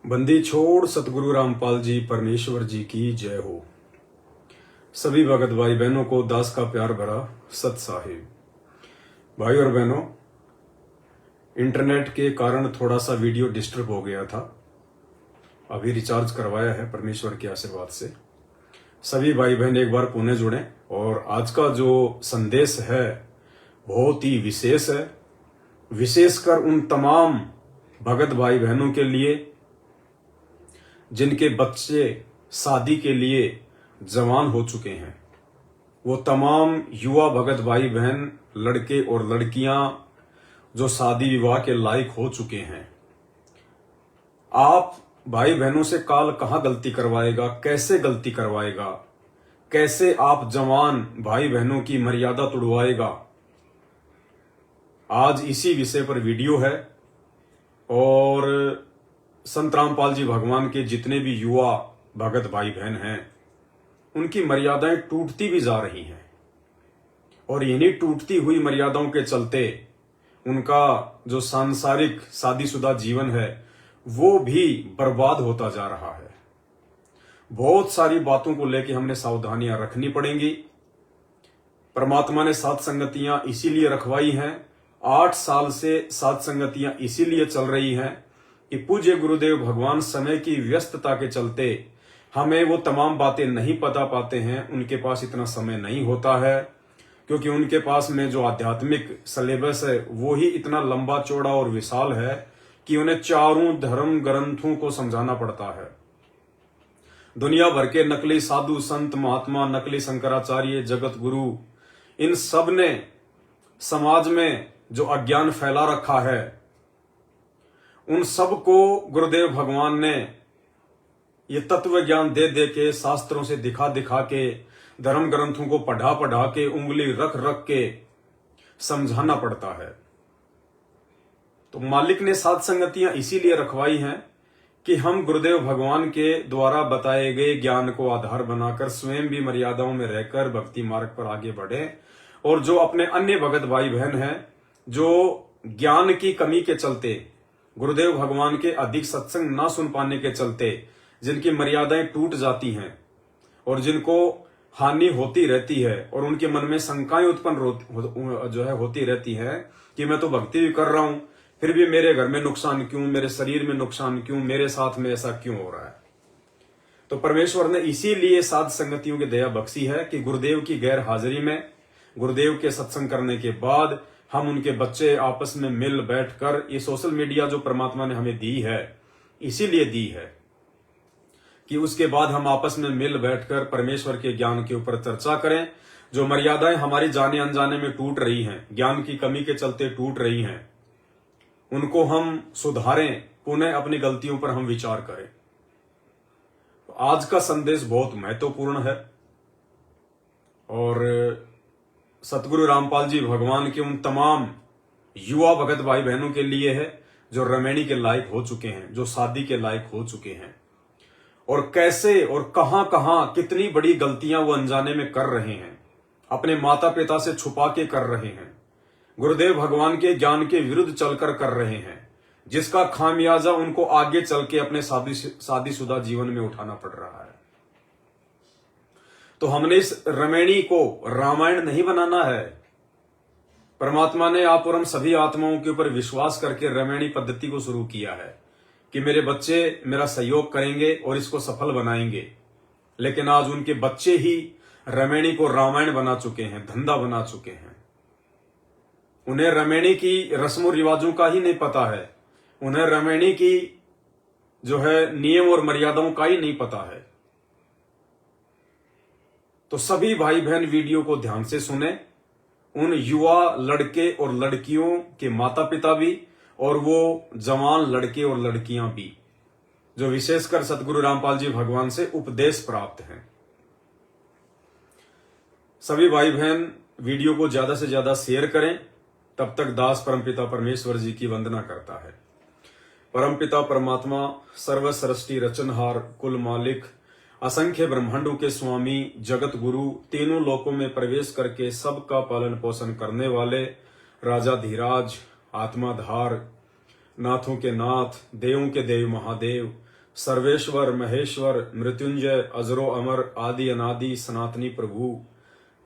बंदी छोड़ सतगुरु रामपाल जी परमेश्वर जी की जय हो। सभी भगत भाई बहनों को दास का प्यार भरा सत साहिब। भाई और बहनों, इंटरनेट के कारण थोड़ा सा वीडियो डिस्टर्ब हो गया था। अभी रिचार्ज करवाया है परमेश्वर के आशीर्वाद से। सभी भाई बहन एक बार पुनः जुड़े और आज का जो संदेश है बहुत ही विशेष है, विशेषकर उन तमाम भगत भाई बहनों के लिए जिनके बच्चे शादी के लिए जवान हो चुके हैं। वो तमाम युवा भगत भाई बहन, लड़के और लड़कियां जो शादी विवाह के लायक हो चुके हैं। आप भाई बहनों से काल कहां गलती करवाएगा, कैसे गलती करवाएगा, कैसे आप जवान भाई बहनों की मर्यादा तोड़वाएगा, आज इसी विषय पर वीडियो है। और संत रामपाल जी भगवान के जितने भी युवा भगत भाई बहन हैं उनकी मर्यादाएं टूटती भी जा रही हैं और इन्हीं टूटती हुई मर्यादाओं के चलते उनका जो सांसारिक शादीशुदा जीवन है वो भी बर्बाद होता जा रहा है। बहुत सारी बातों को लेकर हमने सावधानियां रखनी पड़ेंगी। परमात्मा ने सात संगतियां इसीलिए रखवाई हैं, 8 साल से सात संगतियां इसीलिए चल रही हैं कि पूज्य गुरुदेव भगवान समय की व्यस्तता के चलते हमें वो तमाम बातें नहीं पता पाते हैं। उनके पास इतना समय नहीं होता है क्योंकि उनके पास में जो आध्यात्मिक सिलेबस है वो ही इतना लंबा चौड़ा और विशाल है कि उन्हें चारों धर्म ग्रंथों को समझाना पड़ता है। दुनिया भर के नकली साधु संत महात्मा, नकली शंकराचार्य, जगत गुरु, इन सब ने समाज में जो अज्ञान फैला रखा है उन सब को गुरुदेव भगवान ने ये तत्व ज्ञान दे दे के, शास्त्रों से दिखा दिखा के, धर्म ग्रंथों को पढ़ा पढ़ा के, उंगली रख रख के समझाना पड़ता है। तो मालिक ने सात संगतियां इसीलिए रखवाई हैं कि हम गुरुदेव भगवान के द्वारा बताए गए ज्ञान को आधार बनाकर स्वयं भी मर्यादाओं में रहकर भक्ति मार्ग पर आगे बढ़े और जो अपने अन्य भगत भाई बहन हैं जो ज्ञान की कमी के चलते, गुरुदेव भगवान के अधिक सत्संग ना सुन पाने के चलते जिनकी मर्यादाएं टूट जाती हैं और जिनको हानि होती रहती है और उनके मन में शंकाएं उत्पन्न होती रहती है कि मैं तो भक्ति भी कर रहा हूं फिर भी मेरे घर में नुकसान क्यों, मेरे शरीर में नुकसान क्यों, मेरे साथ में ऐसा क्यों हो रहा है। तो परमेश्वर ने इसीलिए सात संगतियों की दया बख्शी है कि गुरुदेव की गैर हाजिरी में, गुरुदेव के सत्संग करने के बाद हम उनके बच्चे आपस में मिल बैठकर, ये सोशल मीडिया जो परमात्मा ने हमें दी है इसीलिए दी है कि उसके बाद हम आपस में मिल बैठकर परमेश्वर के ज्ञान के ऊपर चर्चा करें। जो मर्यादाएं हमारी जाने अनजाने में टूट रही हैं, ज्ञान की कमी के चलते टूट रही हैं, उनको हम सुधारें, पुनः अपनी गलतियों पर हम विचार करें। तो आज का संदेश बहुत महत्वपूर्ण है और सतगुरु रामपाल जी भगवान के उन तमाम युवा भगत भाई बहनों के लिए है जो रमैनी के लायक हो चुके हैं, जो शादी के लायक हो चुके हैं और कैसे और कहां कहां कितनी बड़ी गलतियां वो अनजाने में कर रहे हैं, अपने माता पिता से छुपा के कर रहे हैं, गुरुदेव भगवान के ज्ञान के विरुद्ध चलकर कर रहे हैं, जिसका खामियाजा उनको आगे चल के अपने शादीशुदा जीवन में उठाना पड़ रहा है। तो हमने इस रमैनी को रामायण नहीं बनाना है। परमात्मा ने आप और हम सभी आत्माओं के ऊपर विश्वास करके रमैनी पद्धति को शुरू किया है कि मेरे बच्चे मेरा सहयोग करेंगे और इसको सफल बनाएंगे। लेकिन आज उनके बच्चे ही रमैनी को रामायण बना चुके हैं, धंधा बना चुके हैं। उन्हें रमैनी की रस्मों रिवाजों का ही नहीं पता है, उन्हें रमैनी की जो है नियम और मर्यादाओं का ही नहीं पता है। तो सभी भाई बहन वीडियो को ध्यान से सुने, उन युवा लड़के और लड़कियों के माता पिता भी और वो जवान लड़के और लड़कियां भी जो विशेषकर सतगुरु रामपाल जी भगवान से उपदेश प्राप्त हैं। सभी भाई बहन वीडियो को ज्यादा से ज्यादा शेयर करें। तब तक दास परमपिता परमेश्वर जी की वंदना करता है। परमपिता परमात्मा सर्व सृष्टि रचनहार, कुल मालिक, असंख्य ब्रह्मांडों के स्वामी, जगत गुरु, तीनों लोकों में प्रवेश करके सबका पालन पोषण करने वाले राजा धीराज, आत्माधार, नाथों के नाथ, देवों के देव महादेव, सर्वेश्वर महेश्वर मृत्युंजय अजरो अमर आदि अनादि सनातनी प्रभु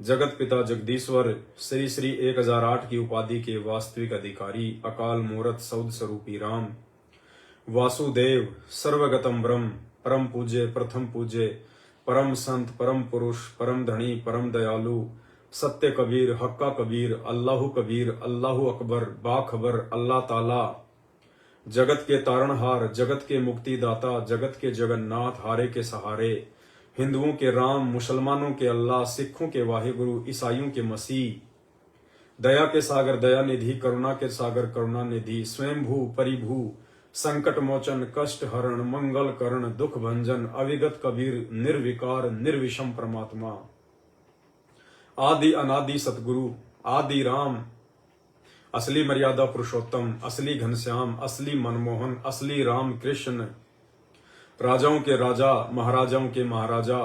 जगत पिता जगदीश्वर श्री श्री 1008 की उपाधि के वास्तविक अधिकारी अकाल मूरत सौद स्वरूपी राम वासुदेव सर्वगतम ब्रह्म परम पूज्य प्रथम पूज्य परम संत परम पुरुष परम धनी परम दयालु सत्य कबीर हक्का कबीर अल्लाहु अकबर बाखबर अल्लाह ताला जगत के तारणहार जगत के मुक्तिदाता जगत के जगन्नाथ हारे के सहारे हिंदुओं के राम मुसलमानों के अल्लाह सिखों के वाहिगुरु ईसाइयों के मसीह दया के सागर दया निधि करुणा के सागर करुणा निधि स्वयंभू परिभू संकट मोचन कष्ट हरण मंगल करण दुख भंजन अविगत कबीर निर्विकार निर्विषम परमात्मा आदि अनादि सतगुरु आदि राम असली मर्यादा पुरुषोत्तम असली घनश्याम असली मनमोहन असली राम कृष्ण राजाओं के राजा महाराजाओं के महाराजा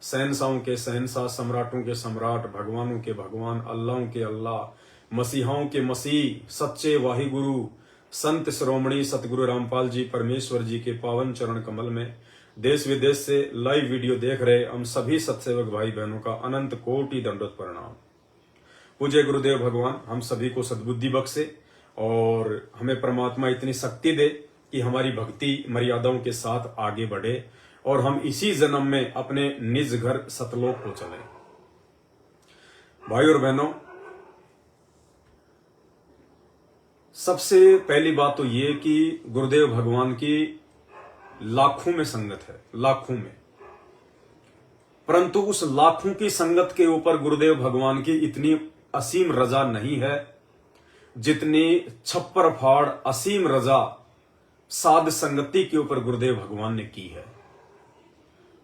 शहंशाहों के शहंशाह सम्राटों के सम्राट भगवानों के भगवान अल्लाहों के अल्लाह मसीहाओं के मसीह सच्चे वाहिगुरु संत श्रोमणी सतगुरु रामपाल जी परमेश्वर जी के पावन चरण कमल में देश विदेश से लाइव वीडियो देख रहे हम सभी सत्सेवक भाई बहनों का अनंत कोटि दंडोत प्रणाम। पूज्य गुरुदेव भगवान हम सभी को सद्बुद्धि बख्शे और हमें परमात्मा इतनी शक्ति दे कि हमारी भक्ति मर्यादाओं के साथ आगे बढ़े और हम इसी जन्म में अपने निज घर सतलोक को चले। भाई और बहनों, सबसे पहली बात तो ये कि गुरुदेव भगवान की लाखों में संगत है, लाखों में, परंतु उस लाखों की संगत के ऊपर गुरुदेव भगवान की इतनी असीम रजा नहीं है जितनी छप्पर फाड़ असीम रजा साध संगति के ऊपर गुरुदेव भगवान ने की है।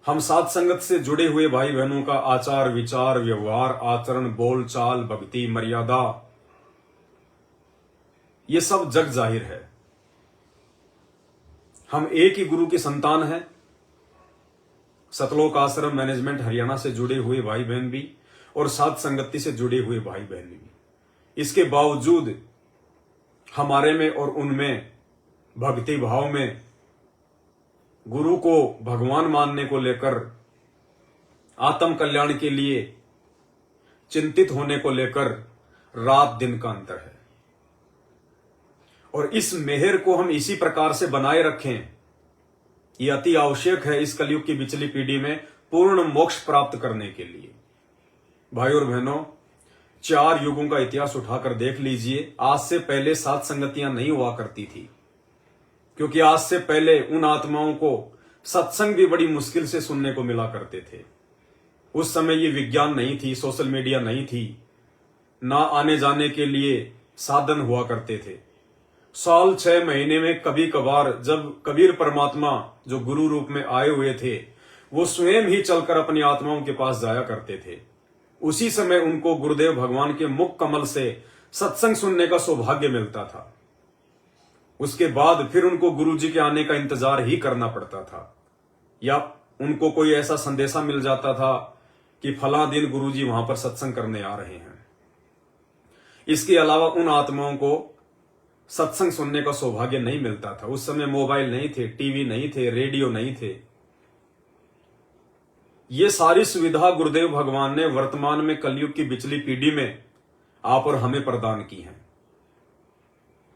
हम साध संगत से जुड़े हुए भाई बहनों का आचार विचार व्यवहार आचरण बोल चाल भक्ति मर्यादा ये सब जग जाहिर है। हम एक ही गुरु की संतान हैं। सतलोक आश्रम मैनेजमेंट हरियाणा से जुड़े हुए भाई बहन भी और साध संगति से जुड़े हुए भाई बहन भी, इसके बावजूद हमारे में और उनमें भक्ति भाव में गुरु को भगवान मानने को लेकर आत्म कल्याण के लिए चिंतित होने को लेकर रात दिन का अंतर है। और इस मेहर को हम इसी प्रकार से बनाए रखें, यह अति आवश्यक है इस कलयुग की बिचली पीढ़ी में पूर्ण मोक्ष प्राप्त करने के लिए। भाई और बहनों, 4 युगों का इतिहास उठाकर देख लीजिए। आज से पहले साध संगतियां नहीं हुआ करती थी, क्योंकि आज से पहले उन आत्माओं को सत्संग भी बड़ी मुश्किल से सुनने को मिला करते थे। उस समय ये विज्ञान नहीं थी, सोशल मीडिया नहीं थी, ना आने जाने के लिए साधन हुआ करते थे। साल 6 महीने में कभी कभार जब कबीर परमात्मा जो गुरु रूप में आए हुए थे वो स्वयं ही चलकर अपनी आत्माओं के पास जाया करते थे। उसी समय उनको गुरुदेव भगवान के मुख कमल से सत्संग सुनने का सौभाग्य मिलता था। उसके बाद फिर उनको गुरु जी के आने का इंतजार ही करना पड़ता था, या उनको कोई ऐसा संदेशा मिल जाता था कि फला दिन गुरु जी वहां पर सत्संग करने आ रहे हैं। इसके अलावा उन आत्माओं को सत्संग सुनने का सौभाग्य नहीं मिलता था। उस समय मोबाइल नहीं थे, टीवी नहीं थे, रेडियो नहीं थे। ये सारी सुविधा गुरुदेव भगवान ने वर्तमान में कलयुग की बिचली पीढ़ी में आप और हमें प्रदान की है।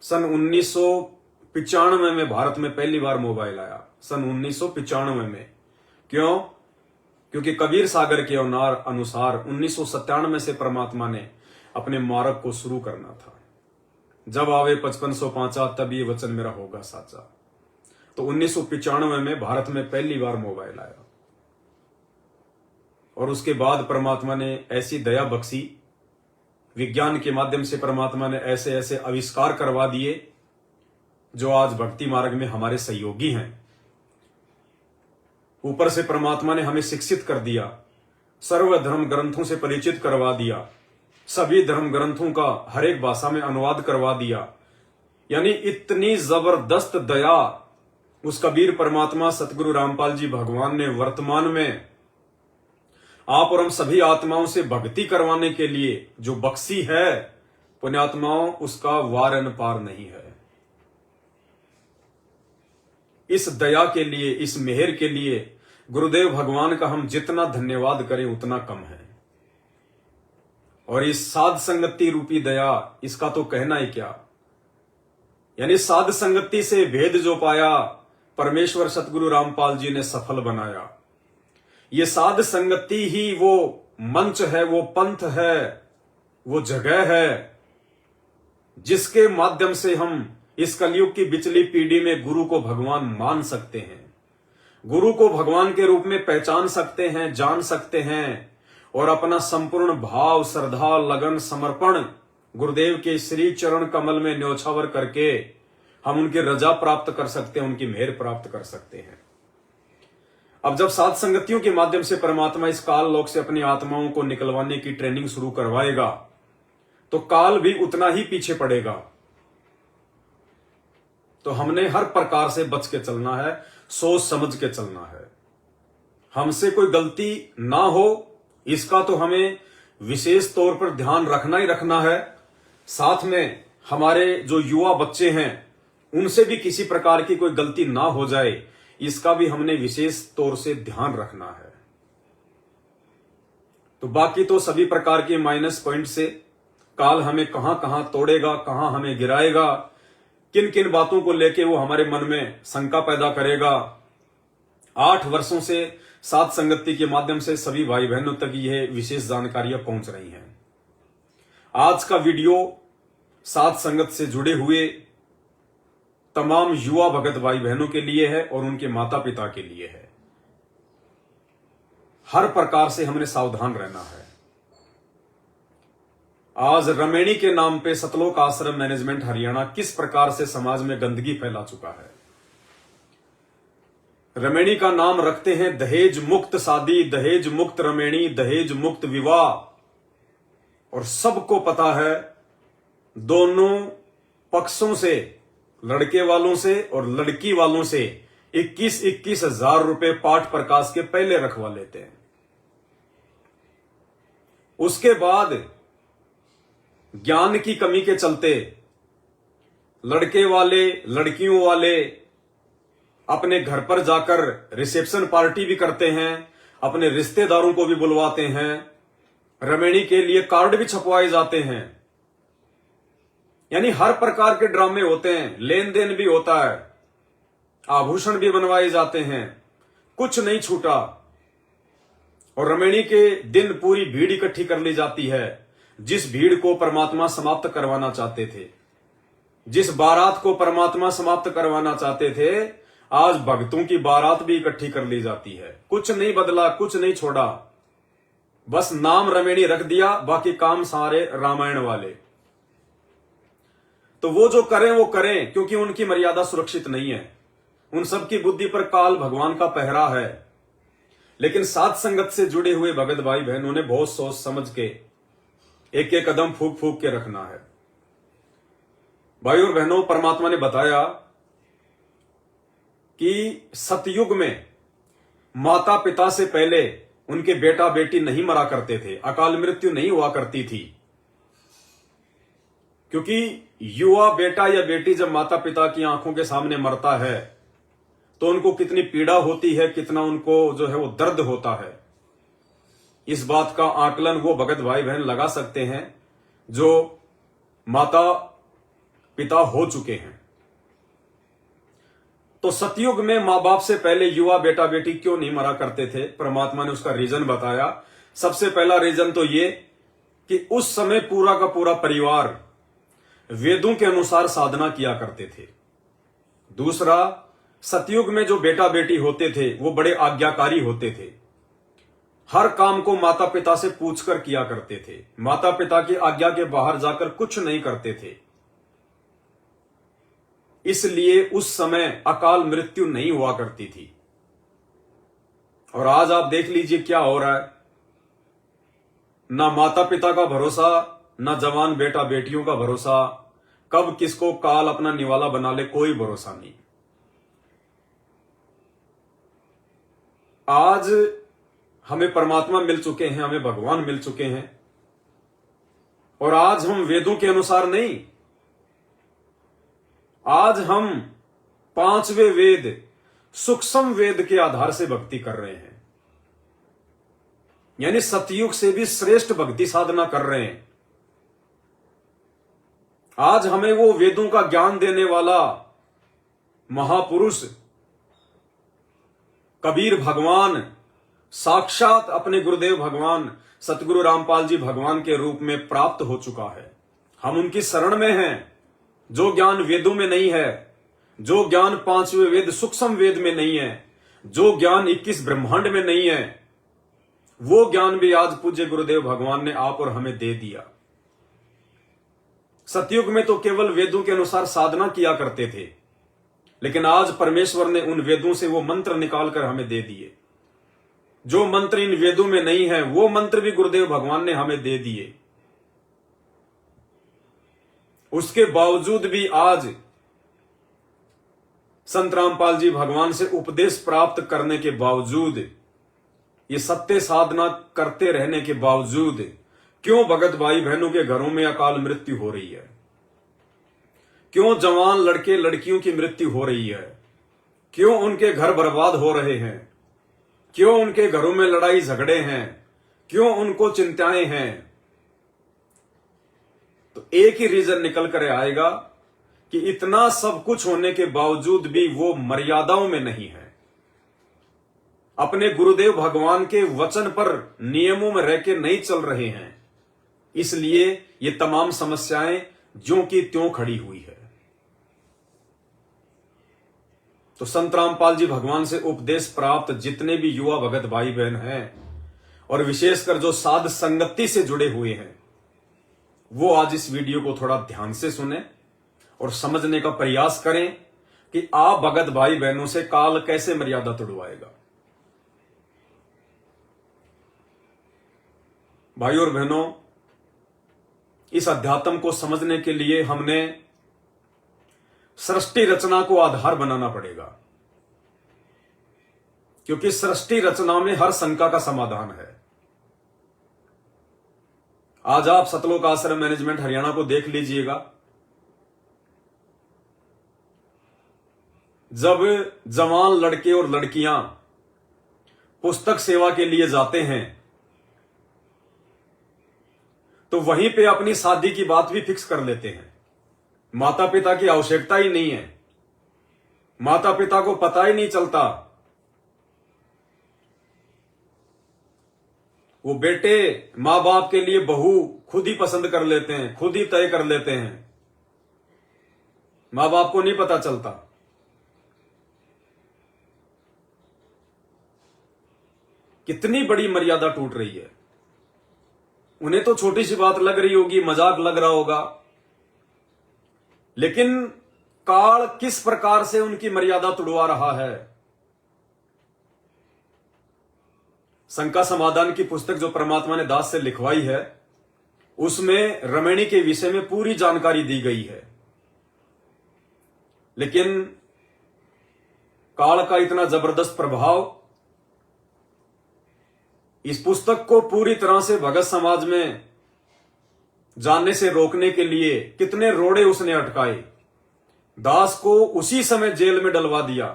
सन 1995 में भारत में पहली बार मोबाइल आया, सन 1995 में। क्यों? क्योंकि कबीर सागर के अनुसार 1997 से परमात्मा ने अपने मार्ग को शुरू करना था। जब आवे 5505 तब ये वचन मेरा होगा साचा। तो 1995 में भारत में पहली बार मोबाइल आया और उसके बाद परमात्मा ने ऐसी दया बख्शी, विज्ञान के माध्यम से परमात्मा ने ऐसे ऐसे आविष्कार करवा दिए जो आज भक्ति मार्ग में हमारे सहयोगी हैं। ऊपर से परमात्मा ने हमें शिक्षित कर दिया, सर्व धर्म ग्रंथों से परिचित करवा दिया, सभी धर्म ग्रंथों का हर एक भाषा में अनुवाद करवा दिया। यानी इतनी जबरदस्त दया उस कबीर परमात्मा सतगुरु रामपाल जी भगवान ने वर्तमान में आप और हम सभी आत्माओं से भक्ति करवाने के लिए जो बख्शी है, पुण्यात्माओं, उसका वार न पार नहीं है। इस दया के लिए, इस मेहर के लिए गुरुदेव भगवान का हम जितना धन्यवाद करें उतना कम है। और इस साध संगति रूपी दया, इसका तो कहना ही क्या। यानी साध संगति से भेद जो पाया, परमेश्वर सतगुरु रामपाल जी ने सफल बनाया। ये साध संगति ही वो मंच है, वो पंथ है, वो जगह है जिसके माध्यम से हम इस कलयुग की बिचली पीढ़ी में गुरु को भगवान मान सकते हैं, गुरु को भगवान के रूप में पहचान सकते हैं, जान सकते हैं और अपना संपूर्ण भाव, श्रद्धा, लगन, समर्पण गुरुदेव के श्री चरण कमल में न्योछावर करके हम उनकी रजा प्राप्त कर सकते हैं, उनकी मेहर प्राप्त कर सकते हैं। अब जब साध संगतियों के माध्यम से परमात्मा इस काल लोक से अपनी आत्माओं को निकलवाने की ट्रेनिंग शुरू करवाएगा तो काल भी उतना ही पीछे पड़ेगा। तो हमने हर प्रकार से बच के चलना है, सोच समझ के चलना है। हमसे कोई गलती ना हो इसका तो हमें विशेष तौर पर ध्यान रखना ही रखना है। साथ में हमारे जो युवा बच्चे हैं उनसे भी किसी प्रकार की कोई गलती ना हो जाए, इसका भी हमने विशेष तौर से ध्यान रखना है। तो बाकी तो सभी प्रकार के माइनस पॉइंट से काल हमें कहां कहां तोड़ेगा, कहां हमें गिराएगा, किन किन बातों को लेके वो हमारे मन में शंका पैदा करेगा। 8 वर्षों से साध संगति के माध्यम से सभी भाई बहनों तक यह विशेष जानकारियां पहुंच रही हैं। आज का वीडियो साध संगत से जुड़े हुए तमाम युवा भगत भाई बहनों के लिए है और उनके माता पिता के लिए है। हर प्रकार से हमने सावधान रहना है। आज रमेणी के नाम पे सतलोक आश्रम मैनेजमेंट हरियाणा किस प्रकार से समाज में गंदगी फैला चुका है। रमेणी का नाम रखते हैं दहेज मुक्त शादी, दहेज मुक्त रमेणी, दहेज मुक्त विवाह, और सबको पता है दोनों पक्षों से, लड़के वालों से और लड़की वालों से 21-21 हजार रुपए पाठ प्रकाश के पहले रखवा लेते हैं। उसके बाद ज्ञान की कमी के चलते लड़के वाले, लड़कियों वाले अपने घर पर जाकर रिसेप्शन पार्टी भी करते हैं, अपने रिश्तेदारों को भी बुलवाते हैं, रमेणी के लिए कार्ड भी छपवाए जाते हैं। यानी हर प्रकार के ड्रामे होते हैं, लेन देन भी होता है, आभूषण भी बनवाए जाते हैं, कुछ नहीं छूटा। और रमेणी के दिन पूरी भीड़ इकट्ठी कर ली जाती है, जिस भीड़ को परमात्मा समाप्त करवाना चाहते थे, जिस बारात को परमात्मा समाप्त करवाना चाहते थे, आज भक्तों की बारात भी इकट्ठी कर ली जाती है। कुछ नहीं बदला, कुछ नहीं छोड़ा, बस नाम रमेणी रख दिया, बाकी काम सारे रामायण वाले। तो वो जो करें वो करें, क्योंकि उनकी मर्यादा सुरक्षित नहीं है। उन सब की बुद्धि पर काल भगवान का पहरा है। लेकिन साध संगत से जुड़े हुए भगत भाई बहनों ने बहुत सोच समझ के एक एक कदम फूक फूक के रखना है। भाई और बहनों, परमात्मा ने बताया कि सतयुग में माता पिता से पहले उनके बेटा बेटी नहीं मरा करते थे, अकाल मृत्यु नहीं हुआ करती थी। क्योंकि युवा बेटा या बेटी जब माता पिता की आंखों के सामने मरता है तो उनको कितनी पीड़ा होती है, कितना उनको जो है वो दर्द होता है। इस बात का आकलन वो भगत भाई बहन लगा सकते हैं जो माता पिता हो चुके हैं। तो सतयुग में मां बाप से पहले युवा बेटा बेटी क्यों नहीं मरा करते थे? परमात्मा ने उसका रीजन बताया। सबसे पहला रीजन तो ये कि उस समय पूरा का पूरा परिवार वेदों के अनुसार साधना किया करते थे। दूसरा, सतयुग में जो बेटा बेटी होते थे वो बड़े आज्ञाकारी होते थे, हर काम को माता पिता से पूछकर किया करते थे, माता पिता की आज्ञा के बाहर जाकर कुछ नहीं करते थे। इसलिए उस समय अकाल मृत्यु नहीं हुआ करती थी। और आज आप देख लीजिए क्या हो रहा है। ना माता पिता का भरोसा, ना जवान बेटा बेटियों का भरोसा, कब किसको काल अपना निवाला बना ले कोई भरोसा नहीं। आज हमें परमात्मा मिल चुके हैं, हमें भगवान मिल चुके हैं, और आज हम वेदों के अनुसार नहीं, आज हम 5वें वेद सूक्ष्म वेद के आधार से भक्ति कर रहे हैं, यानी सतयुग से भी श्रेष्ठ भक्ति साधना कर रहे हैं। आज हमें वो वेदों का ज्ञान देने वाला महापुरुष कबीर भगवान साक्षात अपने गुरुदेव भगवान सतगुरु रामपाल जी भगवान के रूप में प्राप्त हो चुका है। हम उनकी शरण में हैं। जो ज्ञान वेदों में नहीं है, जो ज्ञान 5वें वेद सूक्ष्म वेद में नहीं है, जो ज्ञान 21 ब्रह्मांड में नहीं है, वो ज्ञान भी आज पूज्य गुरुदेव भगवान ने आप और हमें दे दिया। सतयुग में तो केवल वेदों के अनुसार साधना किया करते थे, लेकिन आज परमेश्वर ने उन वेदों से वो मंत्र निकालकर हमें दे दिए। जो मंत्र इन वेदों में नहीं है, वो मंत्र भी गुरुदेव भगवान ने हमें दे दिए। उसके बावजूद भी आज संत रामपाल जी भगवान से उपदेश प्राप्त करने के बावजूद, ये सत्य साधना करते रहने के बावजूद क्यों भगत भाई बहनों के घरों में अकाल मृत्यु हो रही है? क्यों जवान लड़के लड़कियों की मृत्यु हो रही है? क्यों उनके घर बर्बाद हो रहे हैं? क्यों उनके घरों में लड़ाई झगड़े हैं? क्यों उनको चिंताएं हैं? तो एक ही रीजन निकल कर आएगा कि इतना सब कुछ होने के बावजूद भी वो मर्यादाओं में नहीं है, अपने गुरुदेव भगवान के वचन पर नियमों में रह के नहीं चल रहे हैं। इसलिए ये तमाम समस्याएं ज्यों की त्यों खड़ी हुई है। तो संत रामपाल जी भगवान से उपदेश प्राप्त जितने भी युवा भगत भाई बहन हैं, और विशेषकर जो साध संगति से जुड़े हुए हैं, वो आज इस वीडियो को थोड़ा ध्यान से सुने और समझने का प्रयास करें कि आप भगत भाई बहनों से काल कैसे मर्यादा तोड़वाएगा। भाई और बहनों, इस अध्यात्म को समझने के लिए हमने सृष्टि रचना को आधार बनाना पड़ेगा, क्योंकि सृष्टि रचना में हर शंका का समाधान है। आज आप सतलोक आश्रम मैनेजमेंट हरियाणा को देख लीजिएगा। जब जवान लड़के और लड़कियां पुस्तक सेवा के लिए जाते हैं, तो वहीं पे अपनी शादी की बात भी फिक्स कर लेते हैं। माता पिता की आवश्यकता ही नहीं है, माता पिता को पता ही नहीं चलता। वो बेटे मां बाप के लिए बहू खुद ही पसंद कर लेते हैं, खुद ही तय कर लेते हैं, मां बाप को नहीं पता चलता। कितनी बड़ी मर्यादा टूट रही है। उन्हें तो छोटी सी बात लग रही होगी, मजाक लग रहा होगा, लेकिन काल किस प्रकार से उनकी मर्यादा तुड़वा रहा है। शंका समाधान की पुस्तक जो परमात्मा ने दास से लिखवाई है, उसमें रमणी के विषय में पूरी जानकारी दी गई है, लेकिन काल का इतना जबरदस्त प्रभाव इस पुस्तक को पूरी तरह से भगत समाज में जानने से रोकने के लिए कितने रोड़े उसने अटकाए। दास को उसी समय जेल में डलवा दिया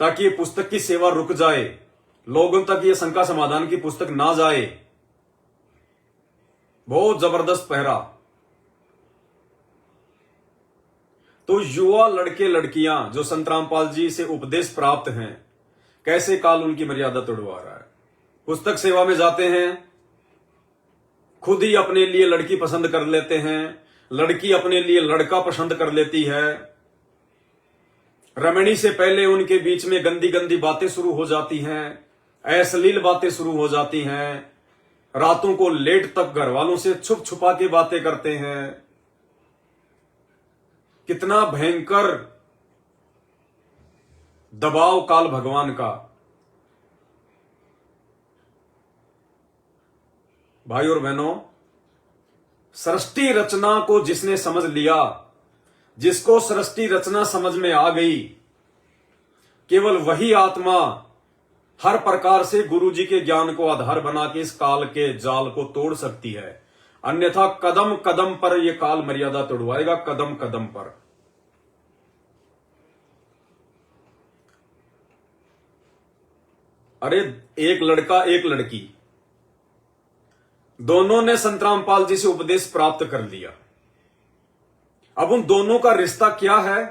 ताकि ये पुस्तक की सेवा रुक जाए, लोगों तक ये शंका समाधान की पुस्तक ना जाए। बहुत जबरदस्त पहरा। तो युवा लड़के लड़कियां जो संत रामपाल जी से उपदेश प्राप्त हैं, कैसे काल उनकी मर्यादा तोड़वा रहा है। पुस्तक सेवा में जाते हैं, खुद ही अपने लिए लड़की पसंद कर लेते हैं, लड़की अपने लिए लड़का पसंद कर लेती है। रमणी से पहले उनके बीच में गंदी गंदी बातें शुरू हो जाती हैं, अश्लील बातें शुरू हो जाती हैं। रातों को लेट तक घर वालों से छुप छुपा के बातें करते हैं। कितना भयंकर दबाव काल भगवान का। भाई और बहनों, सृष्टि रचना को जिसने समझ लिया, जिसको सृष्टि रचना समझ में आ गई, केवल वही आत्मा हर प्रकार से गुरु जी के ज्ञान को आधार बना के इस काल के जाल को तोड़ सकती है। अन्यथा कदम कदम पर यह काल मर्यादा तोड़वाएगा, कदम कदम पर। अरे एक लड़का एक लड़की दोनों ने संत रामपाल जी से उपदेश प्राप्त कर लिया। अब उन दोनों का रिश्ता क्या है?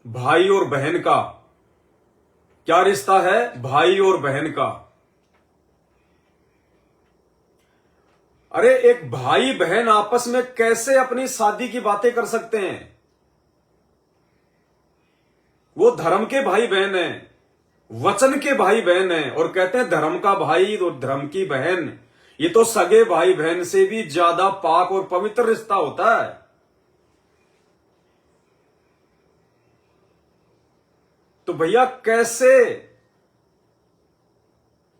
भाई और बहन का। क्या रिश्ता है? भाई और बहन का। अरे एक भाई बहन आपस में कैसे अपनी शादी की बातें कर सकते हैं? वो धर्म के भाई बहन हैं, वचन के भाई बहन हैं, और कहते हैं धर्म का भाई और धर्म की बहन, ये तो सगे भाई बहन से भी ज्यादा पाक और पवित्र रिश्ता होता है। तो भैया कैसे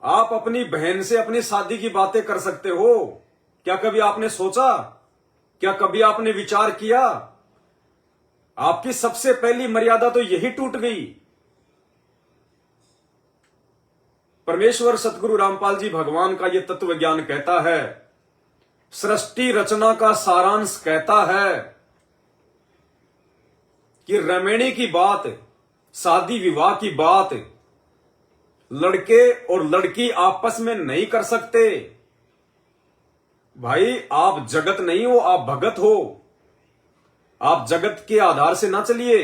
आप अपनी बहन से अपनी शादी की बातें कर सकते हो? क्या कभी आपने सोचा? क्या कभी आपने विचार किया? आपकी सबसे पहली मर्यादा तो यही टूट गई। परमेश्वर सतगुरु रामपाल जी भगवान का यह तत्व ज्ञान कहता है, सृष्टि रचना का सारांश कहता है कि रमणी की बात, शादी विवाह की बात लड़के और लड़की आपस में नहीं कर सकते। भाई आप जगत नहीं हो, आप भगत हो। आप जगत के आधार से ना चलिए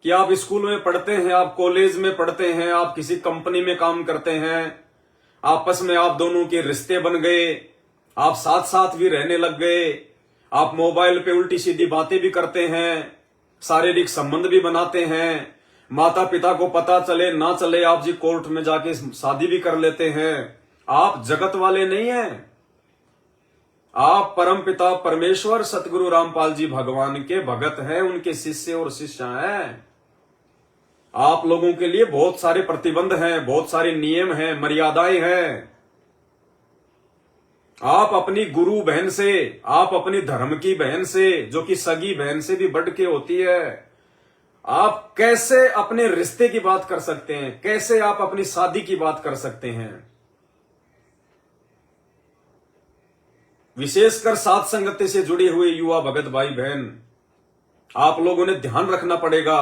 कि आप स्कूल में पढ़ते हैं, आप कॉलेज में पढ़ते हैं, आप किसी कंपनी में काम करते हैं, आपस में आप दोनों के रिश्ते बन गए, आप साथ साथ भी रहने लग गए, आप मोबाइल पे उल्टी सीधी बातें भी करते हैं, शारीरिक संबंध भी बनाते हैं, माता पिता को पता चले ना चले आप जी कोर्ट में जाके शादी भी कर लेते हैं। आप जगत वाले नहीं हैं, आप परम पिता परमेश्वर सतगुरु रामपाल जी भगवान के भगत हैं, उनके शिष्य और शिष्या हैं। आप लोगों के लिए बहुत सारे प्रतिबंध हैं, बहुत सारे नियम हैं, मर्यादाएं हैं। आप अपनी गुरु बहन से, आप अपनी धर्म की बहन से, जो कि सगी बहन से भी बढ़ के होती है, आप कैसे अपने रिश्ते की बात कर सकते हैं? कैसे आप अपनी शादी की बात कर सकते हैं? विशेषकर साथ संगति से जुड़े हुए युवा भगत भाई बहन, आप लोगों ने ध्यान रखना पड़ेगा।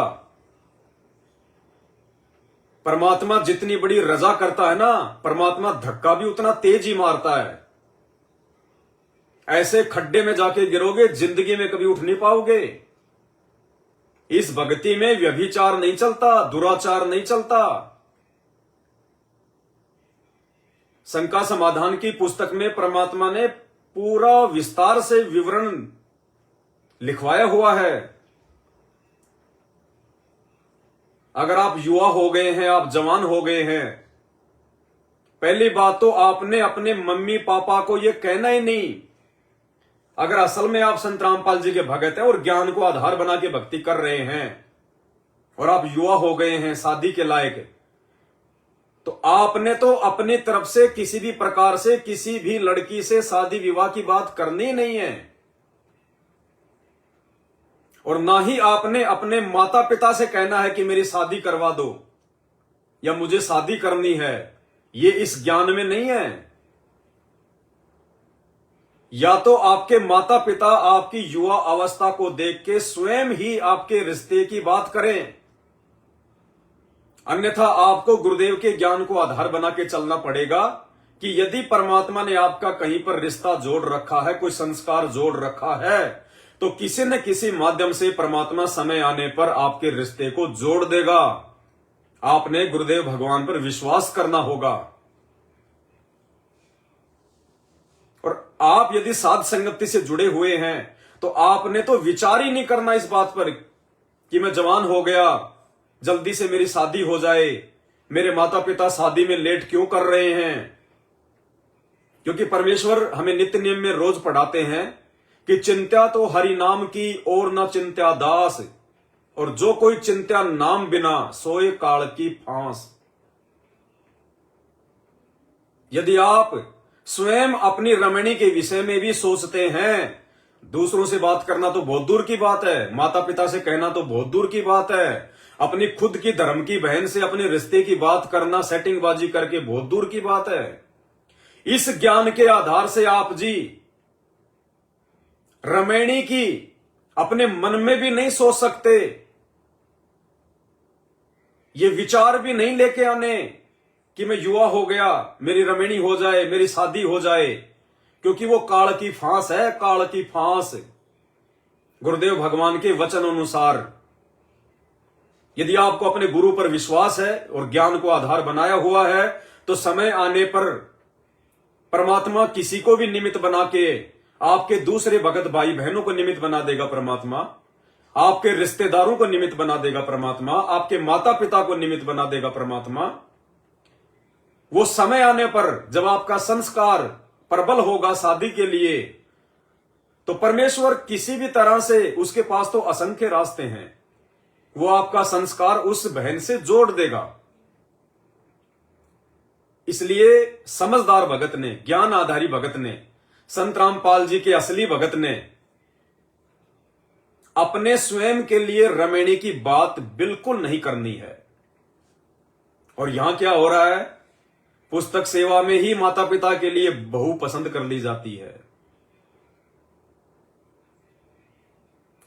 परमात्मा जितनी बड़ी रजा करता है ना, परमात्मा धक्का भी उतना तेज ही मारता है। ऐसे खड्डे में जाके गिरोगे, जिंदगी में कभी उठ नहीं पाओगे। इस भक्ति में व्यभिचार नहीं चलता, दुराचार नहीं चलता। शंका समाधान की पुस्तक में परमात्मा ने पूरा विस्तार से विवरण लिखवाया हुआ है। अगर आप युवा हो गए हैं, आप जवान हो गए हैं, पहली बात तो आपने अपने मम्मी पापा को यह कहना ही नहीं। अगर असल में आप संत रामपाल जी के भगत हैं और ज्ञान को आधार बना के भक्ति कर रहे हैं और आप युवा हो गए हैं शादी के लायक, तो आपने तो अपनी तरफ से किसी भी प्रकार से किसी भी लड़की से शादी विवाह की बात करनी नहीं है, और ना ही आपने अपने माता पिता से कहना है कि मेरी शादी करवा दो या मुझे शादी करनी है। ये इस ज्ञान में नहीं है। या तो आपके माता पिता आपकी युवा अवस्था को देख के स्वयं ही आपके रिश्ते की बात करें, अन्यथा आपको गुरुदेव के ज्ञान को आधार बना के चलना पड़ेगा कि यदि परमात्मा ने आपका कहीं पर रिश्ता जोड़ रखा है, कोई संस्कार जोड़ रखा है, तो किसी न किसी माध्यम से परमात्मा समय आने पर आपके रिश्ते को जोड़ देगा। आपने गुरुदेव भगवान पर विश्वास करना होगा। और आप यदि साध संगति से जुड़े हुए हैं तो आपने तो विचार ही नहीं करना इस बात पर कि मैं जवान हो गया, जल्दी से मेरी शादी हो जाए, मेरे माता पिता शादी में लेट क्यों कर रहे हैं। क्योंकि परमेश्वर हमें नित्य नियम में रोज पढ़ाते हैं कि चिंत्या तो हरि नाम की और न चिंत्या दास, और जो कोई चिंत्या नाम बिना सोए काल की फांस। यदि आप स्वयं अपनी रमणी के विषय में भी सोचते हैं, दूसरों से बात करना तो बहुत दूर की बात है, माता पिता से कहना तो बहुत दूर की बात है, अपनी खुद की धर्म की बहन से अपने रिश्ते की बात करना सेटिंगबाजी करके बहुत दूर की बात है। इस ज्ञान के आधार से आप जी रमणी की अपने मन में भी नहीं सोच सकते, ये विचार भी नहीं लेके आने कि मैं युवा हो गया, मेरी रमणी हो जाए, मेरी शादी हो जाए, क्योंकि वो काल की फांस है, काल की फांस। गुरुदेव भगवान के वचन अनुसार यदि आपको अपने गुरु पर विश्वास है और ज्ञान को आधार बनाया हुआ है, तो समय आने पर परमात्मा किसी को भी निमित्त बना के, आपके दूसरे भगत भाई बहनों को निमित्त बना देगा परमात्मा, आपके रिश्तेदारों को निमित्त बना देगा परमात्मा, आपके माता पिता को निमित्त बना देगा परमात्मा। वो समय आने पर जब आपका संस्कार प्रबल होगा शादी के लिए, तो परमेश्वर किसी भी तरह से, उसके पास तो असंख्य रास्ते हैं, वो आपका संस्कार उस बहन से जोड़ देगा। इसलिए समझदार भगत ने, ज्ञान आधारी भगत ने, संत रामपाल जी के असली भगत ने अपने स्वयं के लिए रमणी की बात बिल्कुल नहीं करनी है। और यहां क्या हो रहा है, पुस्तक सेवा में ही माता पिता के लिए बहू पसंद कर ली जाती है।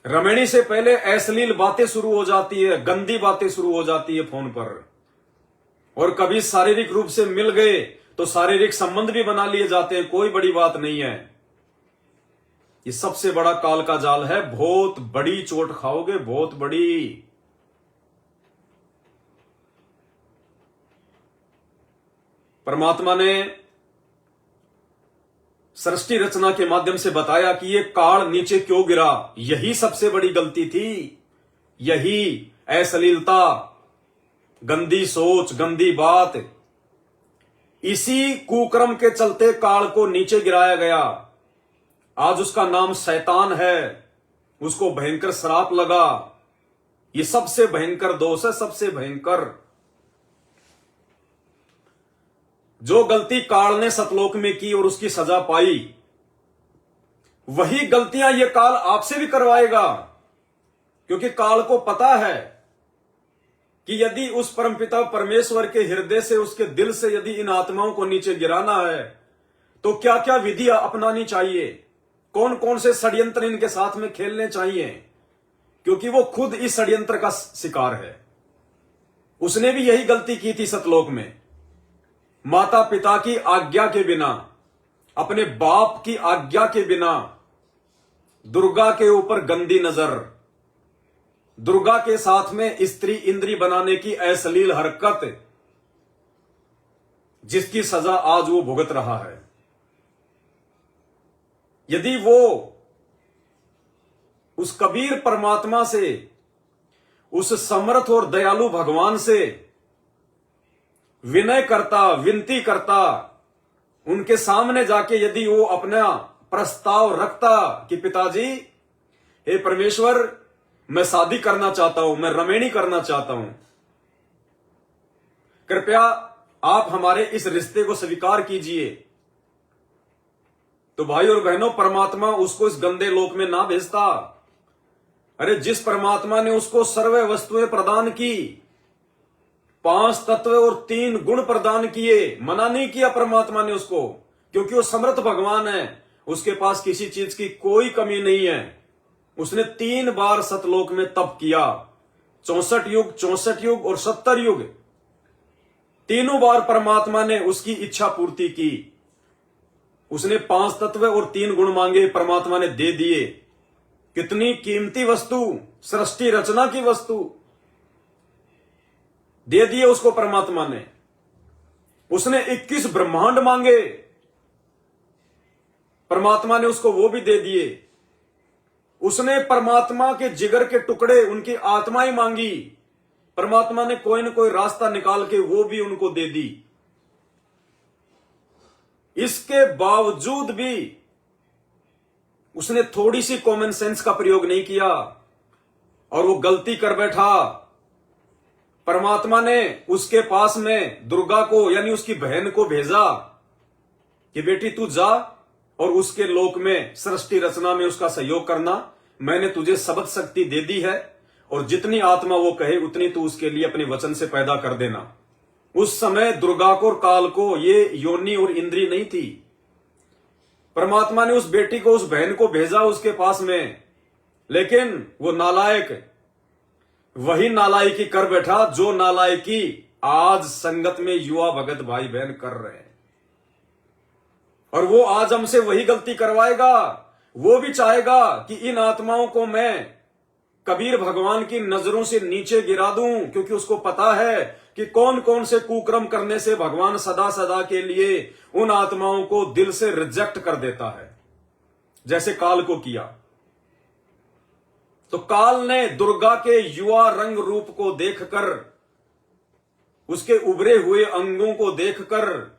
रमणी से पहले अश्लील बातें शुरू हो जाती है, गंदी बातें शुरू हो जाती है फोन पर, और कभी शारीरिक रूप से मिल गए तो शारीरिक संबंध भी बना लिए जाते हैं, कोई बड़ी बात नहीं है। ये सबसे बड़ा काल का जाल है, बहुत बड़ी चोट खाओगे, बहुत बड़ी। परमात्मा ने सृष्टि रचना के माध्यम से बताया कि ये काल नीचे क्यों गिरा, यही सबसे बड़ी गलती थी, यही अश्लीलता, गंदी सोच, गंदी बात, इसी कुक्रम के चलते काल को नीचे गिराया गया। आज उसका नाम शैतान है, उसको भयंकर श्राप लगा। ये सबसे भयंकर दोष है, सबसे भयंकर। जो गलती काल ने सतलोक में की और उसकी सजा पाई, वही गलतियां ये काल आपसे भी करवाएगा, क्योंकि काल को पता है कि यदि उस परमपिता परमेश्वर के हृदय से, उसके दिल से यदि इन आत्माओं को नीचे गिराना है, तो क्या क्या विधियां अपनानी चाहिए, कौन कौन से षड्यंत्र इनके साथ में खेलने चाहिए, क्योंकि वो खुद इस षड्यंत्र का शिकार है। उसने भी यही गलती की थी सतलोक में। माता पिता की आज्ञा के बिना, अपने बाप की आज्ञा के बिना दुर्गा के ऊपर गंदी नजर, दुर्गा के साथ में स्त्री इंद्री बनाने की अश्लील हरकत, जिसकी सजा आज वो भुगत रहा है। यदि वो उस कबीर परमात्मा से, उस समर्थ और दयालु भगवान से विनय करता, विनती करता, उनके सामने जाके यदि वो अपना प्रस्ताव रखता कि पिताजी, हे परमेश्वर, मैं शादी करना चाहता हूं, मैं रमणी करना चाहता हूं, कृपया आप हमारे इस रिश्ते को स्वीकार कीजिए, तो भाई और बहनों, परमात्मा उसको इस गंदे लोक में ना भेजता। अरे जिस परमात्मा ने उसको सर्व वस्तुएं प्रदान की, 5 तत्व और 3 गुण प्रदान किए, मना नहीं किया परमात्मा ने उसको, क्योंकि वो समर्थ भगवान है, उसके पास किसी चीज की कोई कमी नहीं है। उसने 3 बार सतलोक में तप किया, 64 युग, 64 युग और 70 युग, तीनों बार परमात्मा ने उसकी इच्छा पूर्ति की। उसने 5 तत्व और 3 गुण मांगे, परमात्मा ने दे दिए। कितनी कीमती वस्तु, सृष्टि रचना की वस्तु दे दिए उसको परमात्मा ने। उसने 21 ब्रह्मांड मांगे, परमात्मा ने उसको वो भी दे दिए। उसने परमात्मा के जिगर के टुकड़े, उनकी आत्माएं मांगी, परमात्मा ने कोई न कोई रास्ता निकाल के वो भी उनको दे दी। इसके बावजूद भी उसने थोड़ी सी कॉमन सेंस का प्रयोग नहीं किया और वो गलती कर बैठा। परमात्मा ने उसके पास में दुर्गा को, यानी उसकी बहन को भेजा कि बेटी तू जा और उसके लोक में सृष्टि रचना में उसका सहयोग करना, मैंने तुझे शब्द शक्ति दे दी है और जितनी आत्मा वो कहे उतनी तू उसके लिए अपने वचन से पैदा कर देना। उस समय दुर्गा को और काल को ये योनि और इंद्री नहीं थी। परमात्मा ने उस बेटी को, उस बहन को भेजा उसके पास में, लेकिन वो नालायक वही नालायकी कर बैठा जो नालायकी आज संगत में युवा भगत भाई बहन कर रहे हैं। और वो आज हमसे वही गलती करवाएगा। वो भी चाहेगा कि इन आत्माओं को मैं कबीर भगवान की नजरों से नीचे गिरा दूं, क्योंकि उसको पता है कि कौन कौन से कुकर्म करने से भगवान सदा सदा के लिए उन आत्माओं को दिल से रिजेक्ट कर देता है, जैसे काल को किया। तो काल ने दुर्गा के युवा रंग रूप को देखकर, उसके उभरे हुए अंगों को देखकर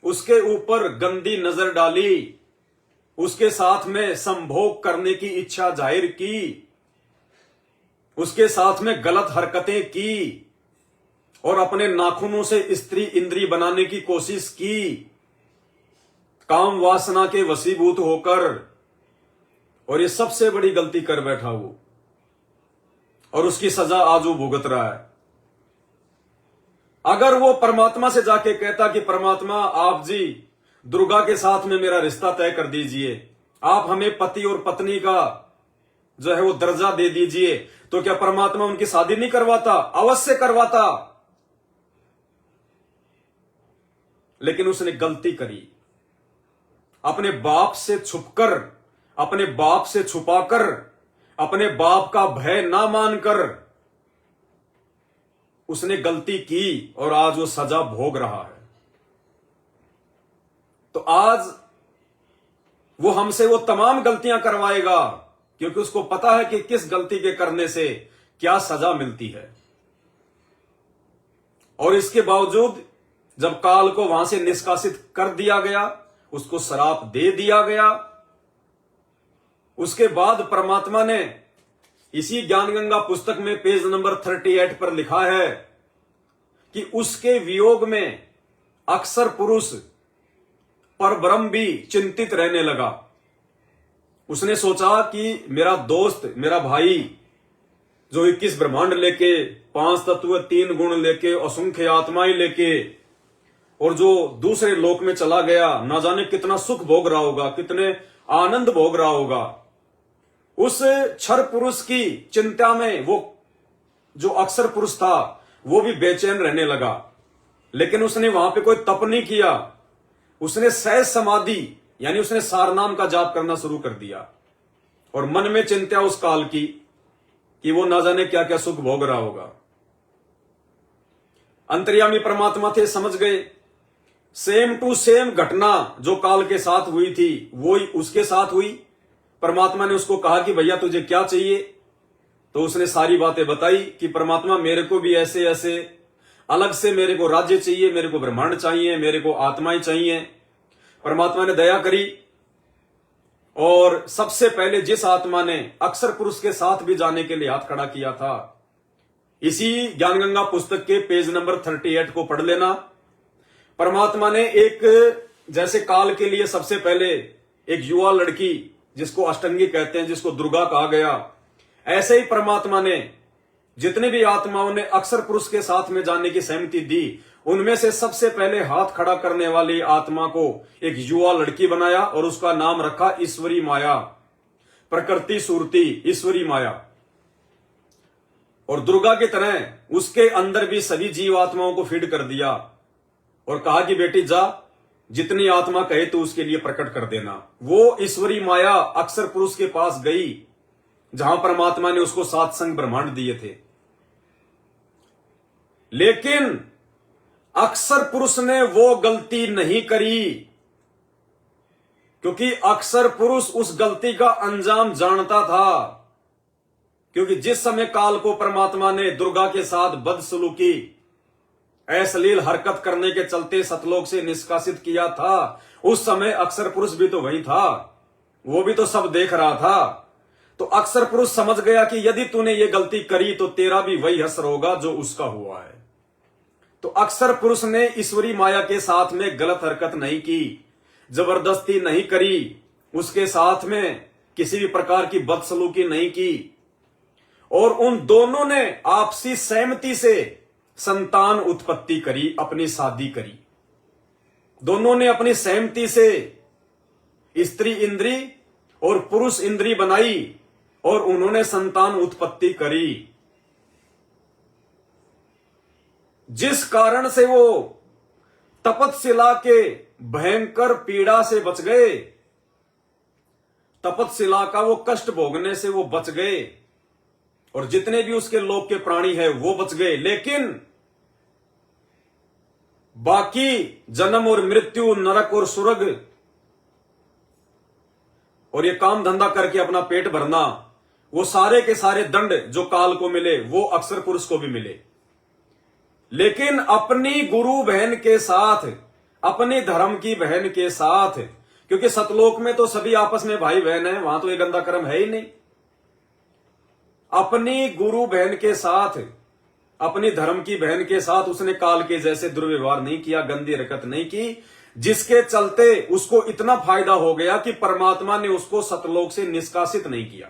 उसके ऊपर गंदी नजर डाली, उसके साथ में संभोग करने की इच्छा जाहिर की, उसके साथ में गलत हरकतें की और अपने नाखूनों से स्त्री इंद्री बनाने की कोशिश की, काम वासना के वशीभूत होकर। और ये सबसे बड़ी गलती कर बैठा वो, और उसकी सजा आज वो भुगत रहा है। अगर वो परमात्मा से जाके कहता कि परमात्मा आप जी दुर्गा के साथ में मेरा रिश्ता तय कर दीजिए, आप हमें पति और पत्नी का जो है वो दर्जा दे दीजिए, तो क्या परमात्मा उनकी शादी नहीं करवाता? अवश्य करवाता। लेकिन उसने गलती करी, अपने बाप से छुपकर, अपने बाप से छुपाकर, अपने बाप का भय ना मानकर उसने गलती की और आज वो सजा भोग रहा है। तो आज वो हमसे वो तमाम गलतियां करवाएगा, क्योंकि उसको पता है कि किस गलती के करने से क्या सजा मिलती है। और इसके बावजूद जब काल को वहां से निष्कासित कर दिया गया, उसको श्राप दे दिया गया, उसके बाद परमात्मा ने इसी ज्ञान गंगा पुस्तक में पेज नंबर 38 पर लिखा है कि उसके वियोग में अक्सर पुरुष पर ब्रह्म भी चिंतित रहने लगा। उसने सोचा कि मेरा दोस्त, मेरा भाई जो 21 ब्रह्मांड लेके, 5 तत्व, 3 गुण लेके, असंख्य आत्माएं लेके, और जो दूसरे लोक में चला गया, ना जाने कितना सुख भोग रहा होगा, कितने आनंद भोग रहा होगा। उस क्षर पुरुष की चिंता में वो जो अक्सर पुरुष था वो भी बेचैन रहने लगा। लेकिन उसने वहां पे कोई तप नहीं किया, उसने सहज समाधि यानी उसने सारनाम का जाप करना शुरू कर दिया, और मन में चिंता उस काल की कि वो ना जाने क्या क्या सुख भोग रहा होगा। अंतर्यामी परमात्मा थे, समझ गए। सेम टू सेम घटना जो काल के साथ हुई थी वो ही उसके साथ हुई। परमात्मा ने उसको कहा कि भैया तुझे क्या चाहिए, तो उसने सारी बातें बताई कि परमात्मा मेरे को भी ऐसे ऐसे अलग से, मेरे को राज्य चाहिए, मेरे को ब्रह्मांड चाहिए, मेरे को आत्माएं चाहिए। परमात्मा ने दया करी, और सबसे पहले जिस आत्मा ने अक्सर पुरुष के साथ भी जाने के लिए हाथ खड़ा किया था, इसी ज्ञान गंगा पुस्तक के पेज नंबर 38 को पढ़ लेना। परमात्मा ने एक, जैसे काल के लिए सबसे पहले एक युवा लड़की जिसको अष्टंगी कहते हैं, जिसको दुर्गा कहा गया, ऐसे ही परमात्मा ने जितने भी आत्माओं ने अक्सर पुरुष के साथ में जाने की सहमति दी, उनमें से सबसे पहले हाथ खड़ा करने वाली आत्मा को एक युवा लड़की बनाया और उसका नाम रखा ईश्वरी माया, प्रकृति सूरती ईश्वरी माया। और दुर्गा की तरह उसके अंदर भी सभी जीव आत्माओं को फीड कर दिया और कहा कि बेटी जा, जितनी आत्मा कहे तो उसके लिए प्रकट कर देना। वो ईश्वरी माया अक्सर पुरुष के पास गई, जहां परमात्मा ने उसको 7 संग ब्रह्मांड दिए थे। लेकिन अक्सर पुरुष ने वो गलती नहीं करी, क्योंकि अक्सर पुरुष उस गलती का अंजाम जानता था। क्योंकि जिस समय काल को परमात्मा ने दुर्गा के साथ बदसलूकी, अश्लील हरकत करने के चलते सतलोक से निष्कासित किया था, उस समय अक्सर पुरुष भी तो वही था, वो भी तो सब देख रहा था। तो अक्सर पुरुष समझ गया कि यदि तूने ये गलती करी तो तेरा भी वही असर होगा जो उसका हुआ है। तो अक्सर पुरुष ने ईश्वरी माया के साथ में गलत हरकत नहीं की, जबरदस्ती नहीं करी, उसके साथ में किसी भी प्रकार की बदसलूकी नहीं की, और उन दोनों ने आपसी सहमति से संतान उत्पत्ति करी, अपनी शादी करी। दोनों ने अपनी सहमति से स्त्री इंद्री और पुरुष इंद्री बनाई और उन्होंने संतान उत्पत्ति करी। जिस कारण से वो तपतशिला के भयंकर पीड़ा से बच गए, तपतशिला का वो कष्ट भोगने से वो बच गए, और जितने भी उसके लोक के प्राणी हैं वो बच गए। लेकिन बाकी जन्म और मृत्यु, नरक और स्वर्ग और ये काम धंधा करके अपना पेट भरना, वो सारे के सारे दंड जो काल को मिले वो अक्षर पुरुष को भी मिले। लेकिन अपनी गुरु बहन के साथ, अपनी धर्म की बहन के साथ, क्योंकि सतलोक में तो सभी आपस में भाई बहन है, वहां तो ये गंदा कर्म है ही नहीं। अपनी गुरु बहन के साथ, अपनी धर्म की बहन के साथ उसने काल के जैसे दुर्व्यवहार नहीं किया, गंदी हरकत नहीं की, जिसके चलते उसको इतना फायदा हो गया कि परमात्मा ने उसको सतलोक से निष्कासित नहीं किया।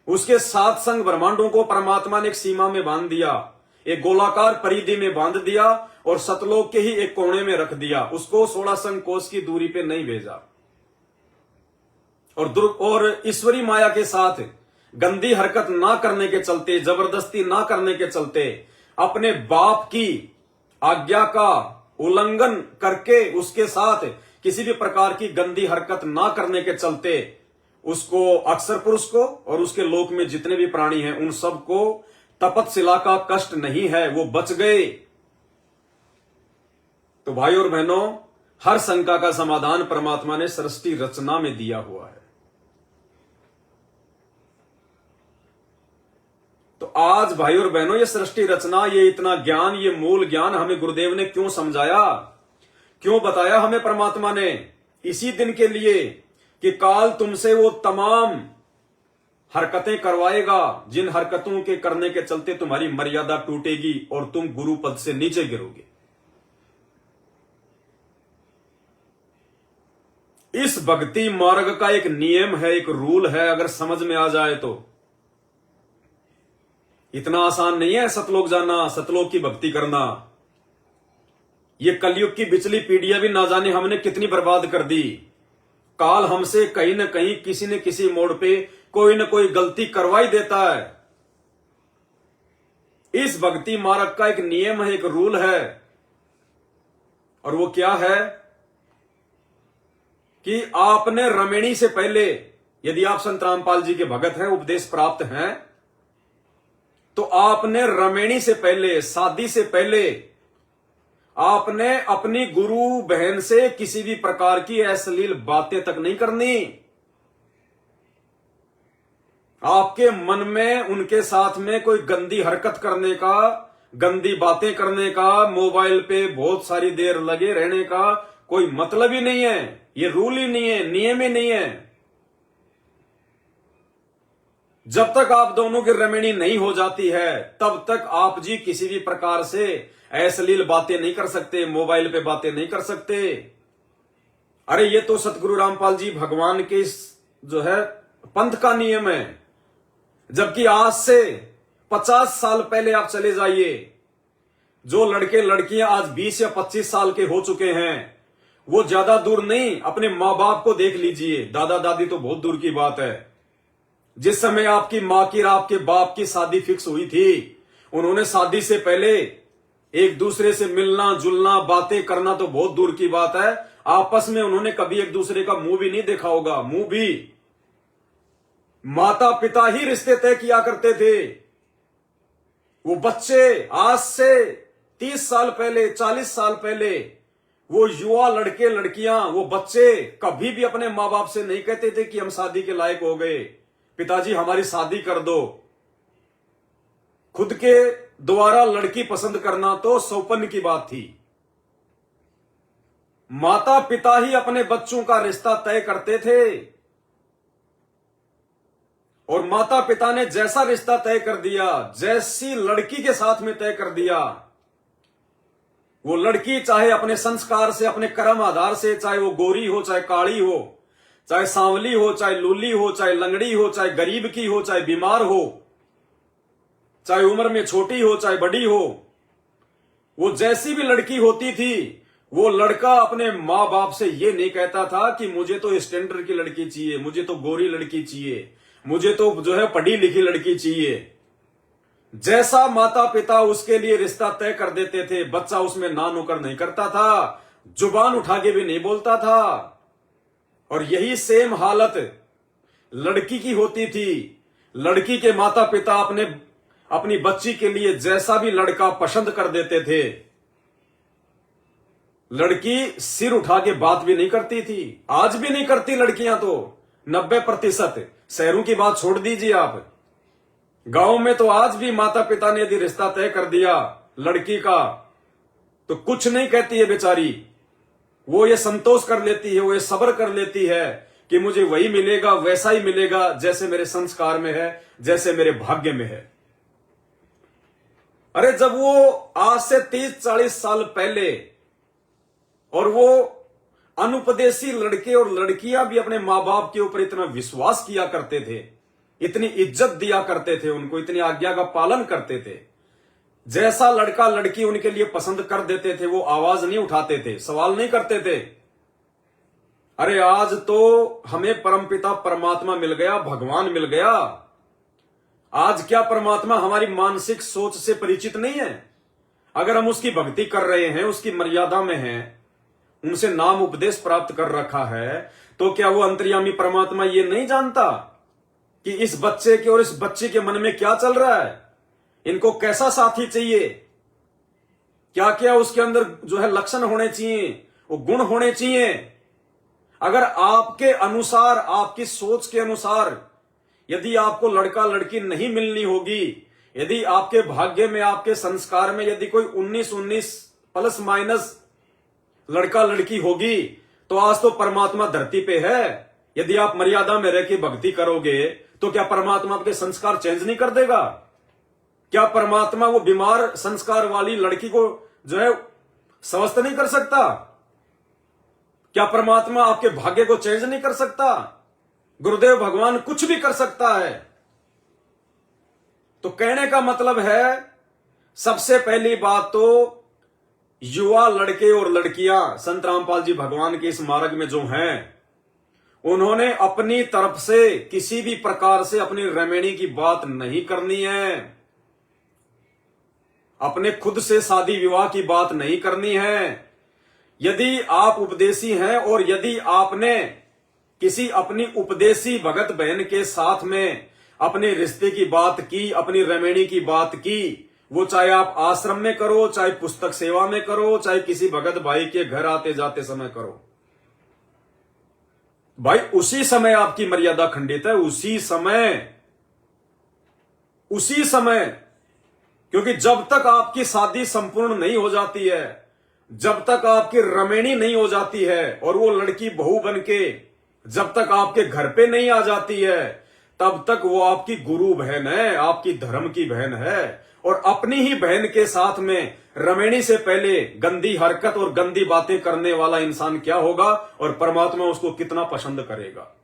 उसके सात संग ब्रह्मांडों को परमात्मा ने एक सीमा में बांध दिया, एक गोलाकार परिधि में बांध दिया और सतलोक के ही एक कोने में रख दिया। उसको 16 संग कोस की दूरी पे नहीं भेजा। और ईश्वरी माया के साथ गंदी हरकत ना करने के चलते, जबरदस्ती ना करने के चलते, अपने बाप की आज्ञा का उल्लंघन करके उसके साथ किसी भी प्रकार की गंदी हरकत ना करने के चलते उसको, अक्षर पुरुष को और उसके लोक में जितने भी प्राणी हैं उन सबको तपतशिला का कष्ट नहीं है, वो बच गए। तो भाई और बहनों, हर शंका का समाधान परमात्मा ने सृष्टि रचना में दिया हुआ है। तो आज भाई और बहनों, ये सृष्टि रचना, ये इतना ज्ञान, ये मूल ज्ञान हमें गुरुदेव ने क्यों समझाया, क्यों बताया हमें परमात्मा ने? इसी दिन के लिए कि काल तुमसे वो तमाम हरकतें करवाएगा जिन हरकतों के करने के चलते तुम्हारी मर्यादा टूटेगी और तुम गुरु पद से नीचे गिरोगे। इस भक्ति मार्ग का एक नियम है, एक रूल है, अगर समझ में आ जाए तो। इतना आसान नहीं है सतलोक जाना, सतलोक की भक्ति करना। ये कलयुग की बिचली पीढ़ियां भी ना जाने हमने कितनी बर्बाद कर दी। काल हमसे कहीं न कहीं, किसी न किसी मोड़ पे कोई न कोई गलती करवाई देता है। इस भक्ति मार्ग का एक नियम है, एक रूल है, और वो क्या है कि आपने रमणी से पहले, यदि आप संत रामपाल जी के भगत हैं, उपदेश प्राप्त हैं, तो आपने रमणी से पहले, शादी से पहले, आपने अपनी गुरु बहन से किसी भी प्रकार की अश्लील बातें तक नहीं करनी। आपके मन में उनके साथ में कोई गंदी हरकत करने का, गंदी बातें करने का, मोबाइल पे बहुत सारी देर लगे रहने का कोई मतलब ही नहीं है। ये रूल ही नहीं है, नियम ही नहीं है। जब तक आप दोनों की रमणी नहीं हो जाती है, तब तक आप जी किसी भी प्रकार से अश्लील बातें नहीं कर सकते, मोबाइल पे बातें नहीं कर सकते। अरे ये तो सतगुरु रामपाल जी भगवान के जो है पंथ का नियम है। जबकि आज से 50 साल पहले आप चले जाइए, जो लड़के लड़कियां आज 20 या 25 साल के हो चुके हैं, वो ज्यादा दूर नहीं, अपने माँ बाप को देख लीजिए। दादा दादी तो बहुत दूर की बात है। जिस समय आपकी माँ की और आपके बाप की शादी फिक्स हुई थी, उन्होंने शादी से पहले एक दूसरे से मिलना जुलना, बातें करना तो बहुत दूर की बात है, आपस में उन्होंने कभी एक दूसरे का मुंह भी नहीं देखा होगा। मुंह भी माता पिता ही रिश्ते तय किया करते थे। वो बच्चे आज से 30 साल पहले, 40 साल पहले, वो युवा लड़के लड़कियां, वो बच्चे कभी भी अपने माँ बाप से नहीं कहते थे कि हम शादी के लायक हो गए, पिताजी हमारी शादी कर दो। खुद के द्वारा लड़की पसंद करना तो सौपन की बात थी। माता पिता ही अपने बच्चों का रिश्ता तय करते थे, और माता पिता ने जैसा रिश्ता तय कर दिया, जैसी लड़की के साथ में तय कर दिया, वो लड़की चाहे अपने संस्कार से, अपने कर्म आधार से, चाहे वो गोरी हो, चाहे काली हो, चाहे सांवली हो, चाहे लूली हो, चाहे लंगड़ी हो, चाहे गरीब की हो, चाहे बीमार हो, चाहे उम्र में छोटी हो, चाहे बड़ी हो, वो जैसी भी लड़की होती थी, वो लड़का अपने माँ बाप से ये नहीं कहता था कि मुझे तो स्टैंडर्ड की लड़की चाहिए, मुझे तो गोरी लड़की चाहिए, मुझे तो जो है पढ़ी लिखी लड़की चाहिए। जैसा माता पिता उसके लिए रिश्ता तय कर देते थे, बच्चा उसमें ना नुकर नहीं करता था, जुबान उठा के भी नहीं बोलता था। और यही सेम हालत लड़की की होती थी। लड़की के माता पिता अपनी बच्ची के लिए जैसा भी लड़का पसंद कर देते थे, लड़की सिर उठा के बात भी नहीं करती थी। आज भी नहीं करती लड़कियां तो 90%। शहरों की बात छोड़ दीजिए आप, गांव में तो आज भी माता पिता ने यदि रिश्ता तय कर दिया लड़की का तो कुछ नहीं कहती है बेचारी। वो ये संतोष कर लेती है, वो ये सब्र कर लेती है कि मुझे वही मिलेगा, वैसा ही मिलेगा जैसे मेरे संस्कार में है, जैसे मेरे भाग्य में है। अरे जब वो आज से 30-40 साल पहले और वो अनुपदेशी लड़के और लड़कियां भी अपने मां बाप के ऊपर इतना विश्वास किया करते थे, इतनी इज्जत दिया करते थे उनको, इतनी आज्ञा का पालन करते थे, जैसा लड़का लड़की उनके लिए पसंद कर देते थे वो आवाज नहीं उठाते थे, सवाल नहीं करते थे। अरे आज तो हमें परमपिता परमात्मा मिल गया, भगवान मिल गया। आज क्या परमात्मा हमारी मानसिक सोच से परिचित नहीं है? अगर हम उसकी भक्ति कर रहे हैं, उसकी मर्यादा में हैं, उनसे नाम उपदेश प्राप्त कर रखा है, तो क्या वो अंतर्यामी परमात्मा ये नहीं जानता कि इस बच्चे के और इस बच्ची के मन में क्या चल रहा है, इनको कैसा साथी चाहिए, क्या क्या उसके अंदर जो है लक्षण होने चाहिए, वो गुण होने चाहिए। अगर आपके अनुसार, आपकी सोच के अनुसार यदि आपको लड़का लड़की नहीं मिलनी होगी, यदि आपके भाग्य में, आपके संस्कार में यदि कोई 19-19 प्लस माइनस लड़का लड़की होगी, तो आज तो परमात्मा धरती पे है। यदि आप मर्यादा में रह के भक्ति करोगे तो क्या परमात्मा आपके संस्कार चेंज नहीं कर देगा? क्या परमात्मा वो बीमार संस्कार वाली लड़की को जो है स्वस्थ नहीं कर सकता? क्या परमात्मा आपके भाग्य को चेंज नहीं कर सकता? गुरुदेव भगवान कुछ भी कर सकता है। तो कहने का मतलब है, सबसे पहली बात तो युवा लड़के और लड़कियां संत रामपाल जी भगवान के इस मार्ग में जो हैं, उन्होंने अपनी तरफ से किसी भी प्रकार से अपनी रमणी की बात नहीं करनी है, अपने खुद से शादी विवाह की बात नहीं करनी है। यदि आप उपदेशी हैं और यदि आपने किसी अपनी उपदेशी भगत बहन के साथ में अपने रिश्ते की बात की, अपनी रमणी की बात की, वो चाहे आप आश्रम में करो, चाहे पुस्तक सेवा में करो, चाहे किसी भगत भाई के घर आते जाते समय करो, भाई उसी समय आपकी मर्यादा खंडित है, उसी समय। क्योंकि जब तक आपकी शादी संपूर्ण नहीं हो जाती है, जब तक आपकी रमणी नहीं हो जाती है और वो लड़की बहू बन के जब तक आपके घर पे नहीं आ जाती है, तब तक वो आपकी गुरु बहन है, आपकी धर्म की बहन है। और अपनी ही बहन के साथ में रमणी से पहले गंदी हरकत और गंदी बातें करने वाला इंसान क्या होगा और परमात्मा उसको कितना पसंद करेगा?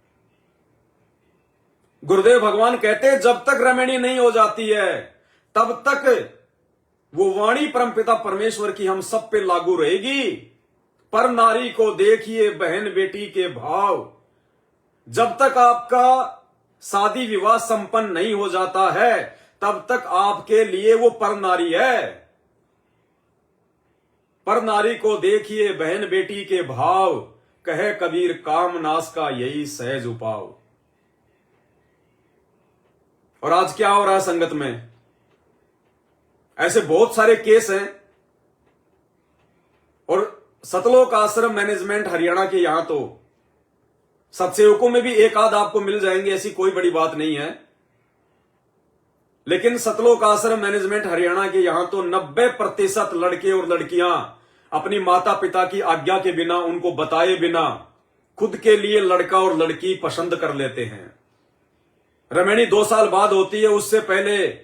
गुरुदेव भगवान कहते हैं, जब तक रमणी नहीं हो जाती है तब तक वो वाणी परमपिता परमेश्वर की हम सब पे लागू रहेगी। पर नारी को देखिए बहन बेटी के भाव। जब तक आपका शादी विवाह संपन्न नहीं हो जाता है तब तक आपके लिए वो पर नारी है। पर नारी को देखिए बहन बेटी के भाव, कहे कबीर काम नाश का यही सहज उपाव। और आज क्या हो रहा है संगत में? ऐसे बहुत सारे केस हैं। और सतलोक आश्रम मैनेजमेंट हरियाणा के यहां तो सत्सेवकों में भी एक आध आपको मिल जाएंगे, ऐसी कोई बड़ी बात नहीं है। लेकिन सतलोक आश्रम मैनेजमेंट हरियाणा के यहां तो 90% लड़के और लड़कियां अपनी माता पिता की आज्ञा के बिना, उनको बताए बिना खुद के लिए लड़का और लड़की पसंद कर लेते हैं। रमणी 2 साल बाद होती है, उससे पहले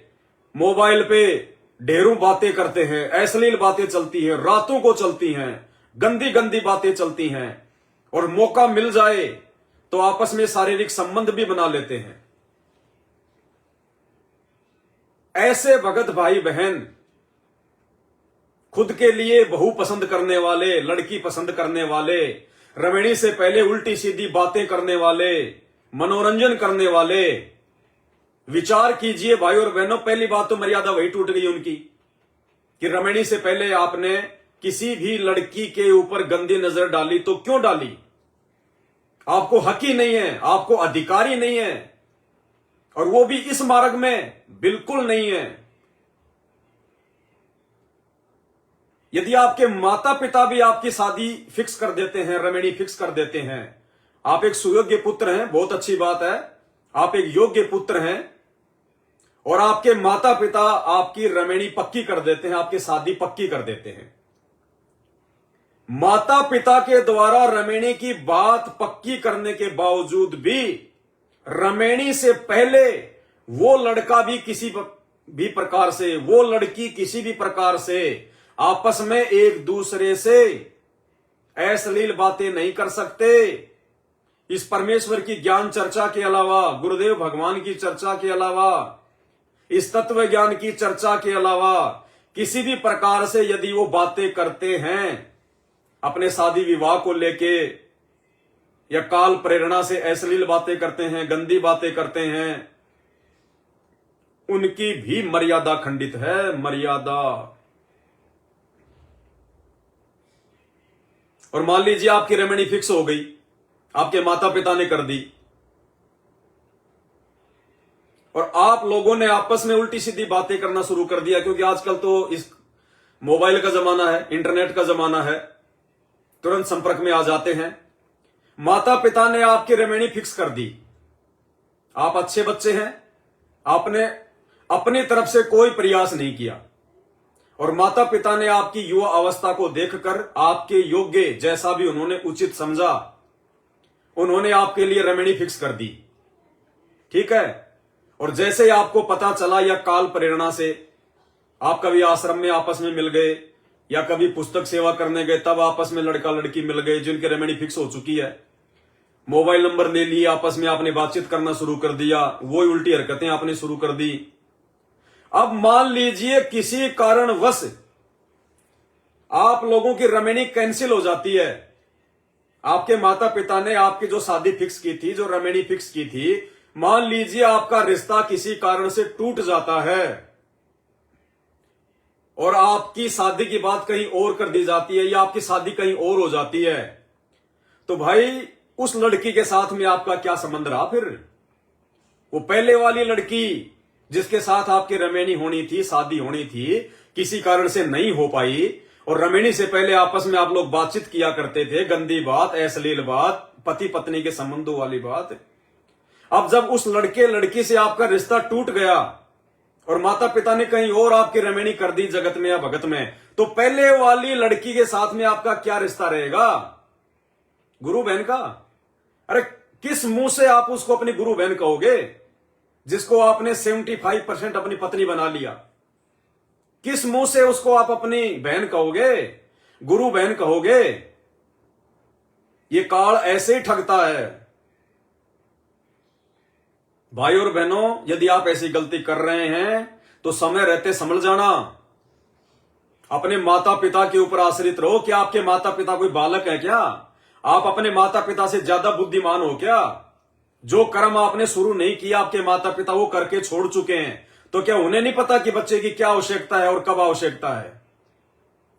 मोबाइल पे ढेरों बातें करते हैं, अश्लील बातें चलती हैं, रातों को चलती हैं, गंदी गंदी बातें चलती हैं। और मौका मिल जाए तो आपस में शारीरिक संबंध भी बना लेते हैं। ऐसे भगत भाई बहन, खुद के लिए बहू पसंद करने वाले, लड़की पसंद करने वाले, रमणी से पहले उल्टी सीधी बातें करने वाले, मनोरंजन करने वाले, विचार कीजिए भाई और बहनों, पहली बात तो मर्यादा वही टूट गई उनकी कि रमणी से पहले आपने किसी भी लड़की के ऊपर गंदी नजर डाली तो क्यों डाली? आपको हक ही नहीं है, आपको अधिकार ही नहीं है, और वो भी इस मार्ग में बिल्कुल नहीं है। यदि आपके माता पिता भी आपकी शादी फिक्स कर देते हैं, रमणी फिक्स कर देते हैं, आप एक सुयोग्य पुत्र हैं, बहुत अच्छी बात है, आप एक योग्य पुत्र हैं, और आपके माता पिता आपकी रमणी पक्की कर देते हैं, आपकी शादी पक्की कर देते हैं। माता पिता के द्वारा रमणी की बात पक्की करने के बावजूद भी रमणी से पहले वो लड़का भी किसी भी प्रकार से, वो लड़की किसी भी प्रकार से आपस में एक दूसरे से अश्लील बातें नहीं कर सकते। इस परमेश्वर की ज्ञान चर्चा के अलावा, गुरुदेव भगवान की चर्चा के अलावा, इस तत्व ज्ञान की चर्चा के अलावा किसी भी प्रकार से यदि वो बातें करते हैं अपने शादी विवाह को लेके, या काल प्रेरणा से अश्लील बातें करते हैं, गंदी बातें करते हैं, उनकी भी मर्यादा खंडित है, मर्यादा। और मान लीजिए आपकी रमणी फिक्स हो गई, आपके माता पिता ने कर दी, और आप लोगों ने आपस में उल्टी सीधी बातें करना शुरू कर दिया, क्योंकि आजकल तो इस मोबाइल का जमाना है, इंटरनेट का जमाना है, तुरंत संपर्क में आ जाते हैं। माता पिता ने आपकी रमणी फिक्स कर दी, आप अच्छे बच्चे हैं, आपने अपनी तरफ से कोई प्रयास नहीं किया, और माता पिता ने आपकी युवा अवस्था को देखकर आपके योग्य जैसा भी उन्होंने उचित समझा, उन्होंने आपके लिए रमणी फिक्स कर दी, ठीक है। और जैसे ही आपको पता चला, या काल प्रेरणा से आप कभी आश्रम में आपस में मिल गए, या कभी पुस्तक सेवा करने गए, तब आपस में लड़का लड़की मिल गए जिनके रमणी फिक्स हो चुकी है, मोबाइल नंबर ले लिए, आपस में आपने बातचीत करना शुरू कर दिया, वो उल्टी हरकतें आपने शुरू कर दी। अब मान लीजिए किसी कारणवश आप लोगों की रमणी कैंसिल हो जाती है, आपके माता पिता ने आपकी जो शादी फिक्स की थी, जो रमणी फिक्स की थी, मान लीजिए आपका रिश्ता किसी कारण से टूट जाता है और आपकी शादी की बात कहीं और कर दी जाती है, या आपकी शादी कहीं और हो जाती है, तो भाई उस लड़की के साथ में आपका क्या संबंध रहा फिर? वो पहले वाली लड़की जिसके साथ आपकी रमणी होनी थी, शादी होनी थी, किसी कारण से नहीं हो पाई, और रमणी से पहले आपस में आप लोग बातचीत किया करते थे, गंदी बात, अश्लील बात, पति पत्नी के संबंधों वाली बात। अब जब उस लड़के लड़की से आपका रिश्ता टूट गया और माता पिता ने कहीं और आपकी रमणी कर दी जगत में या भगत में, तो पहले वाली लड़की के साथ में आपका क्या रिश्ता रहेगा? गुरु बहन का? अरे किस मुंह से आप उसको अपनी गुरु बहन कहोगे जिसको आपने 75% अपनी पत्नी बना लिया? किस मुंह से उसको आप अपनी बहन कहोगे, गुरु बहन कहोगे? ये काल ऐसे ही ठगता है। भाई और बहनों, यदि आप ऐसी गलती कर रहे हैं तो समय रहते संभल जाना, अपने माता पिता के ऊपर आश्रित रहो। क्या आपके माता पिता कोई बालक है क्या? आप अपने माता पिता से ज्यादा बुद्धिमान हो क्या? जो कर्म आपने शुरू नहीं किया, आपके माता पिता वो करके छोड़ चुके हैं, तो क्या उन्हें नहीं पता कि बच्चे की क्या आवश्यकता है और कब आवश्यकता है?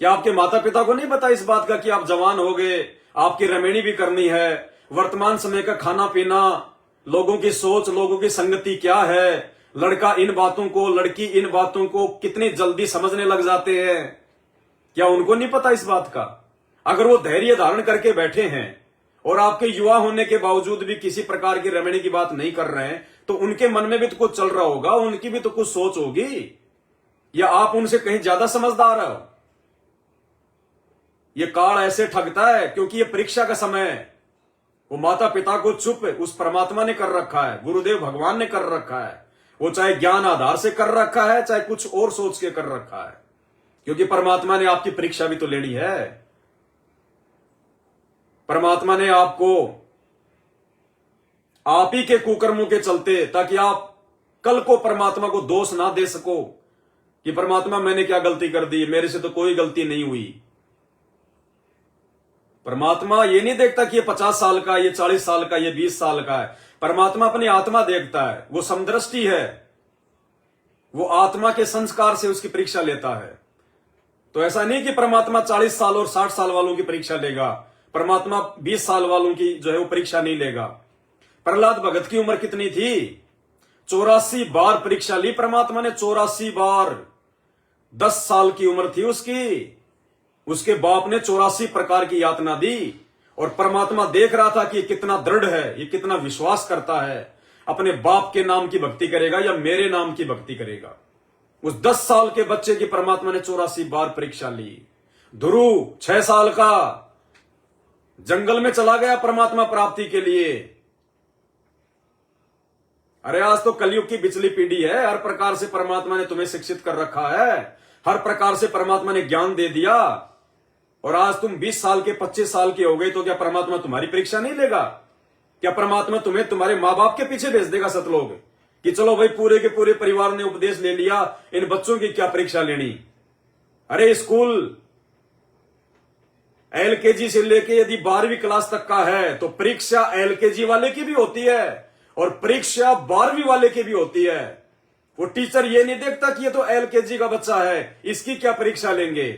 क्या आपके माता पिता को नहीं पता इस बात का कि आप जवान हो गए, आपकी रमणी भी करनी है, वर्तमान समय का खाना पीना, लोगों की सोच, लोगों की संगति क्या है, लड़का इन बातों को, लड़की इन बातों को कितनी जल्दी समझने लग जाते हैं? क्या उनको नहीं पता इस बात का? अगर वो धैर्य धारण करके बैठे हैं और आपके युवा होने के बावजूद भी किसी प्रकार की रमणी की बात नहीं कर रहे हैं, तो उनके मन में भी तो कुछ चल रहा होगा, उनकी भी तो कुछ सोच होगी, या आप उनसे कहीं ज्यादा समझदार हो? ये काल ऐसे ठगता है क्योंकि ये परीक्षा का समय है। वो माता पिता को चुप उस परमात्मा ने कर रखा है, गुरुदेव भगवान ने कर रखा है, वो चाहे ज्ञान आधार से कर रखा है, चाहे कुछ और सोच के कर रखा है, क्योंकि परमात्मा ने आपकी परीक्षा भी तो लेनी है। परमात्मा ने आपको आप ही के कुकर्मों के चलते, ताकि आप कल को परमात्मा को दोष ना दे सको कि परमात्मा मैंने क्या गलती कर दी, मेरे से तो कोई गलती नहीं हुई। परमात्मा ये नहीं देखता कि ये 50 साल का, ये 40 साल का, ये 20 साल का है। परमात्मा अपनी आत्मा देखता है, वो समदृष्टि है, वो आत्मा के संस्कार से उसकी परीक्षा लेता है। तो ऐसा नहीं कि परमात्मा 40 साल और 60 साल वालों की परीक्षा लेगा, परमात्मा 20 साल वालों की जो है वो परीक्षा नहीं लेगा। प्रहलाद भगत की उम्र कितनी थी? 84 बार परीक्षा ली परमात्मा ने, 84 बार। 10 साल की उम्र थी उसकी, उसके बाप ने 84 प्रकार की यातना दी, और परमात्मा देख रहा था कि ये कितना दृढ़ है, ये कितना विश्वास करता है, अपने बाप के नाम की भक्ति करेगा या मेरे नाम की भक्ति करेगा। उस 10 साल के बच्चे की परमात्मा ने 84 बार परीक्षा ली। ध्रुव 6 साल का जंगल में चला गया परमात्मा प्राप्ति के लिए। अरे आज तो कलयुग की बिचली पीढ़ी है, हर प्रकार से परमात्मा ने तुम्हें शिक्षित कर रखा है, हर प्रकार से परमात्मा ने ज्ञान दे दिया, और आज तुम 20 साल के 25 साल के हो गए, तो क्या परमात्मा तुम्हारी परीक्षा नहीं लेगा? क्या परमात्मा तुम्हें तुम्हारे मां बाप के पीछे भेज देगा सतलोक कि चलो भाई पूरे के पूरे परिवार ने उपदेश ले लिया, इन बच्चों की क्या परीक्षा लेनी? अरे स्कूल एलकेजी से लेके यदि 12वीं क्लास तक का है तो परीक्षा एलकेजी वाले की भी होती है और परीक्षा 12वीं वाले की भी होती है। वो टीचर ये नहीं देखता कि ये तो एलकेजी का बच्चा है, इसकी क्या परीक्षा लेंगे।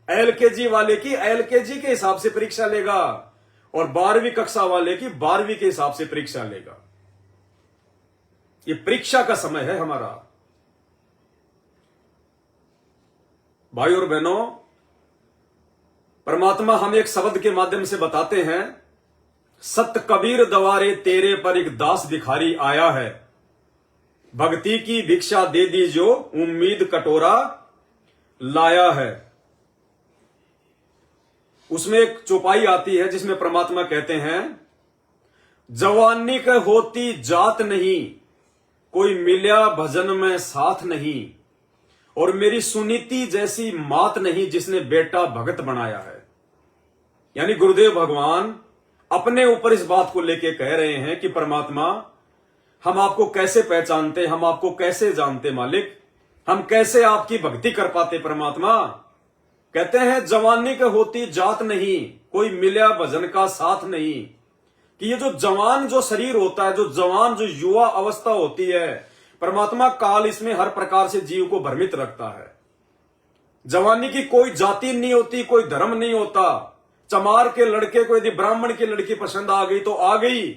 एलकेजी वाले की एलकेजी के हिसाब से परीक्षा लेगा और 12वीं कक्षा वाले की 12वीं के हिसाब से परीक्षा लेगा। ये परीक्षा का समय है हमारा। भाई और बहनों, परमात्मा हमें एक शब्द के माध्यम से बताते हैं, सत कबीर दवारे तेरे पर एक दास भिखारी आया है, भक्ति की भिक्षा दे दी जो उम्मीद कटोरा लाया है। उसमें एक चौपाई आती है जिसमें परमात्मा कहते हैं, जवानी के होती जात नहीं, कोई मिल्या भजन में साथ नहीं, और मेरी सुनीति जैसी मात नहीं जिसने बेटा भगत बनाया है। यानी गुरुदेव भगवान अपने ऊपर इस बात को लेके कह रहे हैं कि परमात्मा, हम आपको कैसे पहचानते, हम आपको कैसे जानते मालिक, हम कैसे आपकी भक्ति कर पाते परमात्मा। कहते हैं जवानी के होती जात नहीं, कोई मिल्या भजन का साथ नहीं, कि ये जो जवान जो शरीर होता है, जो जवान जो युवा अवस्था होती है, परमात्मा काल इसमें हर प्रकार से जीव को भ्रमित रखता है। जवानी की कोई जाति नहीं होती, कोई धर्म नहीं होता। चमार के लड़के को यदि ब्राह्मण की लड़की पसंद आ गई तो आ गई,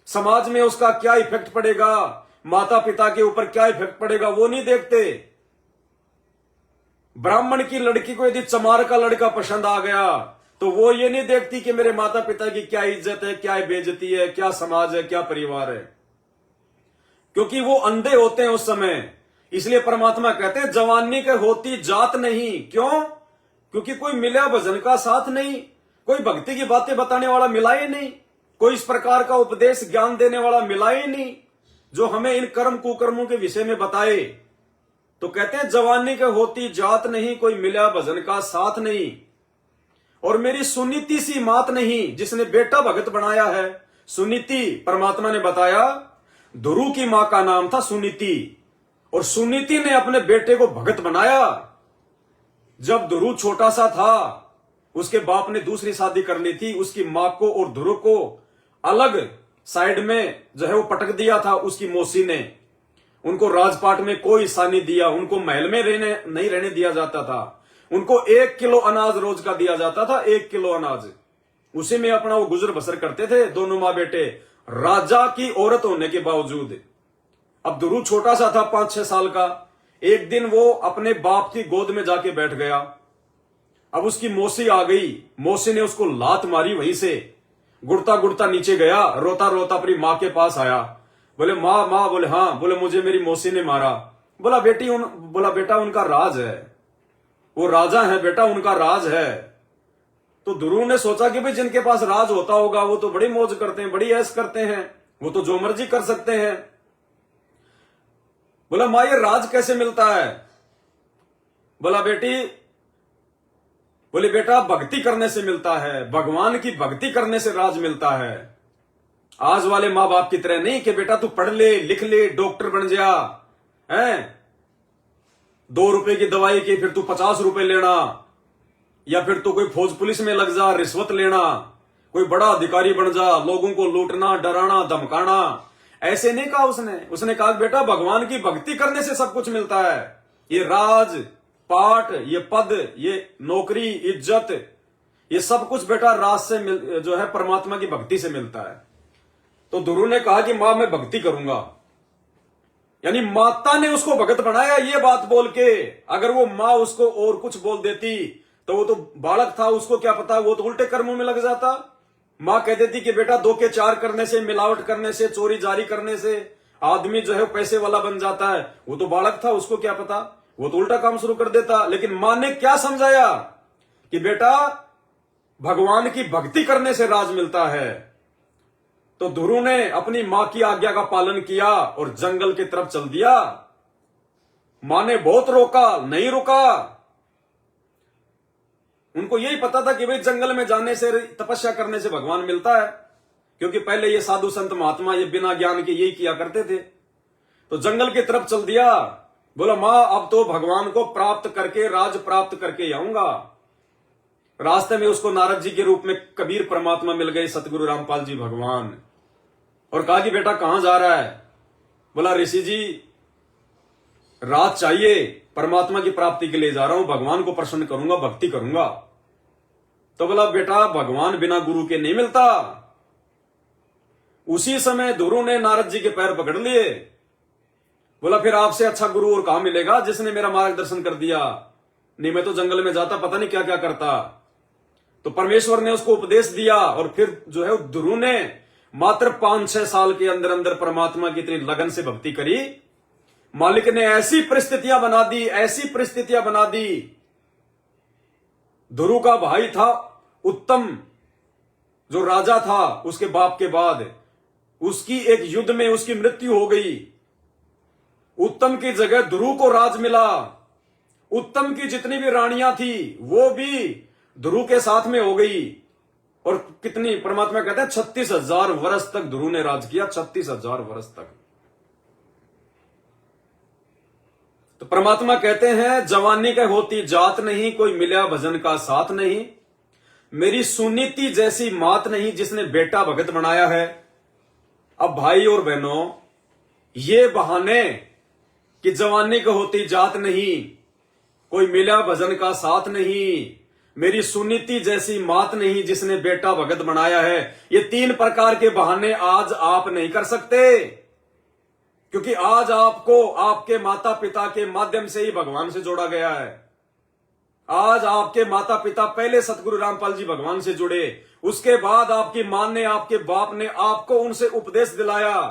समाज में उसका क्या इफेक्ट पड़ेगा, माता पिता के ऊपर क्या इफेक्ट पड़ेगा, वो नहीं देखते। ब्राह्मण की लड़की को यदि चमार का लड़का पसंद आ गया तो वो ये नहीं देखती कि मेरे माता पिता की क्या इज्जत है, क्या बेइज्जती है, क्या समाज है, क्या परिवार है, क्योंकि वो अंधे होते हैं उस समय। इसलिए परमात्मा कहते हैं जवानी के होती जात नहीं। क्यों? क्योंकि कोई मिला भजन का साथ नहीं, कोई भक्ति की बातें बताने वाला मिला ही नहीं, कोई इस प्रकार का उपदेश ज्ञान देने वाला मिला ही नहीं जो हमें इन कर्म कुकर्मों के विषय में बताए। तो कहते हैं जवानी के होती जात नहीं, कोई मिला भजन का साथ नहीं, और मेरी सुनीति सी मात नहीं जिसने बेटा भगत बनाया है। सुनीति परमात्मा ने बताया, ध्रुव की मां का नाम था सुनीति, और सुनीति ने अपने बेटे को भगत बनाया। जब ध्रुव छोटा सा था, उसके बाप ने दूसरी शादी कर ली थी, उसकी मां को और ध्रुव को अलग साइड में जो है वो पटक दिया था उसकी मौसी ने। उनको राजपाट में कोई हिस्सा नहीं दिया, उनको महल में नहीं रहने दिया जाता था। उनको 1 किलो अनाज रोज का दिया जाता था, 1 किलो अनाज, उसी में अपना वो गुजर बसर करते थे दोनों माँ बेटे, राजा की औरत होने के बावजूद। अब ध्रुव छोटा सा था, 5-6 साल का। एक दिन वो अपने बाप की गोद में जाके बैठ गया। अब उसकी मौसी आ गई, मौसी ने उसको लात मारी, वहीं से गुड़ता गुड़ता नीचे गया, रोता रोता अपनी माँ के पास आया। बोले माँ माँ, बोले हाँ, बोले मुझे मेरी मौसी ने मारा। बोला बेटा उनका राज है, वो राजा है बेटा, उनका राज है। तो ध्रुव ने सोचा कि भाई जिनके पास राज होता होगा वो तो बड़ी मौज करते हैं, बड़ी ऐश करते हैं, वो तो जो मर्जी कर सकते हैं। बोला माँ ये राज कैसे मिलता है? बोले बेटा भक्ति करने से मिलता है, भगवान की भक्ति करने से राज मिलता है। आज वाले माँ बाप की तरह नहीं कि बेटा तू पढ़ ले, लिख ले, डॉक्टर बन जा, हैं 2 रुपए की दवाई की फिर तू 50 रुपए लेना, या फिर तू कोई फौज पुलिस में लग जा, रिश्वत लेना, कोई बड़ा अधिकारी बन जा, लोगों को लूटना, डराना, धमकाना, ऐसे नहीं कहा उसने कहा बेटा भगवान की भक्ति करने से सब कुछ मिलता है। ये राज पाठ, ये पद, ये नौकरी, इज्जत, ये सब कुछ बेटा राज से जो है परमात्मा की भक्ति से मिलता है। तो ध्रुव ने कहा कि मां मैं भक्ति करूंगा, यानी माता ने उसको भगत बनाया ये बात बोल के। अगर वो मां उसको और कुछ बोल देती तो वो तो बालक था, उसको क्या पता, वो तो उल्टे कर्मों में लग जाता। मां कह देती कि बेटा 2 के 4 करने से, मिलावट करने से, चोरी जारी करने से आदमी जो है पैसे वाला बन जाता है, वो तो बालक था, उसको क्या पता, वो तो उल्टा काम शुरू कर देता। लेकिन मां ने क्या समझाया कि बेटा भगवान की भक्ति करने से राज मिलता है। तो ध्रुव ने अपनी मां की आज्ञा का पालन किया और जंगल की तरफ चल दिया। मां ने बहुत रोका, नहीं रुका। उनको यही पता था कि भाई जंगल में जाने से, तपस्या करने से भगवान मिलता है, क्योंकि पहले ये साधु संत महात्मा ये बिना ज्ञान के यही किया करते थे। तो जंगल की तरफ चल दिया। बोला मां अब तो भगवान को प्राप्त करके, राज प्राप्त करके आऊंगा। रास्ते में उसको नारद जी के रूप में कबीर परमात्मा मिल गए, सतगुरु रामपाल जी भगवान, और कहा कि बेटा कहां जा रहा है। बोला ऋषि जी राज चाहिए, परमात्मा की प्राप्ति के लिए जा रहा हूं, भगवान को प्रसन्न करूंगा, भक्ति करूंगा। तो बोला बेटा भगवान बिना गुरु के नहीं मिलता। उसी समय ध्रुव ने नारद जी के पैर पकड़ लिए। बोला फिर आपसे अच्छा गुरु और कहां मिलेगा जिसने मेरा मार्गदर्शन कर दिया। नहीं मैं तो जंगल में जाता, पता नहीं क्या क्या करता। तो परमेश्वर ने उसको उपदेश दिया और फिर जो है ध्रुव ने मात्र 5-6 साल के अंदर अंदर परमात्मा की इतनी लगन से भक्ति करी। मालिक ने ऐसी परिस्थितियां बना दी, ऐसी परिस्थितियां बना दी। ध्रुव का भाई था उत्तम, जो राजा था उसके बाप के बाद, उसकी एक युद्ध में उसकी मृत्यु हो गई। उत्तम की जगह ध्रुव को राज मिला। उत्तम की जितनी भी रानियां थी वो भी ध्रुव के साथ में हो गई। और कितनी, परमात्मा कहते हैं 36,000 वर्ष तक ध्रुव ने राज किया, 36,000 वर्ष तक। तो परमात्मा कहते हैं जवानी का होती जात नहीं, कोई मिला भजन का साथ नहीं, मेरी सुनीति जैसी मात नहीं जिसने बेटा भगत बनाया है। अब भाई और बहनों ये बहाने कि जवानी का होती जात नहीं, कोई मिला भजन का साथ नहीं, मेरी सुनीति जैसी मात नहीं जिसने बेटा भगत बनाया है, ये 3 प्रकार के बहाने आज आप नहीं कर सकते। क्योंकि आज आपको आपके माता पिता के माध्यम से ही भगवान से जोड़ा गया है। आज आपके माता पिता पहले सतगुरु रामपाल जी भगवान से जुड़े, उसके बाद आपकी मां ने, आपके बाप ने आपको उनसे उपदेश दिलाया।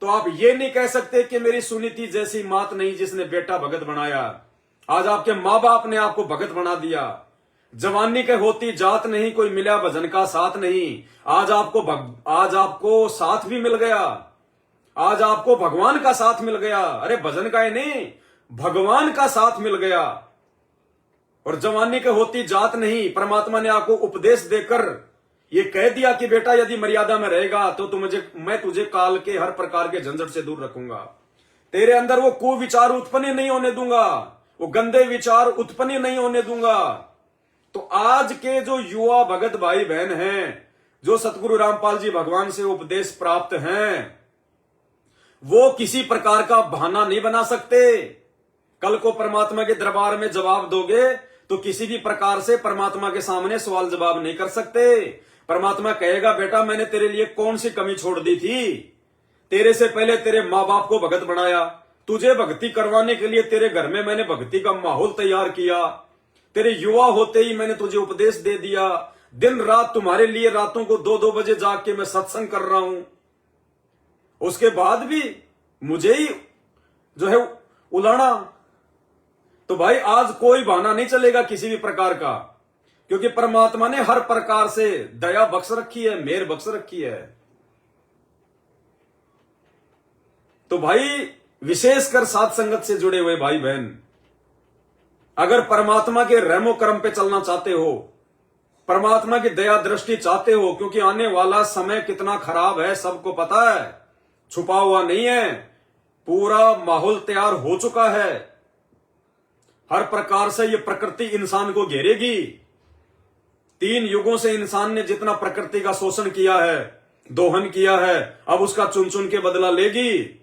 तो आप ये नहीं कह सकते कि मेरी सुनीति जैसी मात नहीं जिसने बेटा भगत बनाया। आज आपके मां बाप ने आपको भगत बना दिया। जवानी के होती जात नहीं, कोई मिला भजन का साथ नहीं। आज आपको साथ भी मिल गया, आज आपको भगवान का साथ मिल गया। अरे भजन का ही नहीं, भगवान का साथ मिल गया। और जवानी के होती जात नहीं, परमात्मा ने आपको उपदेश देकर ये कह दिया कि बेटा यदि मर्यादा में रहेगा तो मैं तुझे काल के हर प्रकार के झंझट से दूर रखूंगा। तेरे अंदर वो कुविचार उत्पन्न नहीं होने दूंगा, वो गंदे विचार उत्पन्न नहीं होने दूंगा। तो आज के जो युवा भगत भाई बहन हैं, जो सतगुरु रामपाल जी भगवान से उपदेश प्राप्त हैं, वो किसी प्रकार का बहाना नहीं बना सकते। कल को परमात्मा के दरबार में जवाब दोगे तो किसी भी प्रकार से परमात्मा के सामने सवाल जवाब नहीं कर सकते। परमात्मा कहेगा बेटा मैंने तेरे लिए कौन सी कमी छोड़ दी थी। तेरे से पहले तेरे माँ बाप को भगत बनाया, तुझे भक्ति करवाने के लिए तेरे घर में मैंने भक्ति का माहौल तैयार किया। तेरे युवा होते ही मैंने तुझे उपदेश दे दिया। दिन रात तुम्हारे लिए रातों को 2-2 बजे जाग के मैं सत्संग कर रहा हूं। उसके बाद भी मुझे ही जो है उलाना। तो भाई आज कोई बहाना नहीं चलेगा किसी भी प्रकार का, क्योंकि परमात्मा ने हर प्रकार से दया बख्श रखी है, मेहर बख्श रखी है। तो भाई विशेषकर साथ संगत से जुड़े हुए भाई बहन, अगर परमात्मा के रहमो करम पे चलना चाहते हो, परमात्मा की दया दृष्टि चाहते हो, क्योंकि आने वाला समय कितना खराब है सबको पता है, छुपा हुआ नहीं है, पूरा माहौल तैयार हो चुका है। हर प्रकार से ये प्रकृति इंसान को घेरेगी। 3 युगों से इंसान ने जितना प्रकृति का शोषण किया है, दोहन किया है, अब उसका चुन चुन के बदला लेगी।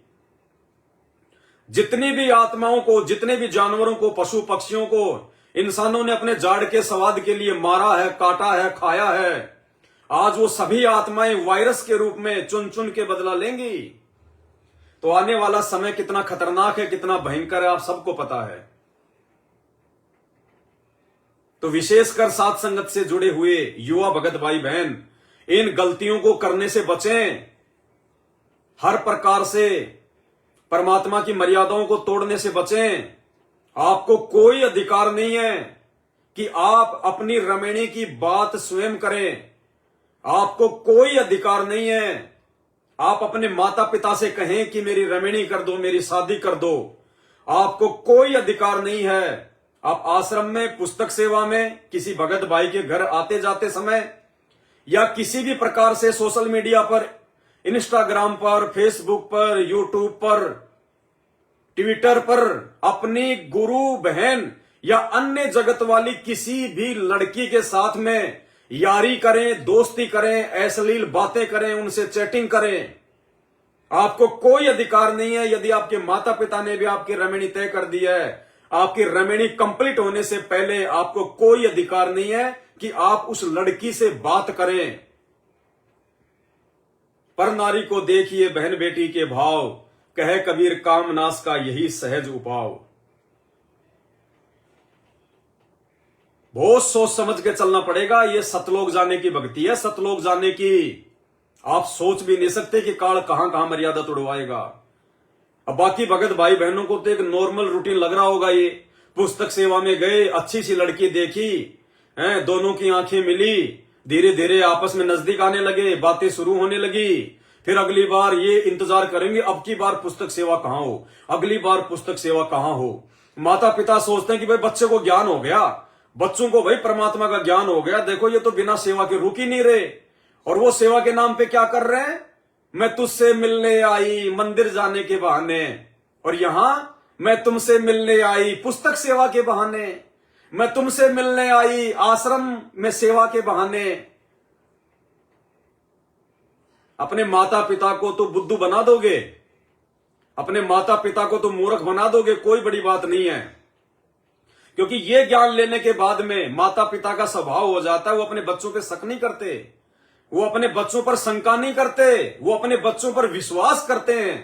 जितनी भी आत्माओं को, जितने भी जानवरों को, पशु पक्षियों को इंसानों ने अपने जाड़ के स्वाद के लिए मारा है, काटा है, खाया है, आज वो सभी आत्माएं वायरस के रूप में चुन चुन के बदला लेंगी। तो आने वाला समय कितना खतरनाक है, कितना भयंकर है, आप सबको पता है। तो विशेषकर साथ संगत से जुड़े हुए युवा भगत भाई बहन, इन गलतियों को करने से बचें। हर प्रकार से परमात्मा की मर्यादाओं को तोड़ने से बचें। आपको कोई अधिकार नहीं है कि आप अपनी रमणी की बात स्वयं करें। आपको कोई अधिकार नहीं है आप अपने माता पिता से कहें कि मेरी रमणी कर दो, मेरी शादी कर दो। आपको कोई अधिकार नहीं है। आप आश्रम में, पुस्तक सेवा में, किसी भगत भाई के घर आते जाते समय या किसी भी प्रकार से सोशल मीडिया पर, इंस्टाग्राम पर, फेसबुक पर, यूट्यूब पर, ट्विटर पर अपनी गुरु बहन या अन्य जगत वाली किसी भी लड़की के साथ में यारी करें, दोस्ती करें, अश्लील बातें करें, उनसे चैटिंग करें। आपको कोई अधिकार नहीं है। यदि आपके माता पिता ने भी आपकी रमणी तय कर दी है, आपकी रमणी कंप्लीट होने से पहले आपको कोई अधिकार नहीं है कि आप उस लड़की से बात करें। पर नारी को देखिए बहन बेटी के भाव, कहे कबीर काम नाश का यही सहज उपाव। बहुत सोच समझ के चलना पड़ेगा। ये सतलोक जाने की भक्ति है, सतलोक जाने की। आप सोच भी नहीं सकते कि काल कहां कहां मर्यादा तोड़वाएगा। अब बाकी भगत भाई बहनों को तो एक नॉर्मल रूटीन लग रहा होगा। ये पुस्तक सेवा में गए, अच्छी सी लड़की देखी, दोनों की आंखें मिली, धीरे धीरे आपस में नजदीक आने लगे, बातें शुरू होने लगी। फिर अगली बार ये इंतजार करेंगे अब की बार पुस्तक सेवा कहां हो, अगली बार पुस्तक सेवा कहां हो। माता पिता सोचते हैं कि भाई बच्चे को ज्ञान हो गया, बच्चों को भाई परमात्मा का ज्ञान हो गया, देखो ये तो बिना सेवा के रुक ही नहीं रहे। और वो सेवा के नाम पे क्या कर रहे हैं? मैं तुझसे मिलने आई मंदिर जाने के बहाने, और यहां मैं तुमसे मिलने आई पुस्तक सेवा के बहाने, मैं तुमसे मिलने आई आश्रम में सेवा के बहाने। अपने माता पिता को तो बुद्धू बना दोगे, अपने माता पिता को तो मूर्ख बना दोगे, कोई बड़ी बात नहीं है। क्योंकि ये ज्ञान लेने के बाद में माता पिता का स्वभाव हो जाता है, वो अपने बच्चों पे शक नहीं करते, वो अपने बच्चों पर शंका नहीं करते, वो अपने बच्चों पर विश्वास करते हैं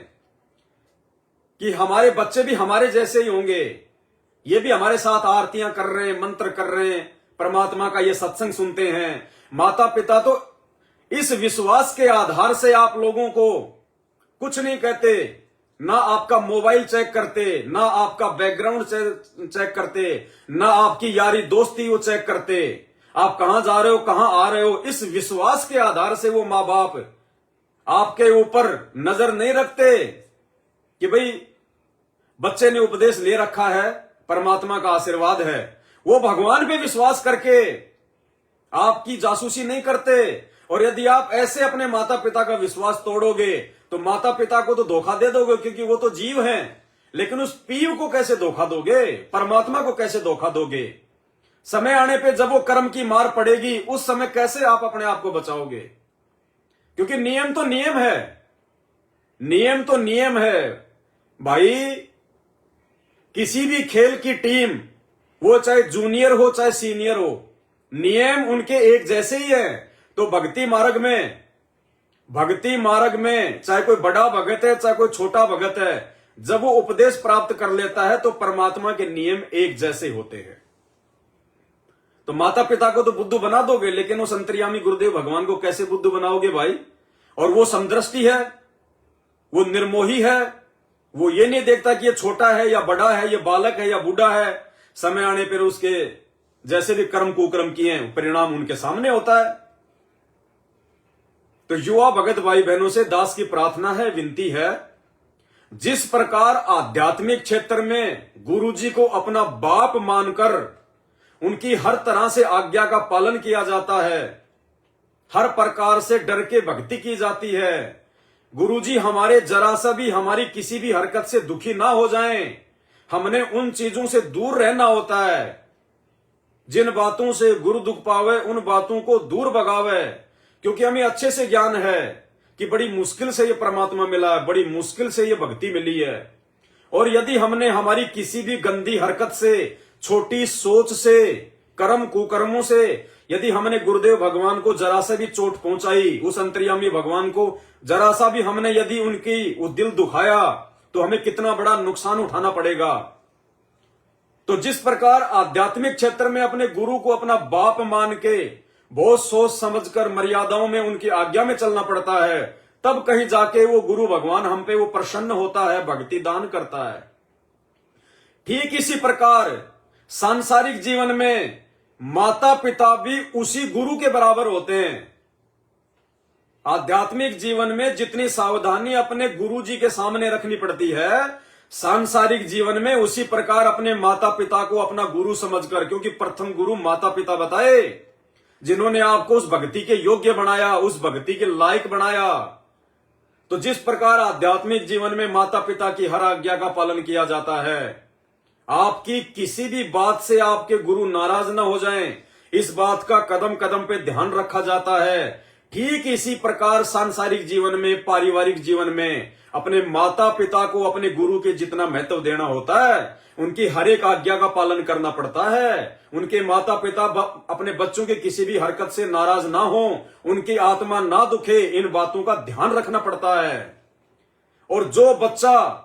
कि हमारे बच्चे भी हमारे जैसे ही होंगे, ये भी हमारे साथ आरतियां कर रहे हैं, मंत्र कर रहे हैं, परमात्मा का ये सत्संग सुनते हैं। माता पिता तो इस विश्वास के आधार से आप लोगों को कुछ नहीं कहते, ना आपका मोबाइल चेक करते, ना आपका बैकग्राउंड चेक करते, ना आपकी यारी दोस्ती वो चेक करते, आप कहां जा रहे हो, कहां आ रहे हो। इस विश्वास के आधार से वो मां बाप आपके ऊपर नजर नहीं रखते कि भाई बच्चे ने उपदेश ले रखा है, परमात्मा का आशीर्वाद है। वो भगवान पे विश्वास करके आपकी जासूसी नहीं करते। और यदि आप ऐसे अपने माता पिता का विश्वास तोड़ोगे तो माता पिता को तो धोखा दे दोगे, क्योंकि वो तो जीव हैं। लेकिन उस पीव को कैसे धोखा दोगे, परमात्मा को कैसे धोखा दोगे? समय आने पे जब वो कर्म की मार पड़ेगी, उस समय कैसे आप अपने आप को बचाओगे? क्योंकि नियम तो नियम है, नियम तो नियम है भाई। किसी भी खेल की टीम, वो चाहे जूनियर हो चाहे सीनियर हो, नियम उनके एक जैसे ही है। तो भक्ति मार्ग में चाहे कोई बड़ा भगत है चाहे कोई छोटा भगत है, जब वो उपदेश प्राप्त कर लेता है तो परमात्मा के नियम एक जैसे होते हैं। तो माता पिता को तो बुद्धू बना दोगे, लेकिन उस अंतर्यामी गुरुदेव भगवान को कैसे बुद्धू बनाओगे भाई? और वो समदृष्टि है, वो निर्मोही है, वो ये नहीं देखता कि ये छोटा है या बड़ा है, ये बालक है या बूढ़ा है। समय आने पर उसके जैसे भी कर्म कुकर्म किए हैं, परिणाम उनके सामने होता है। तो युवा भगत भाई बहनों से दास की प्रार्थना है, विनती है, जिस प्रकार आध्यात्मिक क्षेत्र में गुरुजी को अपना बाप मानकर उनकी हर तरह से आज्ञा का पालन किया जाता है, हर प्रकार से डर के भक्ति की जाती है। गुरुजी हमारे जरा सा भी हमारी किसी भी हरकत से दुखी ना हो जाएं, हमने उन चीजों से दूर रहना होता है। जिन बातों से गुरु दुख पावे उन बातों को दूर भगावे, क्योंकि हमें अच्छे से ज्ञान है कि बड़ी मुश्किल से ये परमात्मा मिला है, बड़ी मुश्किल से ये भक्ति मिली है। और यदि हमने हमारी किसी भी गंदी हरकत से, छोटी सोच से, कर्म कुकर्मों से यदि हमने गुरुदेव भगवान को जरा सा भी चोट पहुंचाई, उस अंतर्यामी भगवान को जरा सा भी हमने यदि उनकी वो दिल दुखाया, तो हमें कितना बड़ा नुकसान उठाना पड़ेगा। तो जिस प्रकार आध्यात्मिक क्षेत्र में अपने गुरु को अपना बाप मान के बहुत सोच समझकर मर्यादाओं में उनकी आज्ञा में चलना पड़ता है, तब कहीं जाके वो गुरु भगवान हम पे वो प्रसन्न होता है, भक्ति दान करता है। ठीक इसी प्रकार सांसारिक जीवन में माता पिता भी उसी गुरु के बराबर होते हैं। आध्यात्मिक जीवन में जितनी सावधानी अपने गुरु जी के सामने रखनी पड़ती है, सांसारिक जीवन में उसी प्रकार अपने माता पिता को अपना गुरु समझकर, क्योंकि प्रथम गुरु माता पिता बताए, जिन्होंने आपको उस भक्ति के योग्य बनाया, उस भक्ति के लायक बनाया। तो जिस प्रकार आध्यात्मिक जीवन में माता पिता की हर आज्ञा का पालन किया जाता है, आपकी किसी भी बात से आपके गुरु नाराज न हो जाएं, इस बात का कदम कदम पे ध्यान रखा जाता है। ठीक इसी प्रकार सांसारिक जीवन में, पारिवारिक जीवन में अपने माता पिता को अपने गुरु के जितना महत्व देना होता है, उनकी हर एक आज्ञा का पालन करना पड़ता है। उनके माता पिता अपने बच्चों के किसी भी हरकत से नाराज ना हो, उनकी आत्मा ना दुखे, इन बातों का ध्यान रखना पड़ता है। और जो बच्चा,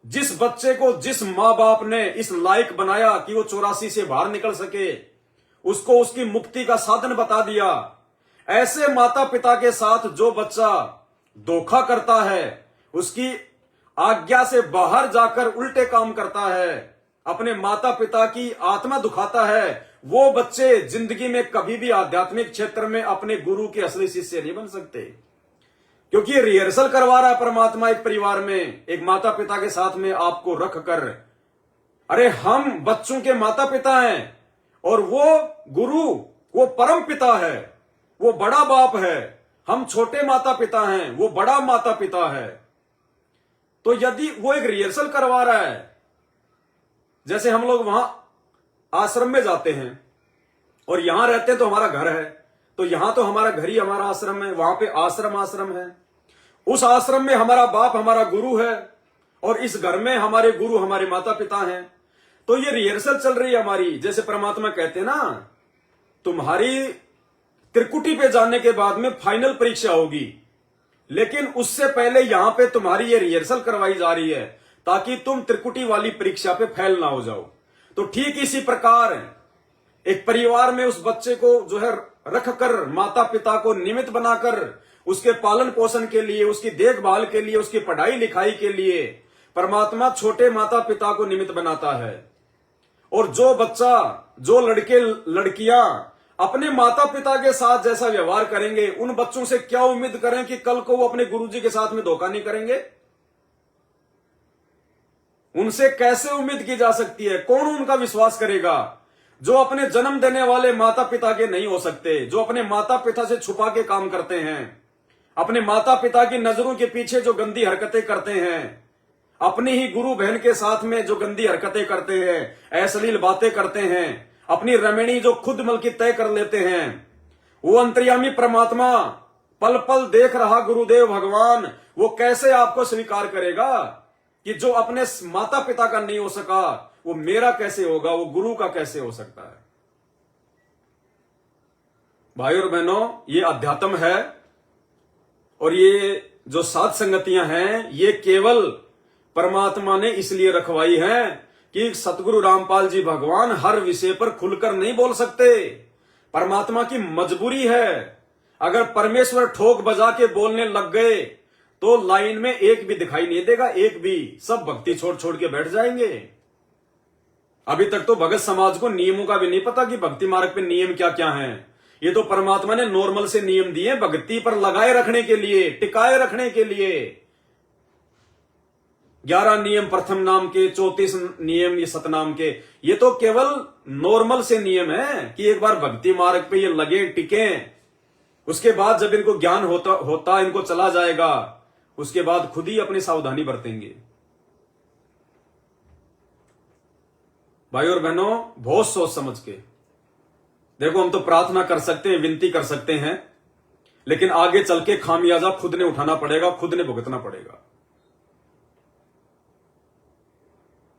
जिस बच्चे को जिस माँ बाप ने इस लायक बनाया कि वो 84 से बाहर निकल सके, उसको उसकी मुक्ति का साधन बता दिया, ऐसे माता पिता के साथ जो बच्चा धोखा करता है, उसकी आज्ञा से बाहर जाकर उल्टे काम करता है, अपने माता पिता की आत्मा दुखाता है, वो बच्चे जिंदगी में कभी भी आध्यात्मिक क्षेत्र में अपने गुरु के असली शिष्य नहीं बन सकते। क्योंकि रिहर्सल करवा रहा है परमात्मा एक परिवार में, एक माता पिता के साथ में आपको रख कर। अरे हम बच्चों के माता पिता हैं और वो गुरु, वो परम पिता है, वो बड़ा बाप है। हम छोटे माता पिता हैं, वो बड़ा माता पिता है। तो यदि वो एक रिहर्सल करवा रहा है, जैसे हम लोग वहां आश्रम में जाते हैं और यहां रहते हैं तो हमारा घर है, तो यहां तो हमारा घर ही हमारा आश्रम है, वहां पे आश्रम है। उस आश्रम में हमारा बाप हमारा गुरु है और इस घर में हमारे गुरु हमारे माता पिता हैं। तो ये रिहर्सल चल रही है हमारी। जैसे परमात्मा कहते हैं ना, तुम्हारी त्रिकुटी पे जाने के बाद में फाइनल परीक्षा होगी, लेकिन उससे पहले यहां पे तुम्हारी ये रिहर्सल करवाई जा रही है ताकि तुम त्रिकुटी वाली परीक्षा पे फेल ना हो जाओ। तो ठीक इसी प्रकार एक परिवार में उस बच्चे को जो है रखकर, माता पिता को निमित्त बनाकर, उसके पालन पोषण के लिए, उसकी देखभाल के लिए, उसकी पढ़ाई लिखाई के लिए परमात्मा छोटे माता पिता को निमित्त बनाता है। और जो बच्चा, जो लड़के लड़कियां अपने माता पिता के साथ जैसा व्यवहार करेंगे, उन बच्चों से क्या उम्मीद करें कि कल को वो अपने गुरुजी के साथ में धोखा नहीं करेंगे? उनसे कैसे उम्मीद की जा सकती है? कौन उनका विश्वास करेगा? जो अपने जन्म देने वाले माता पिता के नहीं हो सकते, जो अपने माता पिता से छुपा के काम करते हैं, अपने माता पिता की नजरों के पीछे जो गंदी हरकतें करते हैं, अपनी ही गुरु बहन के साथ में जो गंदी हरकतें करते हैं, अश्लील बातें करते हैं, अपनी रमणी जो खुद मलकी तय कर लेते हैं, वो अंतर्यामी परमात्मा पल पल देख रहा गुरुदेव भगवान, वो कैसे आपको स्वीकार करेगा कि जो अपने माता पिता का नहीं हो सका वो मेरा कैसे होगा, वो गुरु का कैसे हो सकता है? भाई और बहनों, ये अध्यात्म है। और ये जो सात संगतियां हैं, ये केवल परमात्मा ने इसलिए रखवाई है कि सतगुरु रामपाल जी भगवान हर विषय पर खुलकर नहीं बोल सकते। परमात्मा की मजबूरी है। अगर परमेश्वर ठोक बजा के बोलने लग गए तो लाइन में एक भी दिखाई नहीं देगा, एक भी। सब भक्ति छोड़ छोड़ के बैठ जाएंगे। अभी तक तो भगत समाज को नियमों का भी नहीं पता कि भक्ति मार्ग पे नियम क्या क्या हैं। ये तो परमात्मा ने नॉर्मल से नियम दिए भक्ति पर लगाए रखने के लिए, टिकाए रखने के लिए। 11 नियम प्रथम नाम के, 34 नियम ये सतनाम के। ये तो केवल नॉर्मल से नियम है कि एक बार भक्ति मार्ग पे ये लगे, टिके, उसके बाद जब इनको ज्ञान होता इनको चला जाएगा, उसके बाद खुद ही अपनी सावधानी बरतेंगे। भाई और बहनों, बहुत सोच समझ के देखो। हम तो प्रार्थना कर सकते हैं, विनती कर सकते हैं, लेकिन आगे चल के खामियाजा खुद ने उठाना पड़ेगा, खुद ने भुगतना पड़ेगा।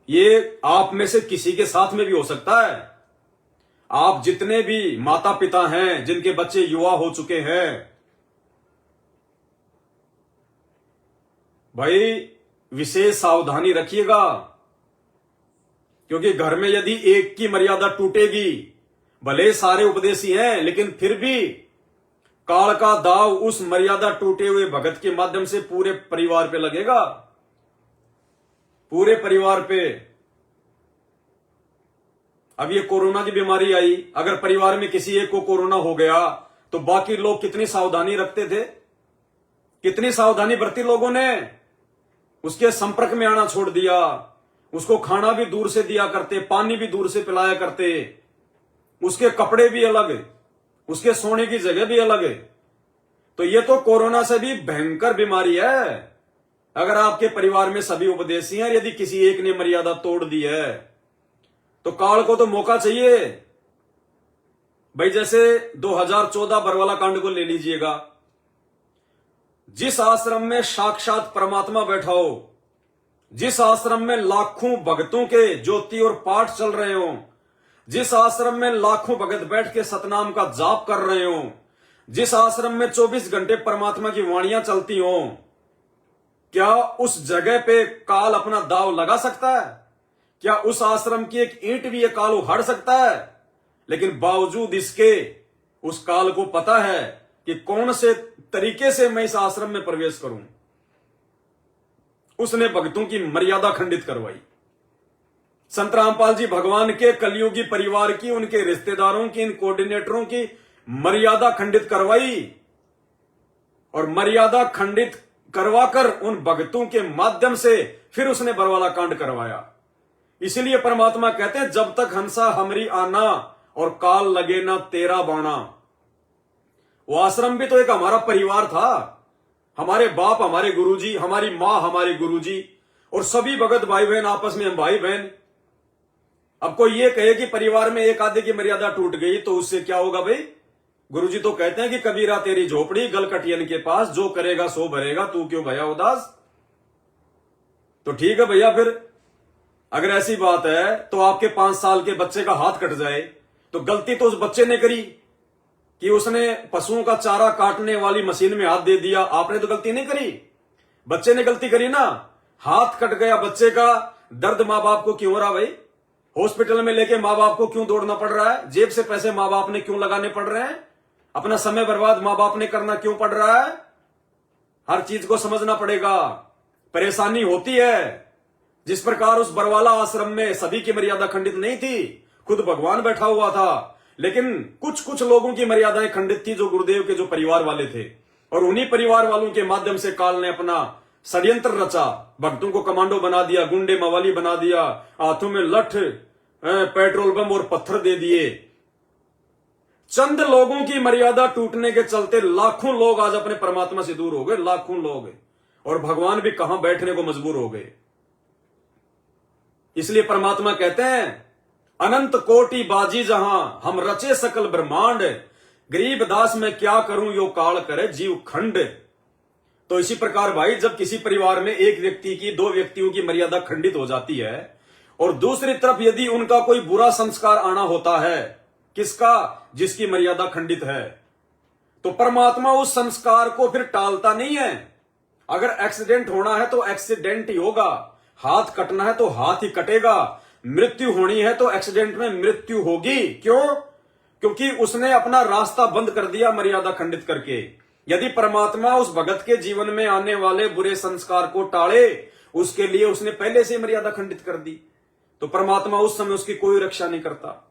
ये आप में से किसी के साथ में भी हो सकता है। आप जितने भी माता पिता हैं जिनके बच्चे युवा हो चुके हैं, भाई विशेष सावधानी रखिएगा, क्योंकि घर में यदि एक की मर्यादा टूटेगी, भले सारे उपदेशी हैं लेकिन फिर भी काल का दाव उस मर्यादा टूटे हुए भगत के माध्यम से पूरे परिवार पे लगेगा, पूरे परिवार पे। अब ये कोरोना की बीमारी आई, अगर परिवार में किसी एक को कोरोना हो गया तो बाकी लोग कितनी सावधानी रखते थे, कितनी सावधानी बरती लोगों ने। उसके संपर्क में आना छोड़ दिया, उसको खाना भी दूर से दिया करते, पानी भी दूर से पिलाया करते, उसके कपड़े भी अलग, उसके सोने की जगह भी अलग। तो ये तो कोरोना से भी भयंकर बीमारी है। अगर आपके परिवार में सभी उपदेशी हैं, यदि किसी एक ने मर्यादा तोड़ दी है तो काल को तो मौका चाहिए। भाई जैसे 2014 बरवाला कांड को ले लीजिएगा। जिस आश्रम में साक्षात परमात्मा बैठा हो, जिस आश्रम में लाखों भक्तों के ज्योति और पाठ चल रहे हो, जिस आश्रम में लाखों भगत बैठ के सतनाम का जाप कर रहे हो, जिस आश्रम में 24 घंटे परमात्मा की वाणियां चलती हो, क्या उस जगह पे काल अपना दाव लगा सकता है? क्या उस आश्रम की एक ईंट भी ये काल उखाड़ सकता है? लेकिन बावजूद इसके उस काल को पता है कि कौन से तरीके से मैं इस आश्रम में प्रवेश करूं। उसने भक्तों की मर्यादा खंडित करवाई। संत रामपाल जी भगवान के कलयुगी परिवार की, उनके रिश्तेदारों की, इन कोऑर्डिनेटरों की मर्यादा खंडित करवाई, और मर्यादा खंडित करवाकर उन भक्तों के माध्यम से फिर उसने बरवाला कांड करवाया। इसीलिए परमात्मा कहते हैं, जब तक हंसा हमरी आना और काल लगे ना तेरा बाणा। वो आश्रम भी तो एक हमारा परिवार था। हमारे बाप हमारे गुरुजी, हमारी मां हमारे गुरुजी, और सभी भगत भाई बहन आपस में हम भाई बहन। अब कोई ये कहे कि परिवार में एक आधे की मर्यादा टूट गई तो उससे क्या होगा? भाई गुरुजी तो कहते हैं कि कबीरा तेरी झोपड़ी गलकटियन के पास, जो करेगा सो भरेगा, तू क्यों भया उदास। तो ठीक है भैया, फिर अगर ऐसी बात है तो आपके 5 साल के बच्चे का हाथ कट जाए तो गलती तो उस बच्चे ने करी कि उसने पशुओं का चारा काटने वाली मशीन में हाथ दे दिया। आपने तो गलती नहीं करी, बच्चे ने गलती करी ना। हाथ कट गया बच्चे का, दर्द मां बाप को क्यों हो रहा? भाई हॉस्पिटल में लेके मां बाप को क्यों दौड़ना पड़ रहा है? जेब से पैसे मां बाप ने क्यों लगाने पड़ रहे हैं? अपना समय बर्बाद मां बाप ने करना क्यों पड़ रहा है? हर चीज को समझना पड़ेगा। परेशानी होती है। जिस प्रकार उस बरवाला आश्रम में सभी की मर्यादा खंडित नहीं थी, खुद भगवान बैठा हुआ था, लेकिन कुछ कुछ लोगों की मर्यादाएं खंडित थी, जो गुरुदेव के जो परिवार वाले थे। और उन्हीं परिवार वालों के माध्यम से काल ने अपना षड्यंत्र रचा, भक्तों को कमांडो बना दिया, गुंडे मवाली बना दिया, हाथों में लठ, पेट्रोल बम और पत्थर दे दिए। चंद लोगों की मर्यादा टूटने के चलते लाखों लोग आज अपने परमात्मा से दूर हो गए, लाखों लोग, और भगवान भी कहां बैठने को मजबूर हो गए। इसलिए परमात्मा कहते हैं, अनंत कोटि बाजी जहां हम रचे सकल ब्रह्मांड, गरीब दास में क्या करूं यो काल करे जीव खंड। तो इसी प्रकार भाई, जब किसी परिवार में एक व्यक्ति की, 2 व्यक्तियों की मर्यादा खंडित हो जाती है, और दूसरी तरफ यदि उनका कोई बुरा संस्कार आना होता है, किसका? जिसकी मर्यादा खंडित है, तो परमात्मा उस संस्कार को फिर टालता नहीं है। अगर एक्सीडेंट होना है तो एक्सीडेंट ही होगा, हाथ कटना है तो हाथ ही कटेगा, मृत्यु होनी है तो एक्सीडेंट में मृत्यु होगी। क्यों? क्योंकि उसने अपना रास्ता बंद कर दिया मर्यादा खंडित करके। यदि परमात्मा उस भगत के जीवन में आने वाले बुरे संस्कार को टाले, उसके लिए उसने पहले से मर्यादा खंडित कर दी, तो परमात्मा उस समय उसकी कोई रक्षा नहीं करता।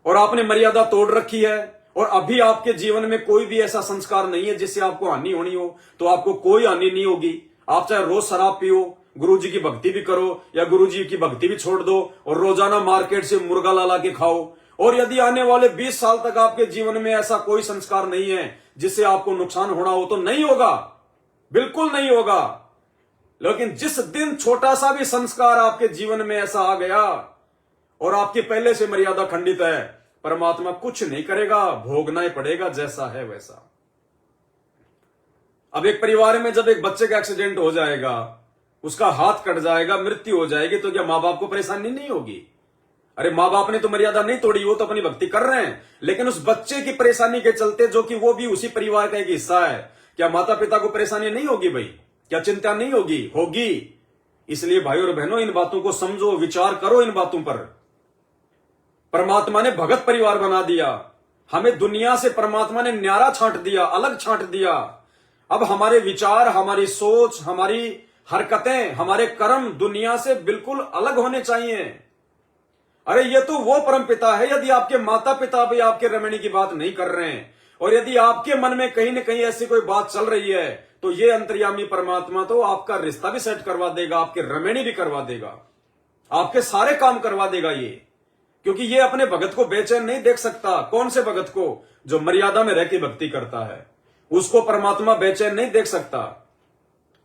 और आपने मर्यादा तोड़ रखी है, और अभी आपके जीवन में कोई भी ऐसा संस्कार नहीं है जिससे आपको हानि होनी हो, तो आपको कोई हानि नहीं होगी। आप चाहे रोज शराब पियो, गुरुजी की भक्ति भी करो, या गुरुजी की भक्ति भी छोड़ दो, और रोजाना मार्केट से मुर्गा ला के खाओ, और यदि आने वाले 20 साल तक आपके जीवन में ऐसा कोई संस्कार नहीं है जिससे आपको नुकसान होना हो, तो नहीं होगा, बिल्कुल नहीं होगा। लेकिन जिस दिन छोटा सा भी संस्कार आपके जीवन में ऐसा आ गया और आपकी पहले से मर्यादा खंडित है, परमात्मा कुछ नहीं करेगा, भोगना ही पड़ेगा, जैसा है वैसा। अब एक परिवार में जब एक बच्चे का एक्सीडेंट हो जाएगा, उसका हाथ कट जाएगा, मृत्यु हो जाएगी, तो क्या मां बाप को परेशानी नहीं होगी? अरे मां बाप ने तो मर्यादा नहीं तोड़ी, वो तो अपनी भक्ति कर रहे हैं, लेकिन उस बच्चे की परेशानी के चलते, जो कि वो भी उसी परिवार का एक हिस्सा है, क्या माता पिता को परेशानी नहीं होगी भाई? क्या चिंता नहीं होगी? होगी। इसलिए भाइयों और बहनों, इन बातों को समझो, विचार करो इन बातों पर। परमात्मा ने भगत परिवार बना दिया, हमें दुनिया से परमात्मा ने न्यारा छांट दिया, अलग छांट दिया। अब हमारे विचार, हमारी सोच, हमारी हरकतें, हमारे कर्म दुनिया से बिल्कुल अलग होने चाहिए। अरे ये तो वो परम पिता है। यदि आपके माता पिता भी आपके रमणी की बात नहीं कर रहे हैं, और यदि आपके मन में कहीं ना कहीं ऐसी कोई बात चल रही है, तो ये अंतर्यामी परमात्मा तो आपका रिश्ता भी सेट करवा देगा, आपके रमणी भी करवा देगा, आपके सारे काम करवा देगा ये। क्योंकि ये अपने भगत को बेचैन नहीं देख सकता। कौन से भगत को? जो मर्यादा में रह के भक्ति करता है, उसको परमात्मा बेचैन नहीं देख सकता।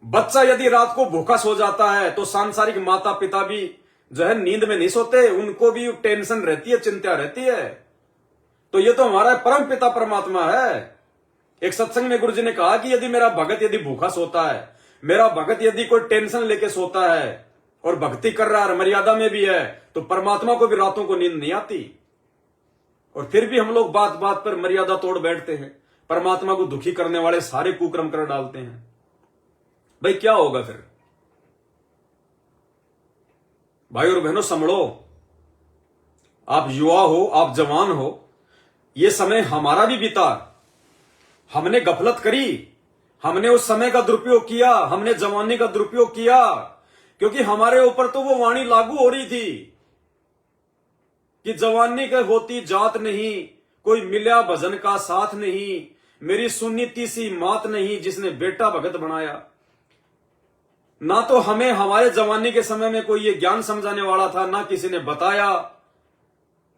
बच्चा यदि रात को भूखा सो जाता है, तो सांसारिक माता पिता भी जो है नींद में नहीं सोते, उनको भी टेंशन रहती है, चिंता रहती है। तो ये तो हमारा परम पिता परमात्मा है। एक सत्संग में गुरु जी ने कहा कि यदि मेरा भगत यदि भूखा सोता है, मेरा भगत यदि कोई टेंशन लेके सोता है और भक्ति कर रहा है, मर्यादा में भी है, तो परमात्मा को भी रातों को नींद नहीं आती। और फिर भी हम लोग बात बात पर मर्यादा तोड़ बैठते हैं, परमात्मा को दुखी करने वाले सारे कुकर्म कर डालते हैं। भाई क्या होगा फिर? भाई और बहनों संभलो, आप युवा हो, आप जवान हो, ये समय हमारा भी बीता, हमने गफलत करी, हमने उस समय का दुरुपयोग किया, हमने जवानी का दुरुपयोग किया, क्योंकि हमारे ऊपर तो वो वाणी लागू हो रही थी कि जवानी के होती जात नहीं, कोई मिल्या भजन का साथ नहीं, मेरी सुन्नी तीसी मात नहीं, जिसने बेटा भगत बनाया। ना तो हमें हमारे जवानी के समय में कोई ये ज्ञान समझाने वाला था, ना किसी ने बताया,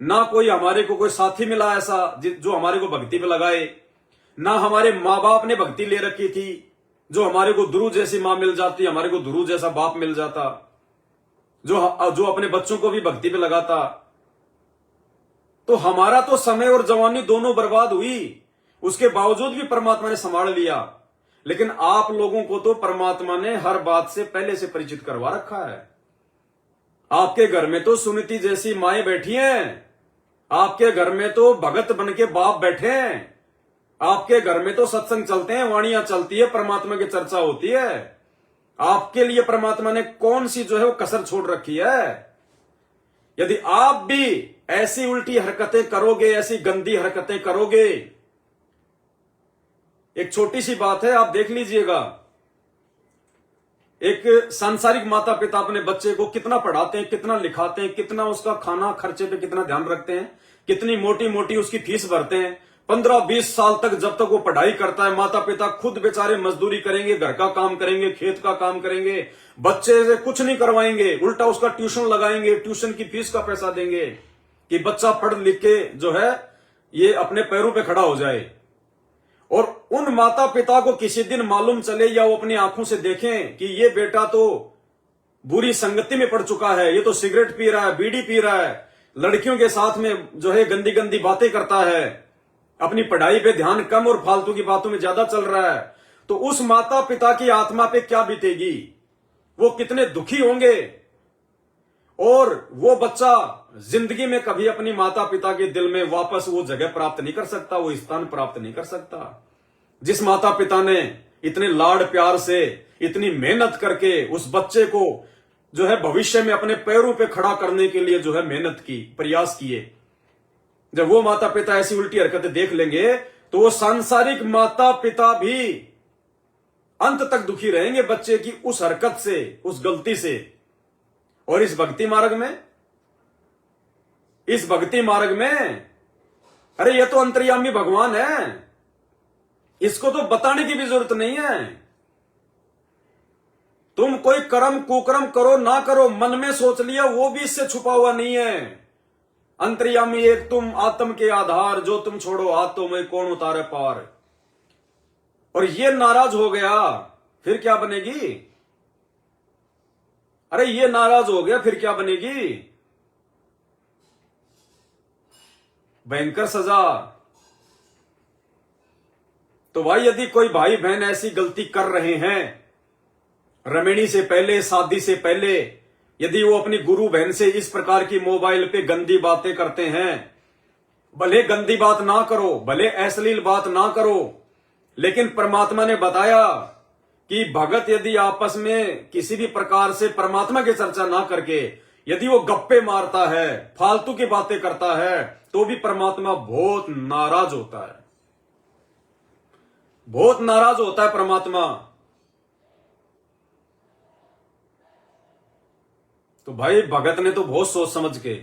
ना कोई हमारे को कोई साथी मिला ऐसा जो हमारे को भक्ति पे लगाए, ना हमारे माँ बाप ने भक्ति ले रखी थी, जो हमारे को गुरु जैसी मां मिल जाती, हमारे को गुरु जैसा बाप मिल जाता, जो अपने बच्चों को भी भक्ति पे लगाता। तो हमारा तो समय और जवानी दोनों बर्बाद हुई, उसके बावजूद भी परमात्मा ने संभाल लिया। लेकिन आप लोगों को तो परमात्मा ने हर बात से पहले से परिचित करवा रखा है। आपके घर में तो सुनीति जैसी माएं बैठी हैं, आपके घर में तो भगत बन के बाप बैठे हैं, आपके घर में तो सत्संग चलते हैं, वाणियां चलती है, परमात्मा की चर्चा होती है। आपके लिए परमात्मा ने कौन सी जो है वो कसर छोड़ रखी है? यदि आप भी ऐसी उल्टी हरकतें करोगे, ऐसी गंदी हरकतें करोगे, एक छोटी सी बात है, आप देख लीजिएगा, एक सांसारिक माता पिता अपने बच्चे को कितना पढ़ाते हैं, कितना लिखाते हैं, कितना उसका खाना खर्चे पे कितना ध्यान रखते हैं, कितनी मोटी मोटी उसकी फीस भरते हैं। 15-20 साल तक जब तक वो पढ़ाई करता है, माता पिता खुद बेचारे मजदूरी करेंगे, घर का काम करेंगे, खेत का काम करेंगे, बच्चे से कुछ नहीं करवाएंगे, उल्टा उसका ट्यूशन लगाएंगे, ट्यूशन की फीस का पैसा देंगे कि बच्चा पढ़ लिख के जो है ये अपने पैरों पे खड़ा हो जाए। और उन माता पिता को किसी दिन मालूम चले या वो अपनी आंखों से देखें कि ये बेटा तो बुरी संगति में पड़ चुका है, ये तो सिगरेट पी रहा है, बीड़ी पी रहा है, लड़कियों के साथ में जो है गंदी गंदी बातें करता है, अपनी पढ़ाई पे ध्यान कम और फालतू की बातों में ज्यादा चल रहा है, तो उस माता पिता की आत्मा पे क्या बीतेगी? वो कितने दुखी होंगे। और वो बच्चा जिंदगी में कभी अपनी माता पिता के दिल में वापस वो जगह प्राप्त नहीं कर सकता, वो स्थान प्राप्त नहीं कर सकता। जिस माता पिता ने इतने लाड प्यार से, इतनी मेहनत करके उस बच्चे को जो है भविष्य में अपने पैरों पे खड़ा करने के लिए जो है मेहनत की, प्रयास किए, जब वो माता पिता ऐसी उल्टी हरकतें देख लेंगे, तो वो सांसारिक माता पिता भी अंत तक दुखी रहेंगे बच्चे की उस हरकत से, उस गलती से। और इस भक्ति मार्ग में अरे ये तो अंतर्यामी भगवान है, इसको तो बताने की भी जरूरत नहीं है। तुम कोई कर्म कुकर्म करो ना करो, मन में सोच लिया, वो भी इससे छुपा हुआ नहीं है। अंतर्यामी एक तुम, आत्म के आधार, जो तुम छोड़ो आत्म में कौन उतारे पार। और ये नाराज हो गया फिर क्या बनेगी? अरे ये नाराज हो गया फिर क्या बनेगी? भयंकर सजा। तो भाई यदि कोई भाई बहन ऐसी गलती कर रहे हैं, रमणी से पहले, शादी से पहले, यदि वो अपनी गुरु बहन से इस प्रकार की मोबाइल पे गंदी बातें करते हैं, भले गंदी बात ना करो, भले अश्लील बात ना करो, लेकिन परमात्मा ने बताया कि भगत यदि आपस में किसी भी प्रकार से परमात्मा की चर्चा ना करके यदि वो गप्पे मारता है, फालतू की बातें करता है, तो भी परमात्मा बहुत नाराज होता है, बहुत नाराज होता है परमात्मा। तो भाई भगत ने तो बहुत सोच समझ के,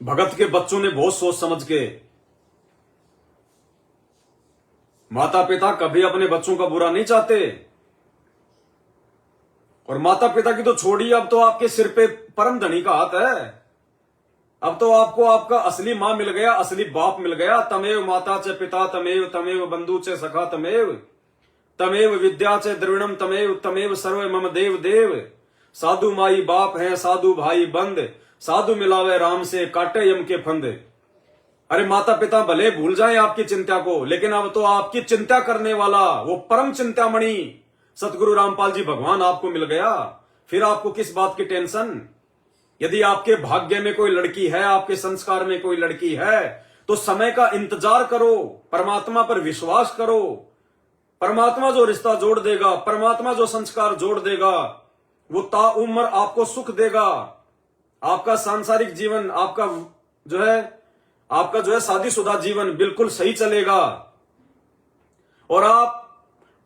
भगत के बच्चों ने बहुत सोच समझ के, माता पिता कभी अपने बच्चों का बुरा नहीं चाहते। और माता पिता की तो छोड़िए, अब तो आपके सिर पे परम धनी का हाथ है। अब तो आपको आपका असली मां मिल गया, असली बाप मिल गया। तमेव माता च पिता तमेव, तमेव बंधु च सखा तमेव, तमेव विद्या च द्रविणम तमेव, तमेव सर्व मम देव देव। साधु माई बाप है, साधु भाई बंद, साधु मिलावे राम से काटे यम के फंद। अरे माता पिता भले भूल जाएं आपकी चिंता को, लेकिन अब तो आपकी चिंता करने वाला वो परम चिंतामणि सतगुरु रामपाल जी भगवान आपको मिल गया। फिर आपको किस बात की टेंशन? यदि आपके भाग्य में कोई लड़की है, आपके संस्कार में कोई लड़की है, तो समय का इंतजार करो, परमात्मा पर विश्वास करो। परमात्मा जो रिश्ता जोड़ देगा, परमात्मा जो संस्कार जोड़ देगा, वो ताउम्र आपको सुख देगा। आपका सांसारिक जीवन, आपका जो है शादीशुदा जीवन बिल्कुल सही चलेगा। और आप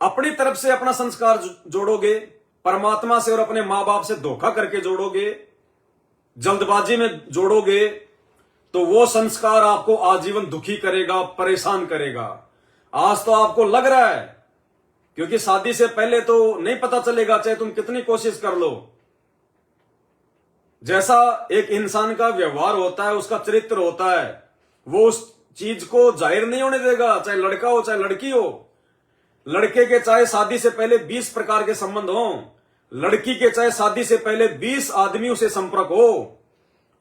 अपनी तरफ से अपना संस्कार जोड़ोगे, परमात्मा से और अपने मां बाप से धोखा करके जोड़ोगे, जल्दबाजी में जोड़ोगे, तो वो संस्कार आपको आजीवन दुखी करेगा, परेशान करेगा। आज तो आपको लग रहा है, क्योंकि शादी से पहले तो नहीं पता चलेगा, चाहे तुम कितनी कोशिश कर लो। जैसा एक इंसान का व्यवहार होता है, उसका चरित्र होता है, वो उस चीज को जाहिर नहीं होने देगा, चाहे लड़का हो चाहे लड़की हो। लड़के के चाहे शादी से पहले 20 प्रकार के संबंध हो, लड़की के चाहे शादी से पहले 20 आदमियों से संपर्क हो,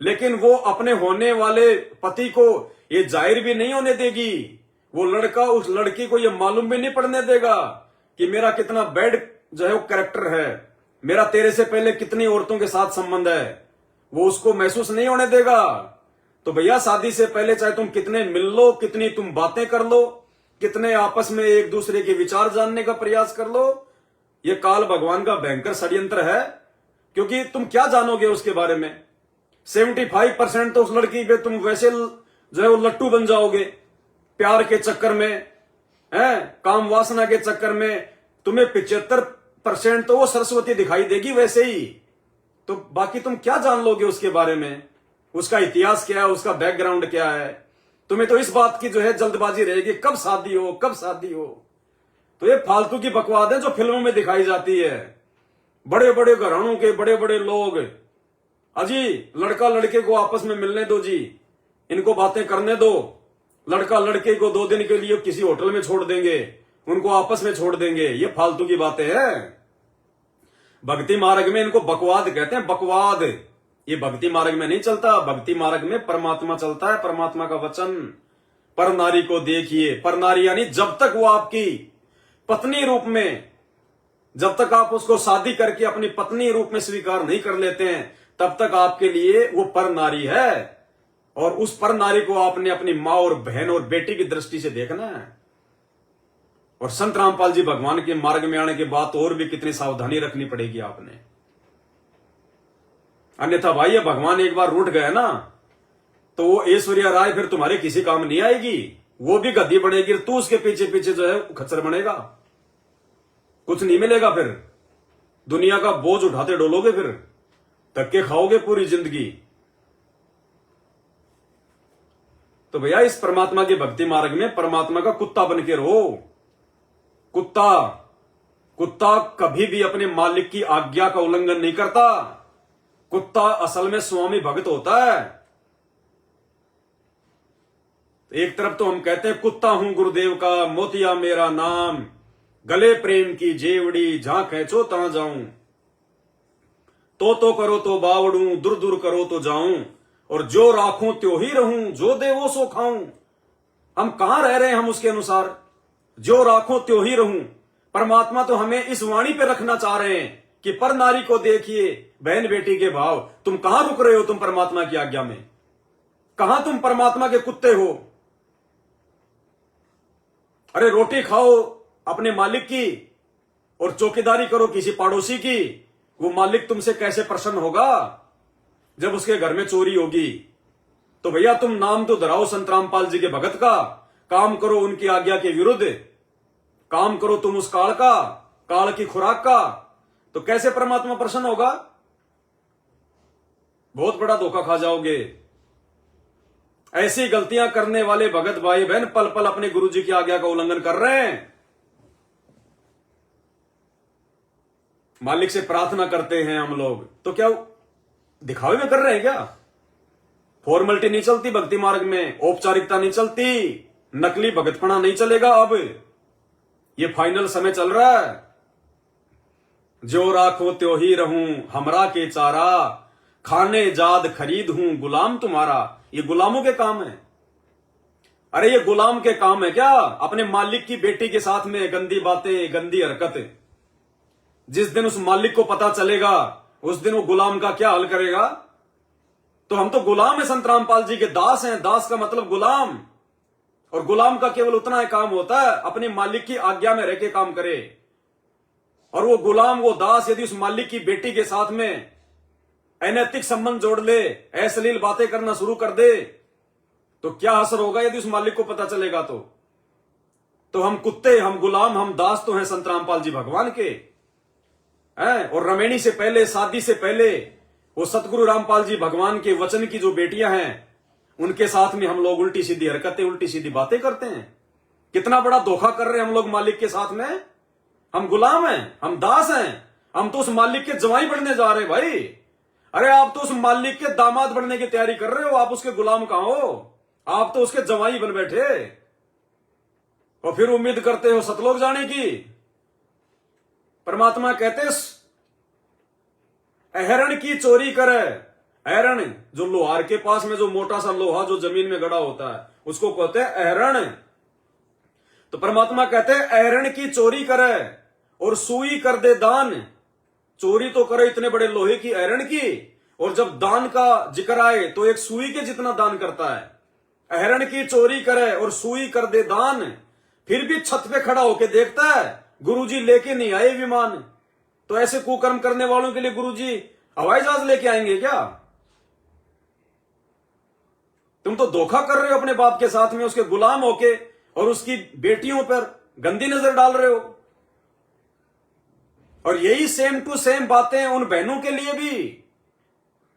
लेकिन वो अपने होने वाले पति को ये जाहिर भी नहीं होने देगी। वो लड़का उस लड़की को ये मालूम भी नहीं पड़ने देगा कि मेरा कितना बैड जो है वो कैरेक्टर है, मेरा तेरे से पहले कितनी औरतों के साथ संबंध है, वो उसको महसूस नहीं होने देगा। तो भैया शादी से पहले चाहे तुम कितने मिल लो, कितनी तुम बातें कर लो, कितने आपस में एक दूसरे के विचार जानने का प्रयास कर लो, ये काल भगवान का भयंकर षड्यंत्र है। क्योंकि तुम क्या जानोगे उसके बारे में? 75% तो उस लड़की पे तुम वैसे जो है वो लट्टू बन जाओगे प्यार के चक्कर में, है काम वासना के चक्कर में। तुम्हें 75% तो वो सरस्वती दिखाई देगी वैसे ही। तो बाकी तुम क्या जान लोगे उसके बारे में? उसका इतिहास क्या है, उसका बैकग्राउंड क्या है? तुम्हें तो इस बात की जो है जल्दबाजी रहेगी, कब शादी हो, कब शादी हो। तो ये फालतू की बकवाद है जो फिल्मों में दिखाई जाती है। बड़े बड़े घरानों के बड़े बड़े लोग, अजी लड़का लड़के को आपस में मिलने दो जी, इनको बातें करने दो। लड़का लड़के को 2 दिन के लिए किसी होटल में छोड़ देंगे, उनको आपस में छोड़ देंगे। ये फालतू की बातें हैं। भक्ति मार्ग में इनको बकवाद कहते हैं, बकवाद। ये भक्ति मार्ग में नहीं चलता, भक्ति मार्ग में परमात्मा चलता है, परमात्मा का वचन। पर नारी को देखिए, पर नारी यानी जब तक वो आपकी पत्नी रूप में, जब तक आप उसको शादी करके अपनी पत्नी रूप में स्वीकार नहीं कर लेते हैं, तब तक आपके लिए वो पर नारी है। और उस पर नारी को आपने अपनी मां और बहन और बेटी की दृष्टि से देखना है। और संत रामपाल जी भगवान के मार्ग में आने के बाद और भी कितनी सावधानी रखनी पड़ेगी आपने। अन्यथा भाई ये भगवान एक बार रूठ गए ना, तो वो ऐश्वर्या राय फिर तुम्हारे किसी काम नहीं आएगी। वो भी गद्दी बनेगी, तू उसके पीछे पीछे जो है खच्चर बनेगा, कुछ नहीं मिलेगा। फिर दुनिया का बोझ उठाते डोलोगे, फिर धक्के खाओगे पूरी जिंदगी। तो भैया इस परमात्मा के भक्ति मार्ग में परमात्मा का कुत्ता बन के रहो। कुत्ता कभी भी अपने मालिक की आज्ञा का उल्लंघन नहीं करता। कुत्ता असल में स्वामी भक्त होता है। एक तरफ तो हम कहते हैं कुत्ता हूं गुरुदेव का, मोतिया मेरा नाम, गले प्रेम की जेवड़ी, जहां खेचो तहां जाऊं। तो करो तो बावड़ू, दूर दूर करो तो जाऊं, और जो राखूं त्यों ही रहूं, जो दे वो सो खाऊं। हम कहां रह रहे हैं, हम उसके अनुसार जो राखूं त्यों ही रहूं। परमात्मा तो हमें इस वाणी पे रखना चाह रहे हैं कि पर नारी को देखिए बहन बेटी के भाव। तुम कहां रुक रहे हो, तुम परमात्मा की आज्ञा में? कहां तुम परमात्मा के कुत्ते हो? अरे रोटी खाओ अपने मालिक की और चौकीदारी करो किसी पड़ोसी की। वो मालिक तुमसे कैसे प्रसन्न होगा जब उसके घर में चोरी होगी? तो भैया तुम नाम तो धराओ संत रामपाल जी के भगत का, काम करो उनकी आज्ञा के विरुद्ध, काम करो तुम उस काल का, काल की खुराक का, तो कैसे परमात्मा प्रसन्न होगा? बहुत बड़ा धोखा खा जाओगे। ऐसी गलतियां करने वाले भगत भाई बहन पल पल अपने गुरु जी की आज्ञा का उल्लंघन कर रहे हैं। मालिक से प्रार्थना करते हैं हम लोग, तो क्या दिखावे में कर रहे हैं क्या? फॉर्मेलिटी नहीं चलती भक्ति मार्ग में, औपचारिकता नहीं चलती, नकली भगतपना नहीं चलेगा। अब ये फाइनल समय चल रहा है। जो राखो त्यों ही रहूं, हमरा के चारा, खाने जाद खरीद हूं, गुलाम तुम्हारा। ये गुलामों के काम है। अरे ये गुलाम के काम है क्या? अपने मालिक की बेटी के साथ में गंदी बातें, गंदी हरकत। जिस दिन उस मालिक को पता चलेगा उस दिन वो गुलाम का क्या हाल करेगा? तो हम तो गुलाम है, संत रामपाल जी के दास हैं। दास का मतलब गुलाम, और गुलाम का केवल उतना ही काम होता है अपने मालिक की आज्ञा में रह के काम करे। और वो गुलाम, वो दास यदि उस मालिक की बेटी के साथ में अनैतिक संबंध जोड़ ले, अश्लील बातें करना शुरू कर दे, तो क्या असर होगा यदि उस मालिक को पता चलेगा? तो हम कुत्ते, हम गुलाम, हम दास तो हैं संत रामपाल जी भगवान के हैं। और रमेणी से पहले, शादी से पहले वो सतगुरु रामपाल जी भगवान के वचन की जो बेटियां हैं उनके साथ में हम लोग उल्टी सीधी हरकतें, उल्टी सीधी बातें करते हैं। कितना बड़ा धोखा कर रहे हैं हम लोग मालिक के साथ में। हम गुलाम हैं, हम दास हैं, हम तो उस मालिक के जवाई बनने जा रहे हैं भाई। अरे आप तो उस मालिक के दामाद बनने की तैयारी कर रहे हो, आप उसके गुलाम कहां हो? आप तो उसके जवाई बन बैठे और फिर उम्मीद करते हो सतलोक जाने की। परमात्मा कहते अहरण की चोरी करे। अहरण जो लोहार के पास में जो मोटा सा लोहा जो जमीन में गड़ा होता है उसको कहते हैं अहरण। तो परमात्मा कहते हैं अहरण की चोरी करे और सुई कर दे दान। चोरी तो करे इतने बड़े लोहे की, अहरण की, और जब दान का जिक्र आए तो एक सुई के जितना दान करता है। अहरण की चोरी करे और सुई कर दे दान। फिर भी छत पे खड़ा होके देखता है गुरुजी लेके नहीं आए विमान। तो ऐसे कुकर्म करने वालों के लिए गुरुजी हवाई जहाज लेके आएंगे क्या? तुम तो धोखा कर रहे हो अपने बाप के साथ में, उसके गुलाम होके, और उसकी बेटियों पर गंदी नजर डाल रहे हो। और यही सेम टू सेम बातें उन बहनों के लिए भी।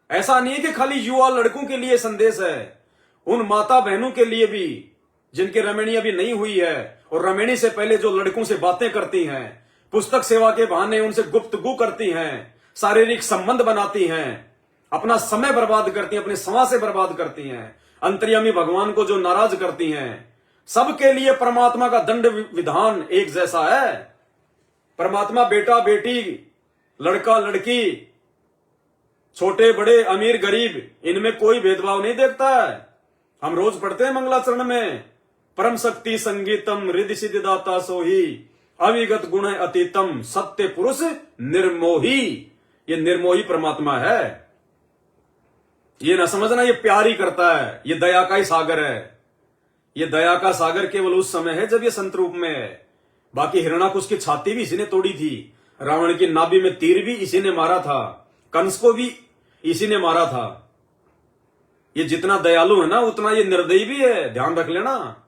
ऐसा नहीं है कि खाली युवा लड़कों के लिए संदेश है, उन माता बहनों के लिए भी जिनकी रमणी अभी नहीं हुई है और रमणी से पहले जो लड़कों से बातें करती हैं, पुस्तक सेवा के बहाने उनसे गुफ्तगू करती हैं, शारीरिक संबंध बनाती हैं, अपना समय बर्बाद करती हैं, अपने समाज से बर्बाद करती हैं, अंतर्यामी भगवान को जो नाराज करती हैं। सबके लिए परमात्मा का दंड विधान एक जैसा है। परमात्मा बेटा बेटी, लड़का लड़की, छोटे बड़े, अमीर गरीब, इनमें कोई भेदभाव नहीं देखता है। हम रोज पढ़ते हैं मंगलाचरण में, परम शक्ति संगीतम रिद्धि सिद्धि दाता सोही, अविगत गुण अतीतम सत्य पुरुष निर्मोही। ये निर्मोही परमात्मा है। ये ना समझना ये प्यार ही करता है, ये दया का ही सागर है। ये दया का सागर केवल उस समय है जब ये संत रूप में है। बाकी हिरणाकुश की छाती भी इसी ने तोड़ी थी, रावण की नाभि में तीर भी इसी ने मारा था, कंस को भी इसी ने मारा था। ये जितना दयालु है ना उतना ये निर्दयी भी है, ध्यान रख लेना।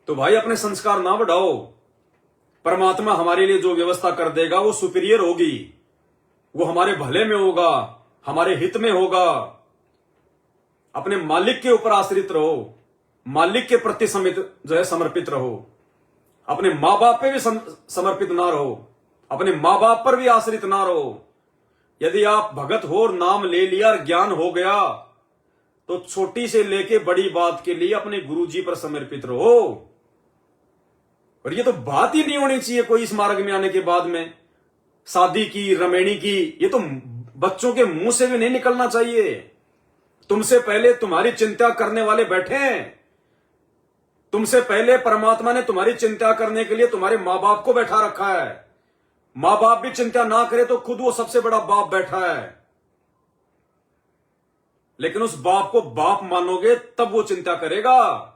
तो भाई अपने संस्कार ना बढ़ाओ। परमात्मा हमारे लिए जो व्यवस्था कर देगा वो सुपीरियर होगी, वो हमारे भले में होगा, हमारे हित में होगा। अपने मालिक के ऊपर आश्रित रहो, मालिक के प्रति समर्पित रहो। अपने माँ बाप पे भी समर्पित ना रहो, अपने माँ बाप पर भी आश्रित ना रहो। यदि आप भगत हो और नाम ले लिया और ज्ञान हो गया तो छोटी से लेके बड़ी बात के लिए अपने गुरुजी पर समर्पित रहो। और ये तो बात ही नहीं होनी चाहिए कोई इस मार्ग में आने के बाद में शादी की, रमेणी की। ये तो बच्चों के मुंह से भी नहीं निकलना चाहिए। तुमसे पहले तुम्हारी चिंता करने वाले बैठे हैं। तुमसे पहले परमात्मा ने तुम्हारी चिंता करने के लिए तुम्हारे मां बाप को बैठा रखा है। मां बाप भी चिंता ना करे तो खुद वो सबसे बड़ा बाप बैठा है, लेकिन उस बाप को बाप मानोगे तब वो चिंता करेगा।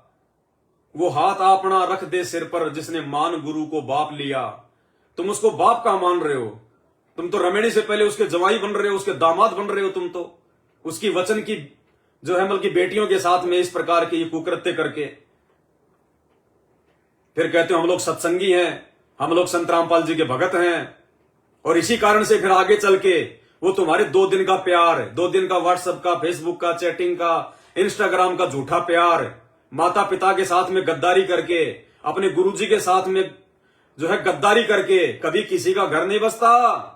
वो हाथ अपना रख दे सिर पर जिसने मान गुरु को बाप लिया। तुम उसको बाप का मान रहे हो? तुम तो रमेणी से पहले उसके जवाई बन रहे हो, उसके दामाद बन रहे हो। तुम तो उसकी वचन की जो है बल्कि बेटियों के साथ में इस प्रकार के ये कुकृत्य करके फिर कहते हो हम लोग सत्संगी हैं, हम लोग संत रामपाल जी के भगत हैं। और इसी कारण से फिर आगे चल के वो तुम्हारे 2 दिन का प्यार, 2 दिन का व्हाट्सएप का, फेसबुक का, चैटिंग का, इंस्टाग्राम का झूठा प्यार, माता पिता के साथ में गद्दारी करके, अपने गुरुजी के साथ में जो है गद्दारी करके कभी किसी का घर नहीं बसता,